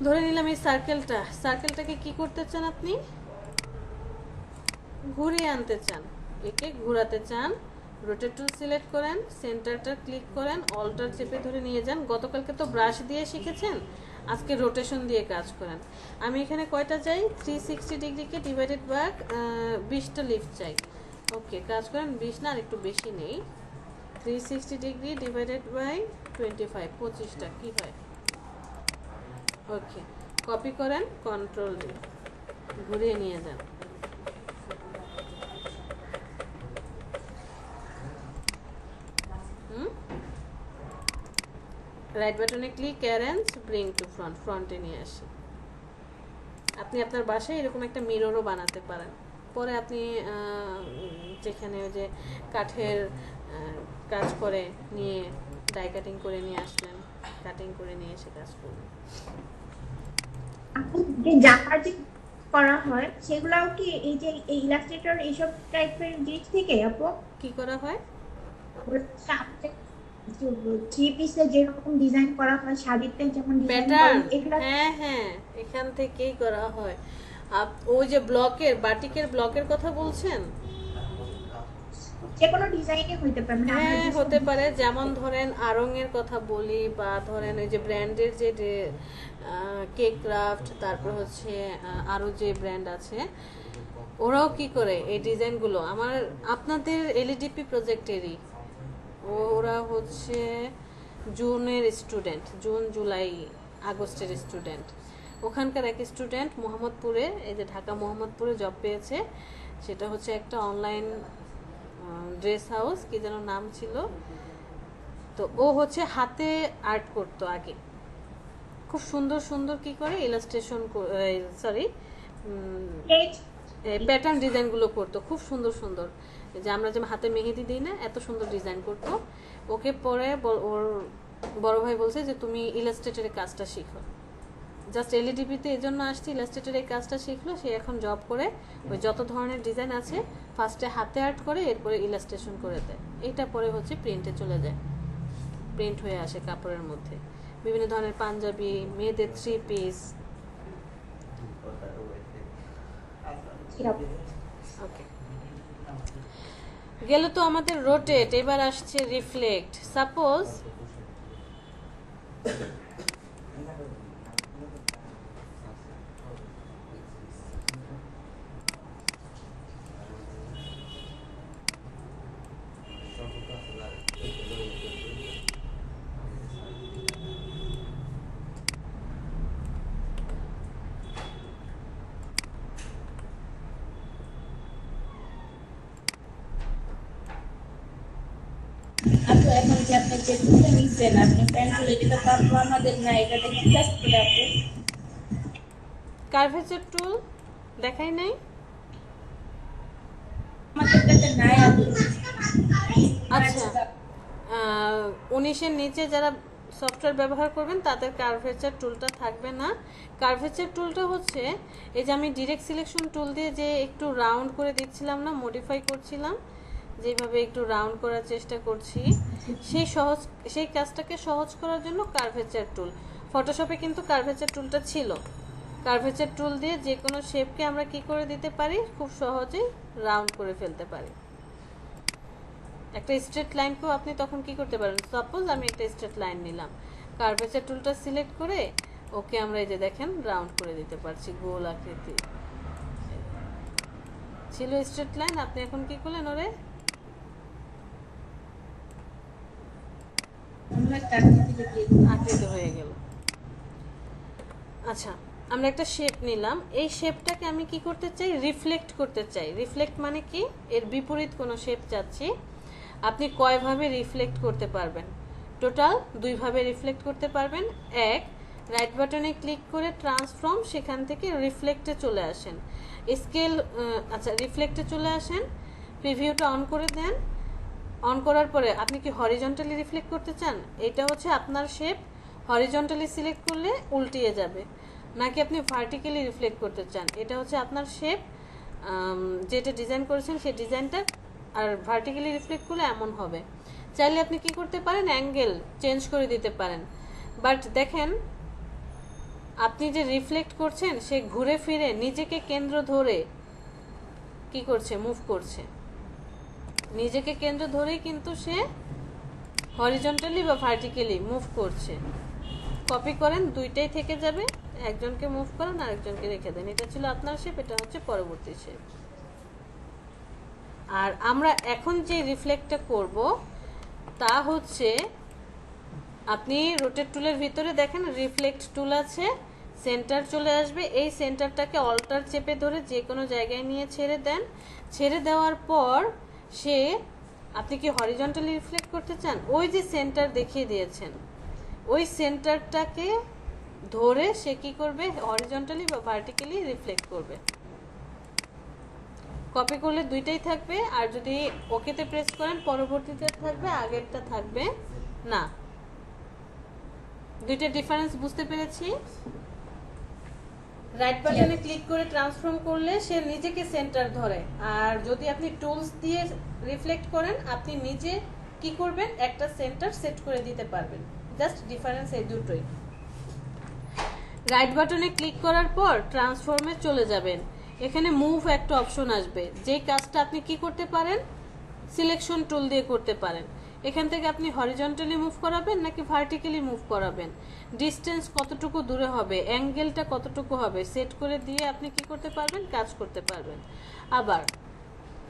ধরে নিলাম এই সার্কেলটাকে কি করতে চান আপনি, ঘুরিয়ে আনতে চান, একে ঘোরাতে চান। রোটেট টুল সিলেক্ট করেন, সেন্টারটা ক্লিক করেন, অল্টার চেপে ধরে নিয়ে যান। গতকালকে তো ব্রাশ দিয়ে শিখেছেন, আজকে রোটেশন দিয়ে কাজ করেন। আমি এখানে কয়টা চাই, 360 ডিগ্রিকে ডিভাইডেড বাই 20টা লিফট চাই। ওকে, কাজ করেন, 20 না আর একটু বেশি নেই, 360 ডিগ্রি ডিভাইডেড বাই 25, 25টা কি হয়। ওকে, কপি করেন, কন্ট্রোল ডি, ঘুরিয়ে নিয়ে যান। রাইট বাটনে click, arrange, bring to front, ফ্রন্টে নিয়ে আসি। আপনি আপনার বাসায় এরকম একটা মিররও বানাতে পারেন। পরে আপনি যেখানে ওই যে কাঠের কাজ করে নিয়ে ডাই কাটিং করে নিয়ে আসলেন, কাটিং করে নিয়ে এসে কাজ করবেন। আপু, যে জাকার যে করা হয় সেগুলাও কি এই যে এই ইলাস্ট্রেটর এইসব টাইপের জিনিস থেকে আপু? কি করা হয়? থ্রি পিসে যেরকম ডিজাইন করা হয়, শাড়িতে যেমন ডিজাইন প্যাটার্ন, এগুলা হ্যাঁ হ্যাঁ, এখান থেকেই করা হয়। ওই যে ব্লকের, বাটিকের ব্লকের কথা বলছেন? যে কোনো ডিজাইনে হইতে পারে, মানে আমরা হ্যাঁ যে হতে পারে। যেমন ধরেন আড়ং-এর কথা বলি, বা ধরেন ওই যে ব্র্যান্ডের যে কেক ক্রাফট, তারপর হচ্ছে আরো যে ব্র্যান্ড আছে, ওরাও কি করে এই ডিজাইনগুলো, আপনাদের এলইডিপি প্রজেক্টেরই, ওরা হচ্ছে জুনের স্টুডেন্ট, জুন জুলাই আগস্টের স্টুডেন্ট। ওখানকার এক স্টুডেন্ট মোহাম্মদপুরে, এই যে ঢাকা মোহাম্মদপুরে জব পেয়েছে, সেটা হচ্ছে একটা অনলাইন ড্রেস হাউস, কি যেন নাম ছিল। তো ও হচ্ছে হাতে আর্ট করতো আগে, খুব সুন্দর সুন্দর কি করে ইলাস্ট্রেশন, সরি প্যাটার্ন ডিজাইনগুলো করতো, খুব সুন্দর সুন্দর, যে আমরা যেমন হাতে মেহেদি দিই না, এত সুন্দর ডিজাইন করতো। ওকে পরে ওর বড় ভাই বলছে যে তুমি ইলাস্ট্রেটরের কাজটা শিখো। জাস্ট এলইডিপিতে এই জন্য আসছে, ইলাস্ট্রেটরের এই কাজটা শিখলো, সে এখন জব করে। ওই যত ধরনের ডিজাইন আছে ফার্স্টে হাতে আর্ট করে, এরপরে ইলাস্ট্রেশন করে দেয়। এটা পরে হচ্ছে প্রিন্টে চলে যায়, প্রিন্ট হয়ে আসে কাপড়ের মধ্যে, বিভিন্ন ধরনের পাঞ্জাবি, মেয়েদের থ্রি পিস। ওকে, গেল তো আমাদের রোটেট, এবার আসছে রিফ্লেক্ট। সাপোজ আপু, এখন যে আপনি যে টুলটা নিচ্ছেন, আপনি পেন্সিল, এটা তো আপু আমাদের না, এটাতে কি কাজ করে আপু? কার্ভেচার টুল দেখাই নাই? আমাদের কাছে নাই আপু। আচ্ছা, 19-এর নিচে যারা সফটওয়্যার ব্যবহার করবেন তাদের কার্ভেচার টুলটা থাকবে না। কার্ভেচার টুলটা হচ্ছে এই যে আমি ডিরেক্ট সিলেকশন টুল দিয়ে যে একটু রাউন্ড করে দিচ্ছিলাম না, মডিফাই করছিলাম, যেভাবে একটু রাউন্ড করার চেষ্টা করছি, সেই কাজটাকে সহজ করার জন্য কার্ভেচার টুল। ফটোশপে কিন্তু কার্ভেচার টুলটা ছিল। কার্ভেচার টুল দিয়ে যে কোনো শেপকে আমরা কি করে দিতে পারি, খুব সহজেই রাউন্ড করে ফেলতে পারি। একটা স্ট্রেট লাইনকেও আপনি তখন কি করতে পারেন, সাপোজ আমি একটা স্ট্রেট লাইন নিলাম, কার্ভেচার টুলটা সিলেক্ট করে ওকে আমরা এই যে দেখেন রাউন্ড করে দিতে পারছি, গোল আকৃতি ছিল স্ট্রেট লাইন, আপনি এখন কি করলেন, ওরে আকৃতি হয়ে গেল। আচ্ছা, আমরা একটা শেপ নিলাম, এই শেপটাকে আমি কি করতে চাই, রিফ্লেক্ট করতে চাই। রিফ্লেক্ট মানে কি, এর বিপরীত কোনো শেপ চাচ্ছি। আপনি কয়ভাবে রিফ্লেক্ট করতে পারবেন, টোটাল 2 ভাবে রিফ্লেক্ট করতে পারবেন। এক, রাইট বাটনে ক্লিক করে ট্রান্সফর্ম, সেখান থেকে রিফ্লেক্টে চলে আসেন, স্কেল, আচ্ছা রিফ্লেক্টে চলে আসেন, প্রিভিউটা অন করে দেন। অন করার পরে আপনি কি হরিজন্টালি রিফ্লেক্ট করতে চান, এটা হচ্ছে আপনার শেপ, হরিজন্টালি সিলেক্ট করলে উল্টিয়ে যাবে, নাকি আপনি ভার্টিক্যালি রিফ্লেক্ট করতে চান, এটা হচ্ছে আপনার শেপ, যেটা ডিজাইন করেছেন সেই ডিজাইনটা আর ভার্টিক্যালি রিফ্লেক্ট করলে এমন হবে। চাইলে আপনি কি করতে পারেন, অ্যাঙ্গেল চেঞ্জ করে দিতে পারেন। বাট দেখেন আপনি যে রিফ্লেক্ট করছেন সে ঘুরে ফিরে নিজেকে কেন্দ্র ধরে কি করছে, মুভ করছে। নিজেকে কেন্দ্র ধরেই কিন্তু সে হরিজন্টালি বা ভার্টিক্যালি মুভ করছে। কপি করেন, দুইটাই থেকে যাবে, একজনকে মুভ করেন আর একজনকে রেখে দেন। এটা ছিল আপনার শেপ, এটা হচ্ছে পরবর্তী শেপ। আর আমরা এখন যে রিফ্লেক্টটা করব তা হচ্ছে, আপনি রোটেট টুলের ভিতরে দেখেন রিফ্লেক্ট টুল আছে, সেন্টার চলে আসবে। এই সেন্টারটাকে অল্টার চেপে ধরে যে কোনো জায়গায় নিয়ে ছেড়ে দেন। ছেড়ে দেওয়ার পর সে, আপনি কি হরিজন্টালি রিফ্লেক্ট করতে চান, ওই যে সেন্টার দেখিয়ে দিয়েছেন ওই সেন্টারটাকে ধরে সে কি করবে, হরিজন্টালি বা ভার্টিক্যালি রিফ্লেক্ট করবে। কপি করলে দুইটাই থাকবে, আর যদি ওকেতে প্রেস করেন পরবর্তীতে থাকবে, আগেরটা থাকবে না। দুইটা ডিফারেন্স বুঝতে পেরেছি। রাইট বাটনে ক্লিক করে ট্রান্সফর্ম করলে সে নিজেকে সেন্টার ধরে, আর যদি আপনি টুলস দিয়ে রিফ্লেক্ট করেন আপনি নিজে কি করবেন, একটা সেন্টার সেট করে দিতে পারবেন। জাস্ট ডিফারেন্স এই দুটোই। রাইট বাটনে ক্লিক করার পর ট্রান্সফর্মে চলে যাবেন। এখানে মুভ একটা অপশন আসবে, যেই কাজটা আপনি কি করতে পারেন, সিলেকশন টুল দিয়ে করতে পারেন। এখান থেকে আপনি হরিজন্টালি মুভ করাবেন নাকি ভার্টিক্যালি মুভ করাবেন, ডিস্টেন্স কতটুকু দূরে হবে, অ্যাঙ্গেলটা কতটুকু হবে, সেট করে দিয়ে আপনি কি করতে পারবেন, কাজ করতে পারবেন। আবার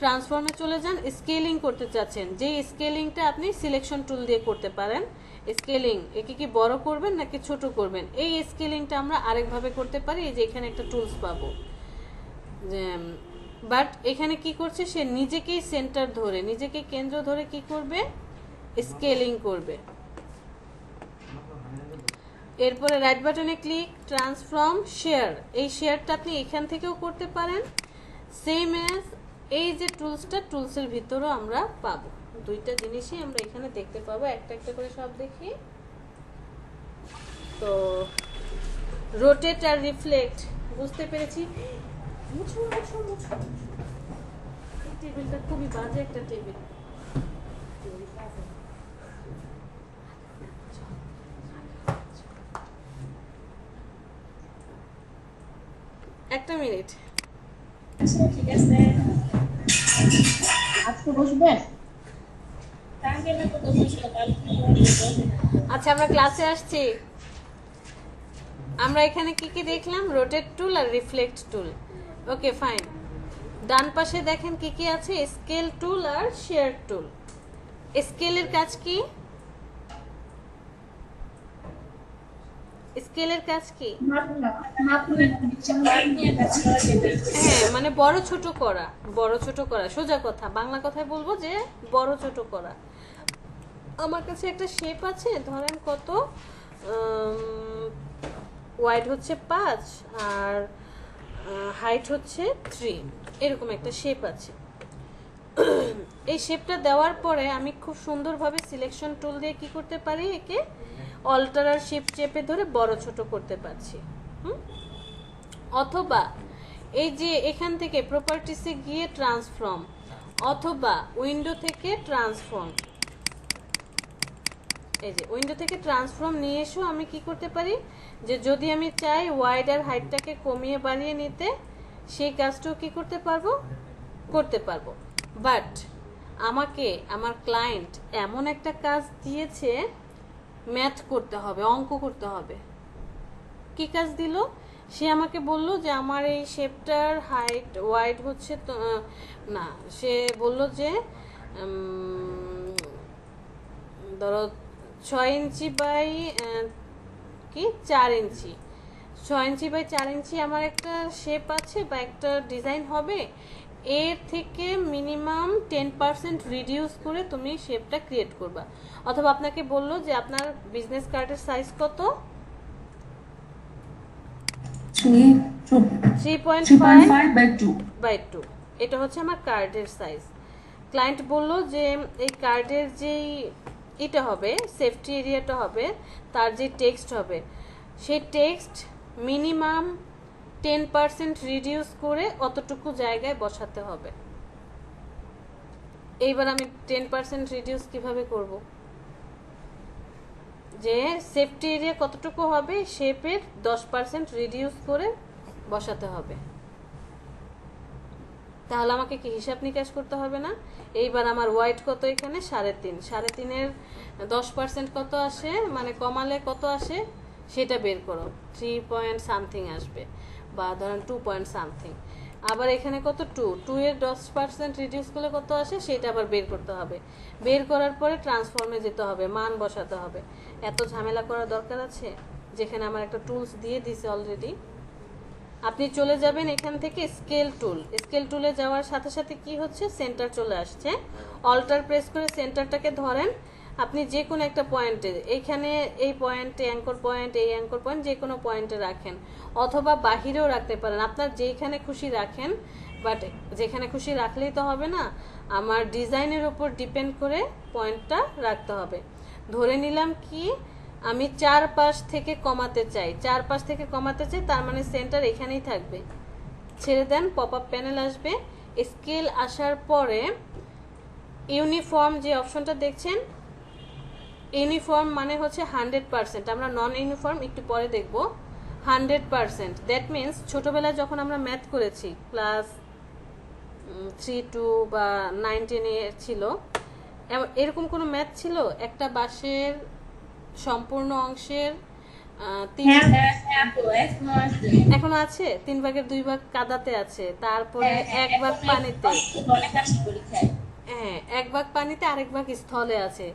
ট্রান্সফর্মে চলে যান, স্কেলিং করতে চাচ্ছেন, যেই স্কেলিংটা আপনি সিলেকশন টুল দিয়ে করতে পারেন। স্কেলিং একে কি বড় করবেন নাকি ছোট করবেন, এই স্কেলিংটা আমরা আরেকভাবে করতে পারি। এই যে এখানে একটা টুলস পাবো, বাট এখানে কি করছে, সে নিজেকেই সেন্টার ধরে, নিজেকে কেন্দ্র ধরে কি করবে, স্কেলিং করবে। এরপরে রাইট বাটনে ক্লিক, ট্রান্সফর্ম, শেয়ার। এই শেয়ারটা আপনি এখান থেকেও করতে পারেন, সেম অ্যাজ এই যে টুলসটা, টুলসের ভিতরেও আমরা পাবো। দুইটা জিনিসই আমরা এখানে দেখতে পাবো, একটা একটা করে সব দেখি। তো রোটেট আর রিফ্লেক্ট বুঝতে পেরেছি। মুছো মুছো মুছো, এই টেবিলটা খুবই বাজে একটা টেবিল। একটা মিনিট, আচ্ছা ঠিক আছে, আজকে বসবেন? কালকে না তো বসবো, কালকে আচ্ছা আমরা ক্লাসে আসছি। আমরা এখানে কি কি দেখলাম, রোটেট টুল আর রিফ্লেক্ট টুল। Okay fine. ডান পাশে দেখেন কি কি আছে, স্কেল টুল আর শেয়ার টুল। স্কেলের কাজ কি, স্কেলের কাজ কি, হ্যাঁ মানে বড় ছোট করা, বড় ছোট করা। সোজা কথা, বাংলা কথায় বলবো যে বড় ছোট করা। আমার কাছে একটা শেপ আছে, ধরেন কত, ওয়াইড হচ্ছে 5 আর হাইট হচ্ছে 3, এরকম একটা শেপ আছে। এই শেপটা দেওয়ার পরে আমি খুব সুন্দরভাবে সিলেকশন টুল দিয়ে কি করতে পারি, একে অল্টার আর শিফট চেপে ধরে বড় ছোট করতে পারছি। অথবা এই যে এখান থেকে প্রপার্টিসে গিয়ে ট্রান্সফর্ম, অথবা উইন্ডো থেকে ট্রান্সফর্ম, এই যে উইন্ডো থেকে ট্রান্সফর্ম নিয়ে এসেও আমি কি করতে পারি, যে যদি আমি চাই ওয়াইড আর হাইটটাকে কমিয়ে বাড়িয়ে নিতে, সেই কাজটাও কি করতে পারবো, করতে পারবো। বাট আমাকে আমার ক্লায়েন্ট এমন একটা কাজ দিয়েছে, ম্যাথ করতে হবে, অঙ্ক করতে হবে। কি কাজ দিল, সে আমাকে বলল যে আমার এই শেপটার হাইট ওয়াইড হচ্ছে না, সে বলল যে ধরো 6 ইঞ্চি বাই কি 4 ইঞ্চি, 6 ইঞ্চি বাই 4 ইঞ্চি আমার একটা শেপ আছে বা একটা ডিজাইন হবে, এর থেকে মিনিমাম 10% রিডিউস করে তুমি শেপটা ক্রিয়েট করবা। অথবা আপনাকে বললো যে আপনার বিজনেস কার্ডের সাইজ কত, 3.5/2, এটা হচ্ছে আমার কার্ডের সাইজ। ক্লায়েন্ট বললো যে এই কার্ডের যেই এটা হবে, সেফটি এরিয়াটা হবে, তার যে টেক্সট হবে, সেই টেক্সট মিনিমাম 10% রিডিউস করে অতটুকু জায়গায় বসাতে হবে। এইবার আমি 10% রিডিউস কিভাবে করব, যে সেফটি এরিয়া কতটুকু হবে শেপের 10% রিডিউস করে বসাতে হবে। তাহলে আমাকে কি হিসাব নিকাশ করতে হবে না? এইবার আমার ওয়াইড কত এখানে 3.5, 3.5-এর 10% কত আসে, মানে কমালে কত আসে সেটা বের করো। 3 পয়েন্ট সামথিং আসবে, বা ধরেন 2 পয়েন্ট সামথিং। আবার এখানে কত 2 এর 10% রিডিউস করলে কত আসে সেটা আবার বের করতে হবে। বের করার পরে ট্রান্সফর্মে যেতে হবে, মান বসাতে হবে। এত ঝামেলা করার দরকার আছে? যেখানে আমার একটা টুলস দিয়ে দিছে অলরেডি। আপনি চলে যাবেন এখান থেকে স্কেল টুল। স্কেল টুলে যাওয়ার সাথে সাথে কি হচ্ছে, সেন্টার চলে আসছে। অল্টার প্রেস করে সেন্টারটাকে ধরেন। আপনি যে কোনো একটা পয়েন্টে, এইখানে এই পয়েন্টে অ্যাঙ্কর পয়েন্ট, এই অ্যাঙ্কর পয়েন্ট যে কোনো পয়েন্টে রাখেন, অথবা বাহিরেও রাখতে পারেন, আপনার যেখানে খুশি রাখেন। বাট যেখানে খুশি রাখলেই তো হবে না, আমার ডিজাইনের উপর ডিপেন্ড করে পয়েন্টটা রাখতে হবে। ধরে নিলাম কি আমি 4 পাশ থেকে কমাতে চাই, 4 পাশ থেকে কমাতে চাই, তার মানে সেন্টার এখানেই থাকবে। ছেড়ে দেন, পপ আপ প্যানেল আসবে। স্কেল আসার পরে ইউনিফর্ম যে অপশনটা দেখছেন, ইউনিফর্ম মানে হচ্ছে 100%। আমরা নন ইউনিফর্ম একটু পরে দেখব। 100%, দ্যাট মিনস ছোটোবেলায় যখন আমরা ম্যাথ করেছি ক্লাস 3 2 বা 9 10-এ ছিল, এরকম কোনো ম্যাথ ছিল একটা বাঁশের সম্পূর্ণ অংশের হ্যাঁ হ্যাঁ হ্যাঁ আপু, এখনো আছে। এখন আছে 3 ভাগের 2 ভাগ কাদাতে আছে, তারপরে হ্যাঁ, 1 ভাগ পানিতে, অনেক আসে পরীক্ষায়। হ্যাঁ 1 ভাগ পানিতে, আরেক ভাগ স্থলে আছে।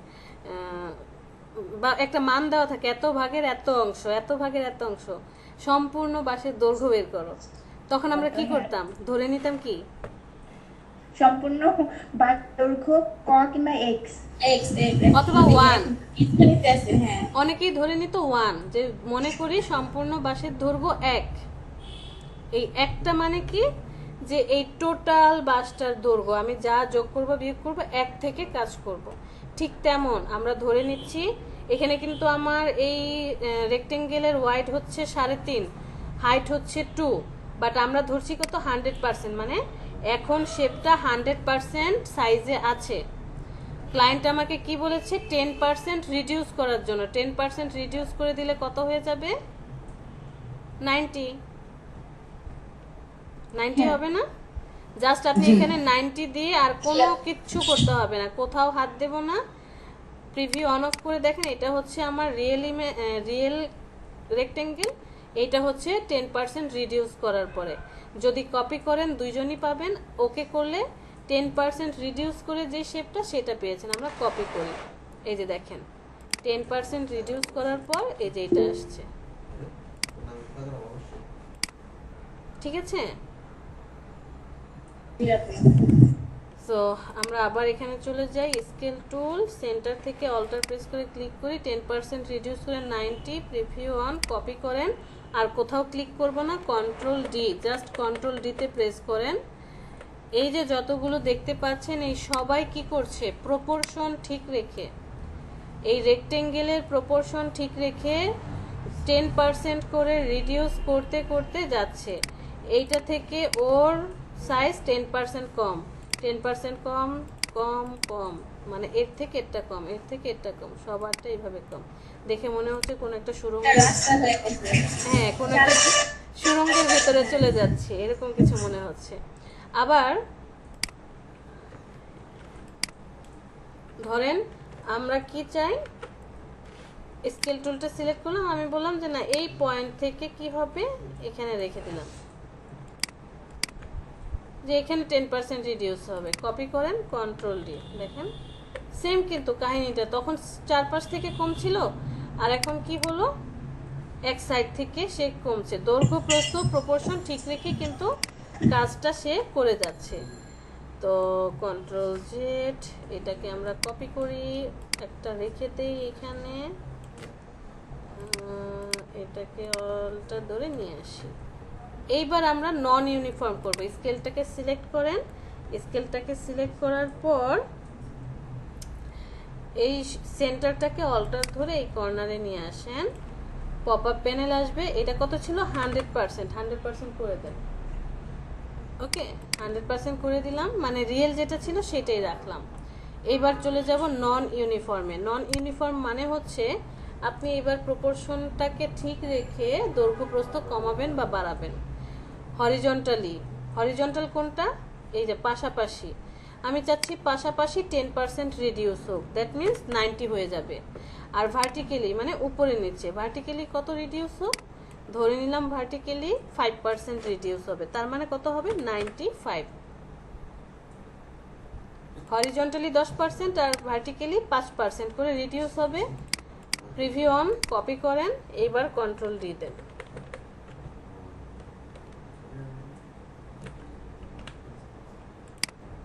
বা একটা মান দেওয়া থাকে, এত ভাগের এত অংশ, এত ভাগের এত অংশ, সম্পূর্ণ বাঁশের দৈর্ঘ্য বের করো। তখন আমরা কি করতাম, ধরে নিতাম কি সম্পূর্ণ বাঘ দৈর্ঘ্য ক কিংবা এক্স। অথবা 1, ইসকানিতে আছে, হ্যাঁ। অনেকেই ধরে নিত 1, যে মনে করি সম্পূর্ণ বাঁশের দৈর্ঘ্য 1। এই একটা মানে কি, যে এই টোটাল বাঁশটার দৈর্ঘ্য আমি যা যোগ করব বিয়োগ করব 1 থেকে কাজ করব। ঠিক তেমন আমরা ধরে নিচ্ছি এখানে কিন্তু আমার এই রেক্টেঙ্গেলের ওয়াইড হচ্ছে 3.5, হাইট হচ্ছে 2, বাট আমরা ধরছি কত 100%, মানে এখন শেপটা 100% সাইজে আছে। ক্লায়েন্ট আমাকে কি বলেছে, 10% রিডিউস করার জন্য। 10% রিডিউস করে দিলে কত হয়ে যাবে, 90 হবে না? জাস্ট আপনি এখানে 90 দিয়ে আর কোনো কিচ্ছু করতে হবে না, কোথাও হাত দেব না। প্রিভিউ অন অফ করে দেখেন, এটা হচ্ছে আমার রিয়েল রেক্টেঙ্গেল, এইটা হচ্ছে 10% রিডিউস করার পরে। যদি কপি করেন দুইজনই পাবেন, ওকে করলে 10% রিডিউস করে যে শেপটা সেটা পেয়েছেন। আমরা কপি করি, এই যে দেখেন 10% রিডিউস করার পর এই যে এটা আসছে। ঠিক আছে, সো আমরা আবার এখানে চলে যাই, স্কেল টুল, সেন্টার থেকে অল্টার প্রেস করে ক্লিক করি, 10% রিডিউস করে 90, প্রিভিউ অন, কপি করেন, আর কোথাও ক্লিক করব না, কন্ট্রোল ডি, জাস্ট কন্ট্রোল ডিতে প্রেস করেন। এই যে যতগুলো দেখতে পাচ্ছেন এই সবাই কি করছে, প্রপোর্শন ঠিক রেখে, এই রেক্টেঙ্গেলের প্রপোর্শন ঠিক রেখে 10% করে রিডিউস করতে করতে যাচ্ছে। এইটা থেকে ওর সাইজ 10% কম, 10% কম কম কম, মানে এর থেকে এটা কম, এর থেকে এটা কম, সবারটা এইভাবে কম। দেখে মনে হচ্ছে কোন একটা সুরঙ্গ, হ্যাঁ কোন একটা সুরঙ্গের ভেতরে চলে যাচ্ছে, এরকম কিছু মনে হচ্ছে। আবার ধরেন আমরা কি চাই, স্কেল টুলটা সিলেক্ট করলাম, আমি বললাম যে না এই পয়েন্ট থেকে কি হবে, এখানে রেখে দিলাম যে এখানে 10% রিডিউস হবে। কপি করেন, কন্ট্রোল ডি, দেখেন সেম কিন্তু কাহিনীটা, তখন 4 পাশ থেকে কম ছিল, আর এখন কি হলো, এক সাইড থেকে সে কমছে। দৈর্ঘ্য প্রস্থ প্রপোর্শন ঠিক রেখে কিন্তু কাজটা সে করে যাচ্ছে। তো কন্ট্রোল জেড, এটাকে আমরা কপি করি, একটা রেখে দেই এখানে, এটাকে অলটা ধরে নিয়ে আসি। এইবার আমরা নন ইউনিফর্ম করব। স্কেলটাকে সিলেক্ট করেন, স্কেলটাকে সিলেক্ট করার পর এই সেন্টারটাকে অল্টার ধরে এই কর্নারে নিয়ে আসেন, পপ আপ প্যানেল আসবে। এটা কত ছিল, 100%, 100% করে দেন। ওকে 100% করে দিলাম, মানে রিয়েল যেটা ছিল সেটাই রাখলাম। এইবার চলে যাব নন ইউনিফর্মে। নন ইউনিফর্ম মানে হচ্ছে আপনি এবার প্রপোর্শনটাকে ঠিক রেখে দৈর্ঘ্য প্রস্থ কমাবেন বা বাড়াবেন। হরিজন্টালি, হরিজন্টাল কোনটা? এই যে পাশাপাশি, আমি চাচ্ছি পাশাপাশি 10% রিডিউস হোক, দ্যাট মিনস 90 হয়ে যাবে। আর ভার্টিক্যালি মানে উপরে নিচে, ভার্টিক্যালি কত রিডিউস হোক? ধরে নিলাম ভার্টিক্যালি 5% রিডিউস হবে, তার মানে কত হবে? 95। হরিজন্টালি 10% আর ভার্টিক্যালি 5% করে রিডিউস হবে। প্রিভিউ অন, কপি করেন, এইবার কন্ট্রোল ডি দেন।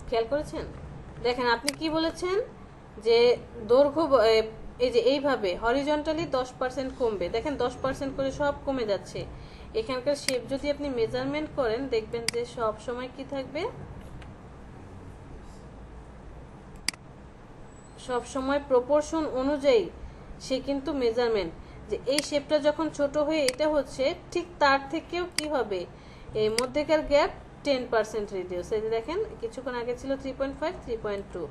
খেয়াল করেছেন? দেখেন আপনি কি বলেছেন যে দৈর্ঘ্য এই যে এইভাবে হরিজন্টালি 10% কমবে, দেখেন 10% করে সব কমে যাচ্ছে। এখানকার শেপ যদি আপনি মেজারমেন্ট করেন দেখবেন যে সব সময় কি থাকবে, সব সময় প্রপোর্শন অনুযায়ী সে কিন্তু মেজারমেন্ট, যে এই শেপটা যখন ছোট হয়ে এটা হচ্ছে ঠিক তার থেকেও কি হবে, এই মধ্যেকার গ্যাপ 10% রিডিউস। এই যে দেখেন কিছুক্ষণ আগে ছিল 3.5, 3.2,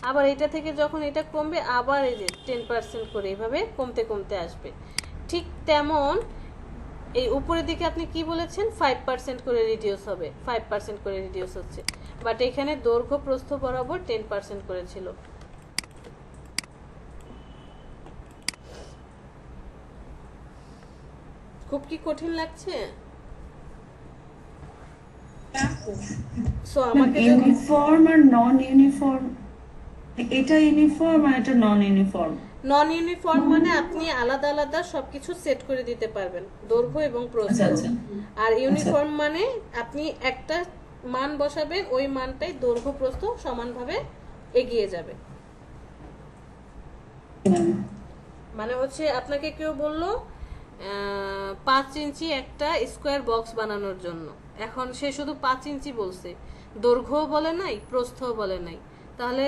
আবার এটা থেকে যখন এটা কমবে আবার এই যে 10% করে এইভাবে কমতে কমতে আসবে। ঠিক তেমন এই উপরের দিকে আপনি কি বলেছেন 5% করে রিডিউস হবে, 5% করে রিডিউস হচ্ছে, বাট এখানে দৈর্ঘ্য প্রস্থ বরাবর 10% করেছিল। খুব কি কঠিন লাগছে? সো আমাকে ইউনিফর্ম আর নন ইউনিফর্ম, এটা ইউনিফর্ম আর এটা নন ইউনিফর্ম। নন ইউনিফর্ম মানে আপনি আলাদা আলাদা সবকিছু সেট করে দিতে পারবেন, দৈর্ঘ্য এবং প্রস্থ। আচ্ছা আচ্ছা। আর ইউনিফর্ম মানে আপনি একটা মান বসাবেন, ওই মানটাই দৈর্ঘ্য প্রস্থ সমানভাবে এগিয়ে যাবে। মানে হচ্ছে আপনাকে কেউ বলল 5 ইঞ্চি একটা স্কোয়ার বক্স বানানোর জন্য, এখন সে শুধু 5 ইঞ্চি বলছে, দৈর্ঘ্যও বলে নাই প্রস্থও বলে নাই, তাহলে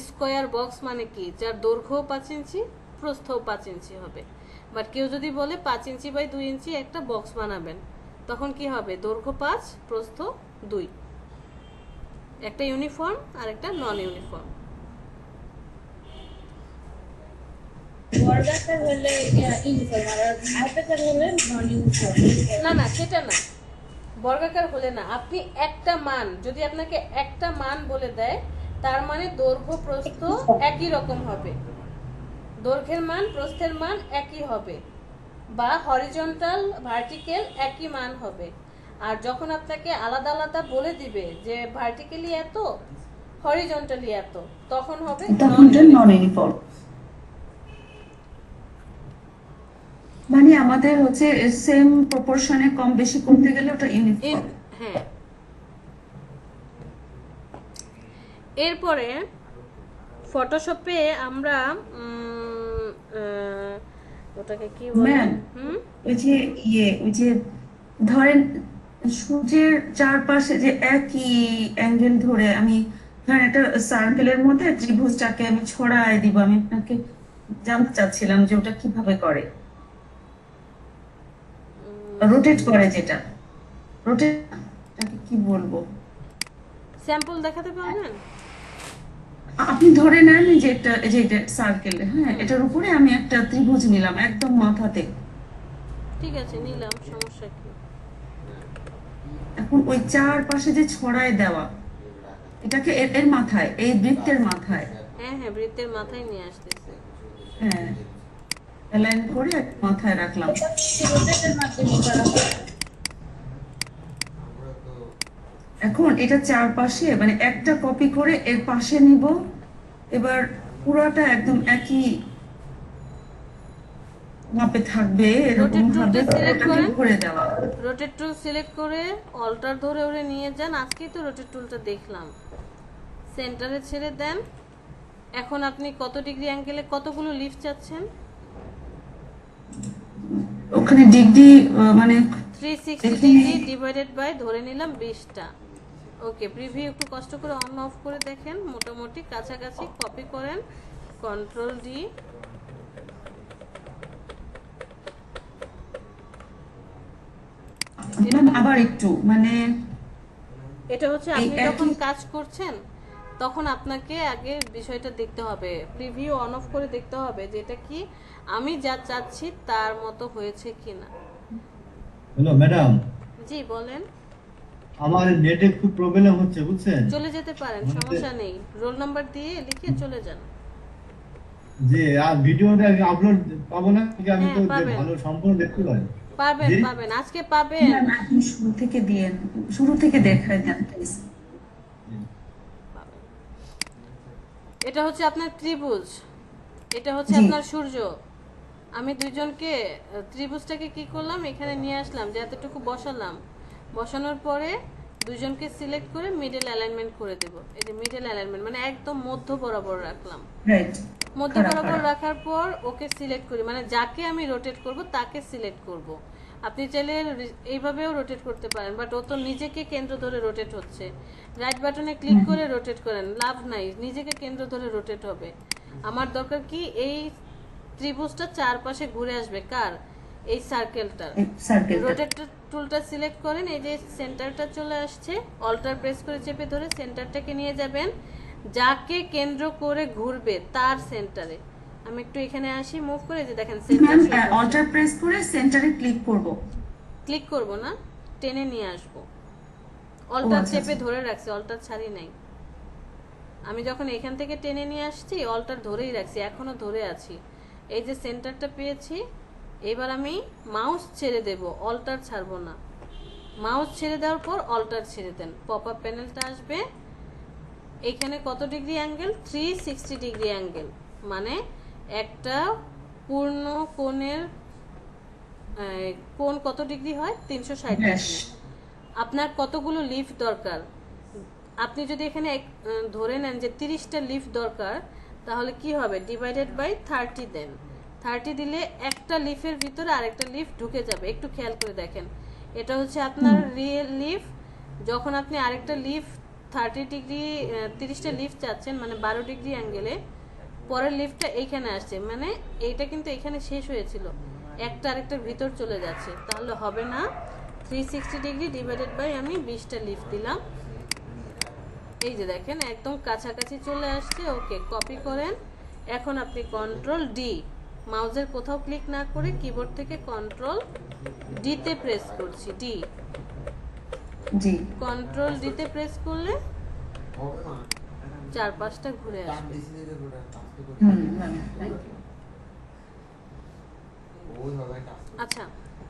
স্কোয়ার বক্স মানে কি, যার দৈর্ঘ্যও 5 ইঞ্চি প্রস্থও 5 ইঞ্চি হবে। বাট কেউ যদি বলে 5 ইঞ্চি বাই 2 ইঞ্চি একটা বক্স বানাবেন, তখন কি হবে, দৈর্ঘ্য 5 প্রস্থ 2, একটা ইউনিফর্ম আর একটা নন ইউনিফর্ম। বর্গাকার হলে ইউনিফর্ম আর আয়তাকার হলে নন ইউনিফর্ম। না না সেটা না, বর্গাকার হলে না, আপনি একটা মান যদি আপনাকে একটা মান বলে দেয় তার মানে দৈর্ঘ্য প্রস্থ একই রকম হবে, দৈর্ঘ্যের মান প্রস্থের মান একই হবে, বা হরিজন্টাল ভার্টিক্যাল একই মান হবে। আর যখন আপনাকে আলাদা আলাদা বলে দিবে যে ভার্টিক্যালি এত হরিজন্টালি এত, তখন হবে নন ইউনিফর্ম। মানে আমাদের হচ্ছে সেম প্রপোর্শনে কম বেশি করতে গেলে ওটা ইউনিফর্ম। হ্যাঁ। এরপরে ফটোশপে আমরা ওটাকে কি বলে, ম্যাম ওই যে ওই যে ধরেন সূর্যের চারপাশে যে একই অ্যাঙ্গেল ধরে আমি ধরেন একটা সার্কেলের মধ্যে ত্রিভুজটাকে আমি ছড়ায় দিব, আমি আপনাকে জানতে চাচ্ছিলাম যে ওটা কিভাবে করে, রোটেট করে, যেটা রোটেট কি বলবো, স্যাম্পল দেখাতে পারবেন? আপনি ধরে নেন যে এটা সার্কেল, হ্যাঁ, এটার উপরে আমি একটা ত্রিভুজ নিলাম একদম মাথাতে, ঠিক আছে নিলাম, সমস্যা কি? এখন ওই চারপাশে যে ছড়ায় দেওয়া এটাকে এর মাথায়, এই বৃত্তের মাথায়, হ্যাঁ হ্যাঁ বৃত্তের মাথায় নিয়ে আসতেছে। হ্যাঁ অ্যালাইন করে মাথায় রাখলাম। রোটেটের মাধ্যমে করা হয়। এখন এটা চারপাশে মানে একটা কপি করে এর পাশে নিব, এবার পুরোটা একদম একই মাপে থাকবে এরকম ভাবে এটাকে ভরে দেওয়া। রোটেট টুল সিলেক্ট করে অল্টার ধরে ওরে নিয়ে যান, আজকেই তো রোটেট টুলটা দেখলাম, সেন্টারে ছেড়ে দেন। এখন আপনি কত ডিগ্রি অ্যাঙ্গেলে কতগুলো লিফট চাচ্ছেন? ওখানে ডিগ্রি মানে 360 ডিগ্রি ডিভাইডেড বাই ধরে নিলাম 20টা। ওকে, প্রিভিউ একটু কষ্ট করে অন অফ করে দেখেন, মোটামুটি কাছাকাছি। কপি করেন, কন্ট্রোল ডি, আবার একটু মানে এটা হচ্ছে এই আপনি যখন একই- কাজ করছেন তখন আপনাকে আগে বিষয়টা দেখতে হবে, প্রিভিউ অন অফ করে দেখতে হবে যে এটা কি আমি যা চাচ্ছি তার মতো হয়েছে কিনা। হ্যালো ম্যাডাম, জি বলেন। আমার নেটে খুব প্রবলেম হচ্ছে বুঝছেন। চলে যেতে পারেন, মানে সমস্যা নেই, রোল নাম্বার দিয়ে লিখে চলে যান। যে ভিডিওটা আপলোড পাবো না কি? আমি হ্যাঁ, তো পাবেন। ভালো সম্পূর্ণ দেখতে পাই। পাবেন জি? পাবেন, আজকে পাবেন। ম্যাম আপনি শুরু থেকে দিয়েন, শুরু থেকে দেখায় দেন প্লিজ। এটা হচ্ছে আপনার ত্রিভুজ, এটা হচ্ছে জি। আপনার সূর্য। আমি দুইজনকে ত্রিভুজটাকে কি করলাম, এখানে নিয়ে আসলাম, যে এতটুকু বসালাম, বসানোর পরে দুইজনকে সিলেক্ট করে মিডল অ্যালাইনমেন্ট করে দেব। এই যে মিডল অ্যালাইনমেন্ট মানে একদম মধ্য বরাবর রাখলাম। রাইট, মধ্য বরাবর রাখার পর ওকে সিলেক্ট করি, মানে যাকে আমি রোটেট করব তাকে সিলেক্ট করব। আপনি চাইলে এইভাবেও রোটেট করতে পারেন, বাট ও তো নিজেকে কেন্দ্র ধরে রোটেট হচ্ছে। রাইট বাটনে ক্লিক করে রোটেট করেন, লাভ নাই, নিজেকে কেন্দ্র ধরে রোটেট হবে। আমার দরকার কি এই ত্রিভুজটা চারপাশে ঘুরে আসবে, কার? এই সার্কেলটার। সার্কেল। রোটেট টুলটা সিলেক্ট করেন, এই যে সেন্টারটা চলে আসছে, অল্টার প্রেস করে চেপে ধরে সেন্টারটাকে নিয়ে যাবেন, যাকে কেন্দ্র করে ঘুরবে তার সেন্টারে। আমি একটু এখানে আসি, মুভ করে, যে দেখেন ম্যাম সেন্টার অল্টার প্রেস করে সেন্টারে ক্লিক করব। ক্লিক করব না, টেনে নিয়ে আসবো। অল্টার আচ্ছা, চেপে আচ্ছা। ধরে রাখছি, অল্টার ছাড়ি নাই। আমি যখন এখান থেকে টেনে নিয়ে আসছি অল্টার ধরেই রাখছি, এখনো ধরে আছি। এই যে সেন্টারটা পেয়েছি, এবার আমি মাউস ছেড়ে দেব, অল্টার ছাড়বো না। মাউস ছেড়ে দেওয়ার পর অল্টার ছেড়ে দেন, পপ আপ প্যানেলটা আসবে। এখানে কত ডিগ্রি অ্যাঙ্গেল? 360 ডিগ্রি অ্যাঙ্গেল, মানে একটা পূর্ণ কোণের কোণ কত ডিগ্রি হয়? 360 ডিগ্রি। আপনার কতগুলো লিফ দরকার? আপনি যদি এখানে ধরে নেন যে 30টা লিফ দরকার, তাহলে কি হবে? ডিভাইডেড বাই 30 দেন। 30 দিলে একটা লিফের ভিতরে আরেকটা লিফ ঢুকে যাবে। একটু খেয়াল করে দেখেন, এটা হচ্ছে আপনার রিয়েল লিফ। যখন আপনি আরেকটা লিফ 30 ডিগ্রি 30টা লিফ চাচ্ছেন, মানে 12 ডিগ্রি অ্যাঙ্গেলে, পরের লিফটটা এইখানে আসছে, মানে এইটা কিন্তু এখানে শেষ হয়েছিল, একটা আরেকটার ভিতর চলে যাচ্ছে, তাহলে হবে না। 360 ডিগ্রি ডিভাইডেড বাই আমি 20টা লিফ দিলাম। এই যে দেখেন একদম কাছাকাছি চলে আসছে। ওকে, কপি করেন। এখন আপনি কন্ট্রোল ডি, মাউসের কোথাও ক্লিক না করে কিবোর্ড থেকে কন্ট্রোল ডিতে প্রেস করছি, ডি। জি। কন্ট্রোল ডিতে প্রেস করলে চারপাশটা ঘুরে আসবে। Ma'am thank you. আচ্ছা,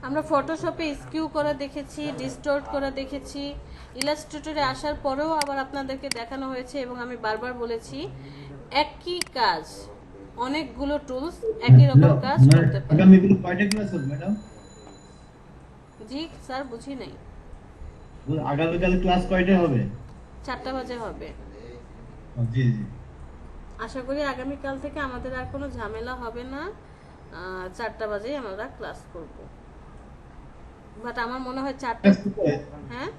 আমরা ফটোশপে স্কিউ করা দেখেছি, ডিস্টর্ট করা দেখেছি, ইলাস্ট্রেটরে আসার পরেও আবার আপনাদেরকে দেখানো হয়েছে, এবং আমি বারবার বলেছি একই কাজ, অনেকগুলো টুলস একই রকম কাজ করতে পারে। আগামী দিনে কয়টা ক্লাস হবে ম্যাডাম? জি স্যার, বুঝি নাই। আগামীকাল ক্লাস কয়টা হবে? 4টা বাজে হবে। জি জি। আশা করি আগামীকাল থেকে আমাদের আর কোনো ঝামেলা হবে না, 4টা বাজেই আমরা ক্লাস করব। বাট আমার মনে হয় 4টা। হ্যাঁ,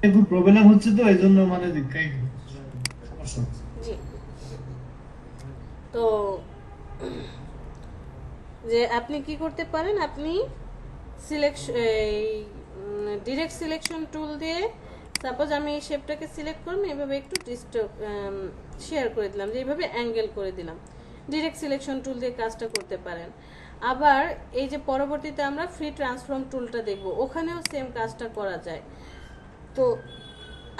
একটু প্রবলেম হচ্ছে তো এইজন্য মানে সমস্যা হচ্ছে। জি। তো যে আপনি কি করতে পারেন, আপনি সিলেকশন ডিরেক্ট সিলেকশন টুল দিয়ে, সাপোজ আমি এই শেপটাকে সিলেক্ট করলাম, এভাবে একটু শেয়ার করে দিলাম, যে এইভাবে অ্যাঙ্গেল করে দিলাম। ডিরেক্ট সিলেকশন টুল দিয়ে কাজটা করতে পারেন। আবার এই যে পরবর্তীতে আমরা ফ্রি ট্রান্সফর্ম টুলটা দেখব, ওখানেও সেম কাজটা করা যায়। তো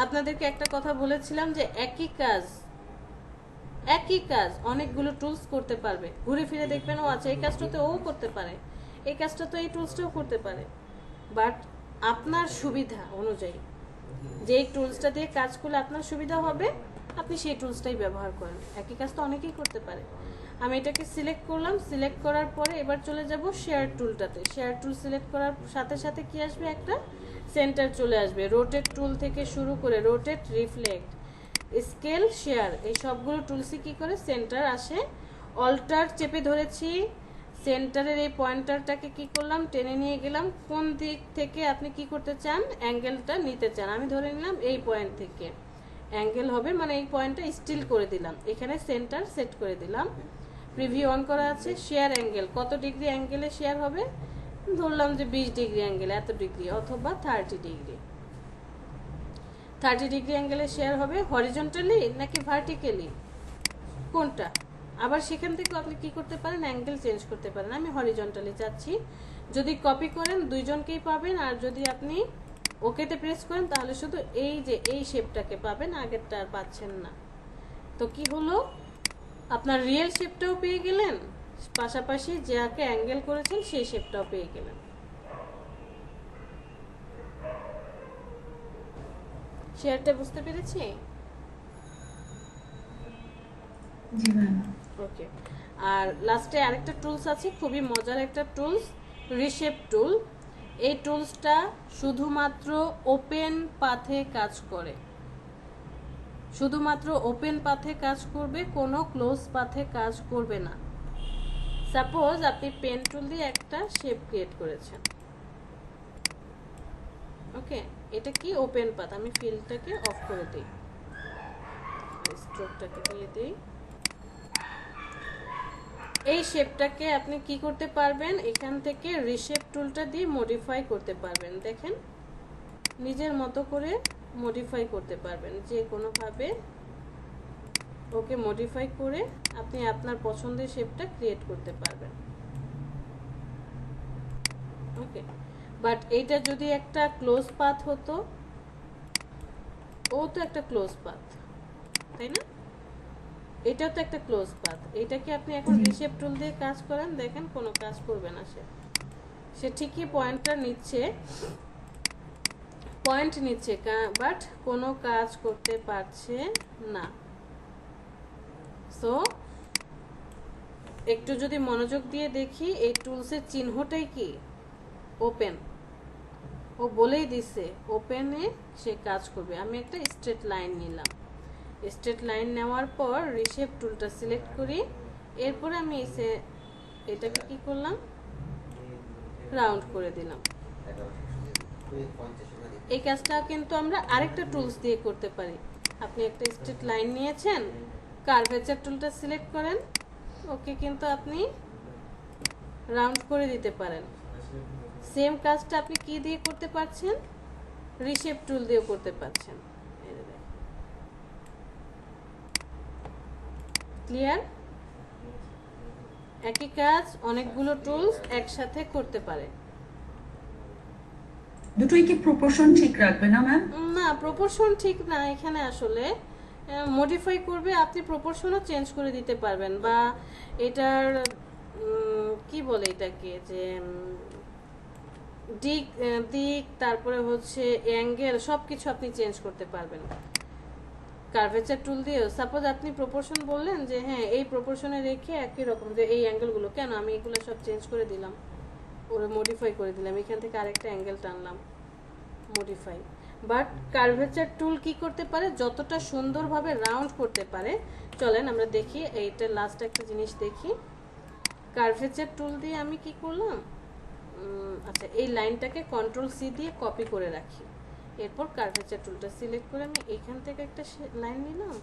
আপনাদেরকে একটা কথা বলেছিলাম যে একই কাজ অনেকগুলো টুলস করতে পারবে। ঘুরে ফিরে দেখবেন, ও আচ্ছা এই কাজটা তো ও করতে পারে, এই কাজটা তো এই টুলসটাও করতে পারে। বাট আপনার সুবিধা অনুযায়ী যেই টুলসটা দিয়ে কাজ করলে আপনার সুবিধা হবে, আপনি সেই টুলসটাই ব্যবহার করেন। একই কাজ তো অনেকেই করতে পারে। আমি এটাকে সিলেক্ট করলাম, সিলেক্ট করার পরে এবার চলে যাব শেয়ার টুলটাতে। শেয়ার টুল সিলেক্ট করার সাথে সাথে কি আসবে? একটা সেন্টার চলে আসবে। রোটেট টুল থেকে শুরু করে রোটেট, রিফ্লেক্ট, স্কেল, শেয়ার, এই সবগুলো টুলসই কি করে সেন্টার আসে। অল্টার চেপে ধরেছি, সেন্টারের এই পয়েন্টারটাকে কি করলাম? টেনে নিয়ে গেলাম। কোন দিক থেকে আপনি কি করতে চান? অ্যাঙ্গেলটা নিতে চান। আমি ধরে নিলাম এই পয়েন্ট থেকে অ্যাঙ্গেল হবে, মানে এই পয়েন্টটা স্টিল করে দিলাম, এখানে সেন্টার সেট করে দিলাম। প্রিভিউ অন করা আছে। শেয়ার অ্যাঙ্গেল, কত ডিগ্রি অ্যাঙ্গেলে শেয়ার হবে? ধরলাম যে 20 ডিগ্রি অ্যাঙ্গেল, এত ডিগ্রি, অথবা 30 ডিগ্রি। 30 ডিগ্রি অ্যাঙ্গেলে শেয়ার হবে হরিজন্টালি নাকি ভার্টিক্যালি, কোনটা? আবার সেখান থেকে আপনি কি করতে পারেন, অ্যাঙ্গেল চেঞ্জ করতে পারেন। আমি হরিজন্টালি চাচ্ছি, যদি কপি করেন দুইজনকেই পাবেন, আর যদি আপনি ওকেতে প্রেস করেন তাহলে শুধু এই যে এই শেপটাকে পাবেন, আগেরটা আর পাচ্ছেন না। তো কি হলো, আপনার রিয়েল শেপটাও পেয়ে গেলেন, পাশাপাশি যাকে অ্যাঙ্গেল করেছেন সেই শেপটাও পেয়ে গেলেন। শেয়ারটা বুঝতে পেরেছি? জি ম্যাম। ওকে। আর লাস্টে আরেকটা টুলস আছে, খুবই মজার একটা টুলস, রিশেপ টুল। এই টুলসটা শুধুমাত্র ওপেন পাথে কাজ করে, শুধুমাত্র ওপেন পাথে কাজ করবে, কোনো ক্লোজ পাথে কাজ করবে না। সাপোজ আপনি পেন টুল দিয়ে একটা শেপ ক্রিয়েট করেছেন, ওকে, এটা কি ওপেন পাথ। আমি ফিলটাকে অফ করে দিই, স্ট্রোকটাকে দিয়ে দিই। এই শেপটাকে আপনি কি করতে পারবেন, এখান থেকে রিশেপ টুলটা দিয়ে মডিফাই করতে পারবেন। দেখেন, নিজের মতো করে মডিফাই করতে পারবেন, যে কোনোভাবে ওকে মডিফাই করে আপনি আপনার পছন্দের শেপটা ক্রিয়েট করতে পারবেন। ওকে, বাট এইটা যদি একটা ক্লোজ পাথ হতো, ও তো একটা ক্লোজ পাথ, তাই না? এটাও তো একটা ক্লোজ পাথ। এটাকে আপনি এখন রিশেপ টুল দিয়ে কাজ করেন, দেখেন কোনো কাজ করবে না। সে ঠিকই পয়েন্টটা নিচ্ছে, পয়েন্ট নিচ্ছে, বাট কোনো কাজ করতে পারছে না। সো একটু যদি মনোযোগ দিয়ে দেখি, এই টুলসের চিহ্নটাই কি, ওপেন। ও বলেই দিছে ওপেনে সে কাজ করবে। আমি একটা স্ট্রেট লাইন নিলাম, স্ট্রেট লাইন নেওয়ার পর রিশেপ টুলটা সিলেক্ট করি, এরপরে আমি এটাকে কি করলাম, রাউন্ড করে দিলাম। এই কাজটা কিন্তু আমরা আরেকটা টুলস দিয়ে করতে পারি। আপনি একটা স্ট্রেট লাইন নিয়েছেন, কার্ভেচার টুলটা সিলেক্ট করেন, ওকে কিন্তু আপনি রাউন্ড করে দিতে পারেন। সেম কাজটা আপনি কি দিয়ে করতে পারছেন, রিশেপ টুল দিয়েও করতে পারছেন। ক্লিয়ার? একই কাজ অনেকগুলো টুলস একসাথে করতে পারে। দুটোই কি প্রপোর্শন ঠিক রাখবে না ম্যাম? না, প্রপোর্শন ঠিক না। এখানে আসলে মডিফাই করবে, আপনি প্রপোর্শনও চেঞ্জ করে দিতে পারবেন, বা এটার কি বলে এটাকে, যে দিক তারপরে হচ্ছে অ্যাঙ্গেল সব কিছু আপনি চেঞ্জ করতে পারবেন কার্ভেচার টুল দিয়েও। সাপোজ আপনি প্রপোর্শন বললেন যে হ্যাঁ এই প্রপোর্শনে রেখে একই রকম, যে এই অ্যাঙ্গেলগুলো কেন, আমি এগুলো সব চেঞ্জ করে দিলাম, ওরা মডিফাই করে দিলাম, এখান থেকে আরেকটা অ্যাঙ্গেল টানলাম, মডিফাই। বাট কার্ভেচার টুল কি করতে পারে, যতটা সুন্দরভাবে রাউন্ড করতে পারে। চলেন আমরা দেখি, এইটা লাস্ট একটা জিনিস দেখি। কার্ভেচার টুল দিয়ে আমি কি করলাম, আচ্ছা এই লাইনটাকে কন্ট্রোল সি দিয়ে কপি করে রাখি, এরপর কার্ভেচার টুলটা সিলেক্ট করে আমি এখান থেকে একটা লাইন নিলাম,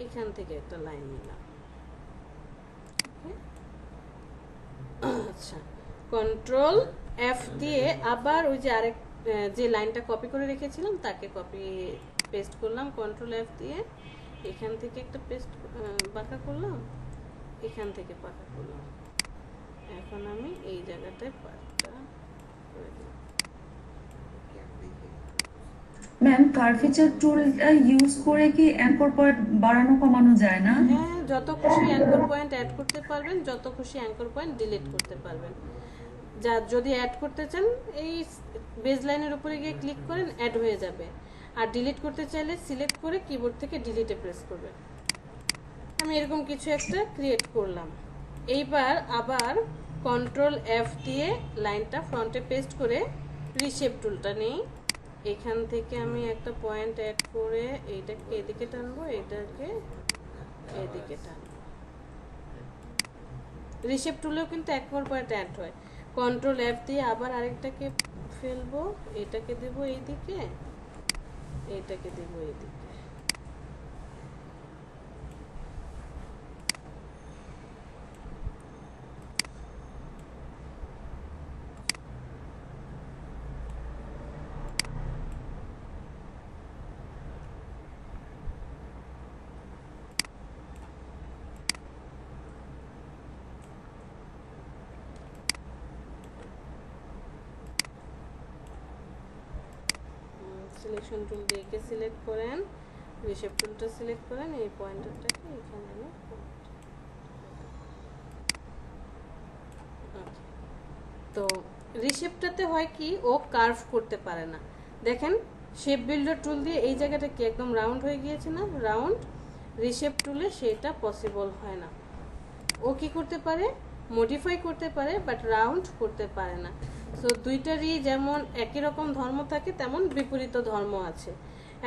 এখান থেকে একটা লাইন নিলাম। আচ্ছা, কন্ট্রোল এফ দিয়ে আবার ওই যে আরেক যে লাইনটা কপি করে রেখেছিলাম তাকে কপি পেস্ট করলাম, কন্ট্রোল এফ দিয়ে এখান থেকে একটা পেস্ট বাঁকা করলাম, এখান থেকে বাঁকা করলাম। এখন আমি এই জায়গাটায় পার্টটা করে দিলাম। ম্যাম কার্ভেচার টুলটা ইউজ করে কি অ্যাঙ্কর পয়েন্ট বাড়ানো কমানো যায় না? হ্যাঁ, যত খুশি অ্যাঙ্কর পয়েন্ট অ্যাড করতে পারবেন, যত খুশি অ্যাঙ্কর পয়েন্ট ডিলিট করতে পারবেন। যা যদি অ্যাড করতে চান এই বেজ লাইনের উপরে গিয়ে ক্লিক করেন, অ্যাড হয়ে যাবে। আর ডিলিট করতে চাইলে সিলেক্ট করে কিবোর্ড থেকে ডিলিটে প্রেস করবেন। আমি এরকম কিছু একটা ক্রিয়েট করলাম। এইবার আবার কন্ট্রোল এফ দিয়ে লাইনটা ফ্রন্টে পেস্ট করে রিশেপ টুলটা নেই, এখান থেকে আমি একটা পয়েন্ট অ্যাড করে এইটাকে এদিকে টানবো, এইটাকে এদিকে টানবো। রিশেপ টুলেও কিন্তু একবার পয়েন্ট অ্যাড হয়। কন্ট্রোল এফ দিয়ে আবার আরেকটাকে ফেলবো, এটাকে দেবো এইদিকে, এইটাকে দেবো এইদিকে। সিলেকশন টুল দিয়ে একে সিলেক্ট করেন, রিশেপ টুলটা সিলেক্ট করেন, এই পয়েন্টারটাকে এখানে আনে। Okay. তো রিশেপটাতে হয় কি, ও কার্ভ করতে পারে না। দেখেন শেপ বিল্ডার টুল দিয়ে এই জায়গাটা কি একদম রাউন্ড হয়ে গিয়েছে না, রাউন্ড। রিশেপ টুলে সেটা পসিবল হয় না। ও কি করতে পারে, মডিফাই করতে পারে, বাট রাউন্ড করতে পারে না। সো দুইটারই যেমন একই রকম ধর্ম থাকে, তেমন বিপরীত ধর্ম আছে।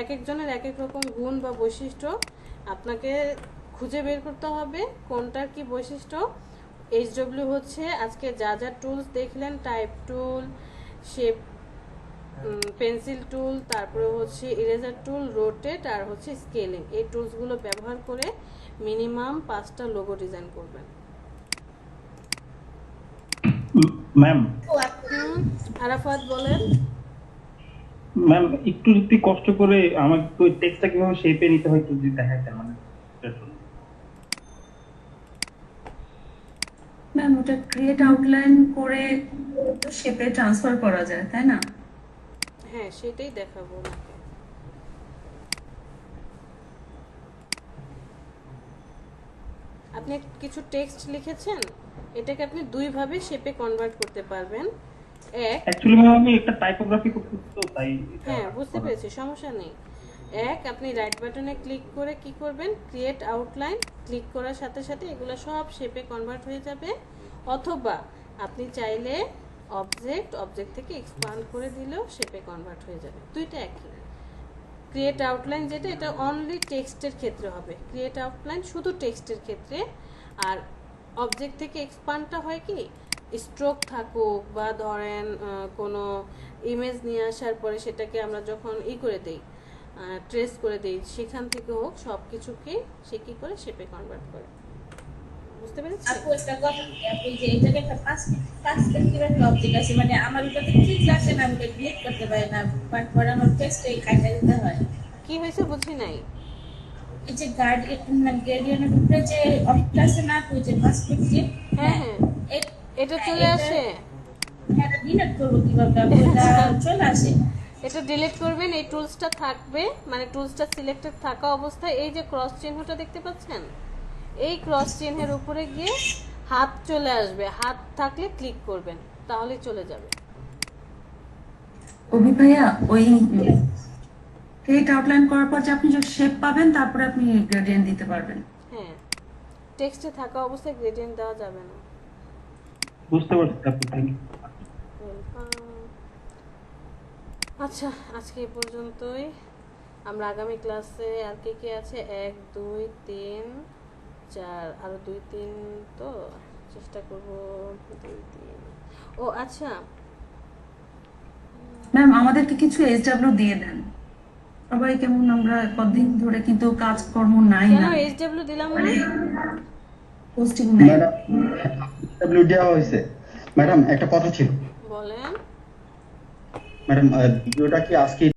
এক একজনের এক এক রকম গুণ বা বৈশিষ্ট্য, আপনাকে খুঁজে বের করতে হবে কোনটার কি বৈশিষ্ট্য। HW হচ্ছে আজকে যা যা টুলস দেখলেন, টাইপ টুল, শেপ পেন্সিল টুল, তারপরে হচ্ছে ইরেজার টুল, রোটেট, আর হচ্ছে স্কেলিং। এই টুলসগুলো ব্যবহার করে মিনিমাম 5টা লোগো ডিজাইন করবেন। ম্যাম আরাফাত বলেন। ম্যাম একটু যদি কষ্ট করে আমাকে একটু টেক্সটটা কিভাবে শেপে নিতে হয় একটু যদি দেখাতেন মানে। ম্যাম ওটা ক্রিয়েট আউটলাইন করে তো শেপে ট্রান্সফার করা যায়, তাই না? হ্যাঁ, সেটাই দেখাবো ওনাকে। আপনি কিছু টেক্সট লিখেছেন, এটাকে আপনি দুইভাবে শেপে কনভার্ট করতে পারবেন। এক, অ্যাকচুয়ালি ম্যাম আমি একটা টাইপোগ্রাফি করতে তো তাই হ্যাঁ বুঝতে পেরেছি, সমস্যা নেই। এক, আপনি রাইট বাটনে ক্লিক করে কি করবেন, ক্রিয়েট আউটলাইন ক্লিক করার সাথে সাথে এগুলো সব শেপে কনভার্ট হয়ে যাবে। অথবা আপনি চাইলে অবজেক্ট থেকে এক্সপান্ড করে দিলেও শেপে কনভার্ট হয়ে যাবে, দুইটা একই। ক্রিয়েট আউটলাইন যেটা, এটা অনলি টেক্সটের ক্ষেত্রে হবে, ক্রিয়েট আউটলাইন শুধু টেক্সটের ক্ষেত্রে। আর অবজেক্ট থেকে এক্সপান্ডটা হয় কি, স্ট্রোক থাকুক বা ধরেন কোনো ইমেজ নিয়ে আসার পরে সেটাকে আমরা যখন করে দেই, ট্রেস করে দেই, সেখান থেকে হোক, সব কিছুকে সে কী করে শেপে কনভার্ট করে। বুঝতে পেরেছি? আপু একটা কথা কি, আপু যে এটাকে একটা পার্সপেক্টিভ একটা অবজেক্ট আছে, মানে আমার ওটাতে ঠিক লাগছে না, আমি এটা ক্রিয়েট করতে পারি না, বাট পরে আমার টেক্সটে কাটা দিতে হয়। কি হয়েছে বুঝি নাই। এই যে গ্রেডিয়েন্টের উপরে যে অপশনটা আছে না আপু, যে পার্সপেক্টিভ, হ্যাঁ হ্যাঁ, এটা চলে আসে। এটা ডিলিট করবো কিভাবে আপু, এটা চলে আসে। এটা ডিলিট করবেন, এই টুলসটা থাকবে, মানে টুলসটা সিলেক্টেড থাকা অবস্থায় এই যে ক্রস চিহ্নটা দেখতে পাচ্ছেন, এই ক্রস চিহ্নের উপরে গিয়ে হাত চলে আসবে, হাত থাকলে ক্লিক করবেন, তাহলে চলে যাবে। অভি ভাইয়া ওই ক্রিয়েট আউটলাইন করার পর যে আপনি যে শেপ পাবেন, তারপরে আপনি গ্রেডিয়েন্ট দিতে পারবেন। হ্যাঁ, টেক্সটে থাকা অবস্থায় গ্রেডিয়েন্ট দেওয়া যাবে না। বুঝতে পারছি আপু, থ্যাংক ইউ। আচ্ছা, আজকে এই পর্যন্তই। আমরা আগামী ক্লাসে আর কে কে আছে, 1 2 3 4, আরো 2 3, তো চেষ্টা করব 2 3। ও আচ্ছা, ম্যাম আমাদেরকে কিছু SW দিয়ে দেন, সবাই কেমন আমরা কতদিন ধরে কিন্তু কাজকর্ম নাই কেন না, HW দিলাম না? পোস্টিং নাই। ম্যাডাম ডাব্লিউ দেওয়া হয়েছে। ম্যাডাম একটা কথা ছিল। বলেন। ম্যাডাম ভিডিওটা কি আজকে